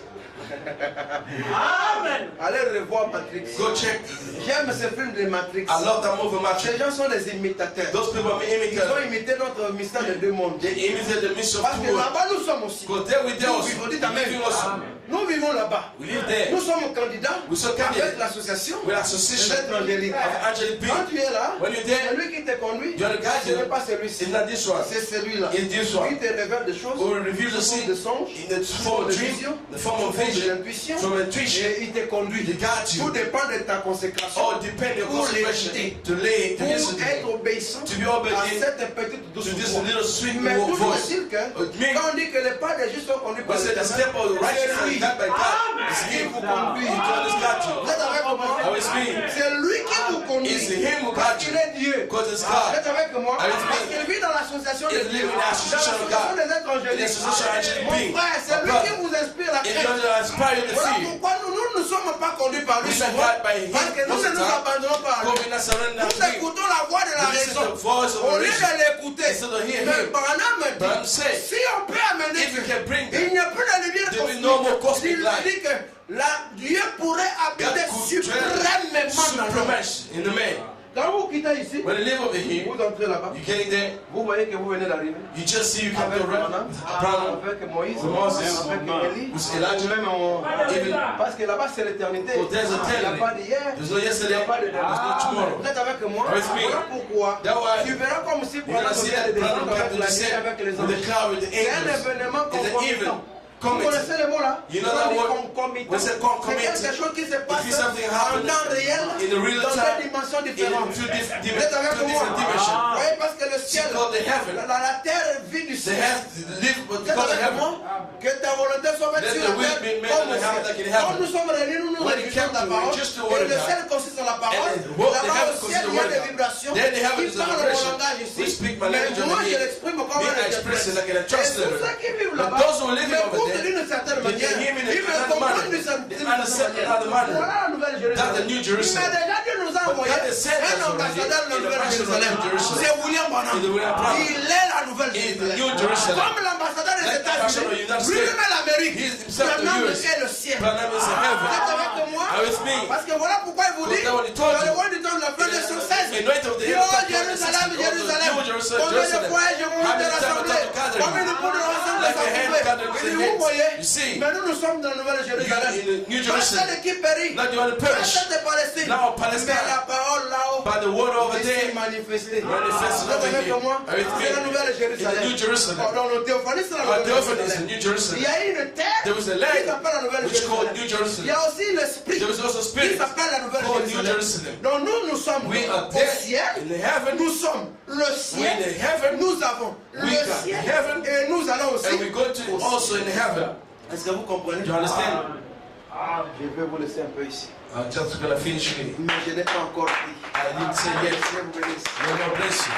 Amen. Allez revoir Matrix. Go check. J'aime ce film de Matrix. I love that movie Matrix. Ces gens sont des imitateurs. Those people are Ils ont imitators. imité notre mystère des deux mondes. They imitate the mission Parce of que the world. là-bas nous sommes aussi. Because there we there Nous also. vivons, dites We Amen. living also. Nous vivons là-bas. We live there. Nous sommes candidats We so avec candidate l'association with des association êtres angéliques. of angelic Quand being. tu es là, When you're there, celui qui te conduit, you're the guy ce n'est there. pas celui-ci. It's not this one. C'est celui-là. It's this Il one. te révèle des choses Who will reveal the sous forme scene de songes, in the form of dream, the form of sous forme de vision, l'intuition, from intuition. et il te conduit. He got Tout you. dépend de ta consécration All depend on pour consecration l'écouter, to lay to pour listen to être him. obéissant To be à obedient cette petite douce to this voix. little sweet Mais toujours voice. est-il que Me, quand on dit que les pas des justes sont conduits par when said the l'Éternel, step of the righteous c'est lui is not by God, it's qui him. vous conduit. God has got Vous you. êtes avec moi? How is me? C'est lui qui vous conduit. It's him who Parce got qu'il you. est Dieu. Because it's Vous God. êtes avec moi? Are you with me? Parce qu'il vit dans l'association des He's dieux. living in the Dans association of l'association God. des êtres In the angéliques. association of angelic Mon being. frère, c'est My lui qui brother. vous inspire la If crainte. you're inspired to Voilà fear, pourquoi nous ne sommes pas conduits par lui we are souvent. guided by him. Parce que nous Most ne of the nous time, abandonnons pas à lui. because we're not surrendering Nous to him. écoutons la voix de la We listen raison. to the voice of Au the lieu reason. de l'écouter. Instead of hearing Mais him. Branham me Branham dit, said, si on peut amener if you can bring il them, n'y a plus de lumière there will be no more cosmic Il light. dit que Dieu pourrait God habiter could dwell suprêmement dans l'homme. supremash in the man. Quand vous quittez ici, When you live over here, vous entrez là-bas, you get in there, vous voyez que vous venez d'arriver. you just see you come Avec to run. Branham, Branham, avec Moïse, Moses, avec Élie, with Elijah, même even parce que là-bas c'est l'éternité. Oh, there's Il n'y a eternity. pas d'hier, There's no il n'y yesterday, a pas de there's no tomorrow. Vous êtes avec moi? With me. Voilà pourquoi That why tu verras comme si you're Branham gonna see vient de that Branham descendre come avec to la the nuit, avec les with the anges. cloud with the C'est un angels. événement It's an event. concomitant. Vous Coming. connaissez le mot là? You know that On dit word? concomitant. When it's concomitant, C'est quelque chose qui se If passe it's something en happen temps réel in the real dans time, deux dimensions in différentes. two Vous êtes avec moi? different dimensions. Vous voyez, parce que le ciel, It's called the heaven. la terre vit du They ciel. have to live what Vous they êtes call the avec heaven. moi? Que ta volonté soit faite Let sur the la will terre be made comme on au the heaven ciel. like in Quand heaven. nous sommes réunis, nous When réjouissons it de la came to parole. just the Et word le of ciel God. consiste en la parole. And the Là-bas heaven au ciel, consiste il y a the des word. vibrations. Then the heaven Qui is a parlent mon vibration. langage ici. We speak my Mais language moi, over je here. l'exprime comme Me, un I express it like in a Et tous translator. ceux qui vivent But là-bas, those who are living over m'écoutent there, d'une certaine they manière. can hear me in Ils me another comprennent manner. d'une They certaine understand manière. another manner. Voilà la nouvelle Jérusalem. That's the New Jerusalem. Mais déjà Dieu nous a But envoyé God has sent us un ambassadeur de la already in the nouvelle person of Jérusalem. New Jerusalem. C'est William Branham. In the William Branham. Il est la nouvelle He is the Jérusalem. New Jerusalem. Comme l'ambassadeur des Like the ambassador of the États-Unis, United States. lui-même est l'Amérique. He is himself the Branham US. est le ciel. Branham is in heaven. Vous êtes avec moi? Are with me? Parce que voilà pourquoi il vous dit, Because that what he told dans le you. roi du temps de la fin de son 16, In light of the dit, end of oh the Jérusalem, Jérusalem, New Jerusalem, combien de Jerusalem. fois je vous How de many times I rassembler, have to gather combien de you? fois de rassembler, Like a hand gathering il the dit, vous hands. voyez, You see? mais nous sommes dans la nouvelle Jérusalem. in the New Pas Jerusalem. celle qui périt, Not the one to pas perish. celle de Palestine, Now Palestine. mais la parole là-haut, By the word over qui there. s'est manifestée. Manifested Vous êtes over avec here. moi? Are with me? C'est la nouvelle In the Jérusalem. New Jerusalem. Oh, dans le théophanie, c'est la Our nouvelle theophany is the Jérusalem. New Il Jerusalem. y a une terre There was a qui land s'appelle la nouvelle which called Jérusalem. New Il Jerusalem. y a aussi l'esprit There was also qui spirit s'appelle la nouvelle called New Jérusalem. Jerusalem. Donc nous sommes We are au there ciel, in the heaven. nous sommes le We in ciel, the heaven. nous avons We le got ciel heaven. et nous allons aussi. And we go to also in heaven. Est-ce que vous comprenez? Do you understand? Je vais vous laisser un peu ici. I'm just gonna finish here. Mais je n'ai pas encore dit. I didn't say yes. Dieu vous bénisse. May God bless you.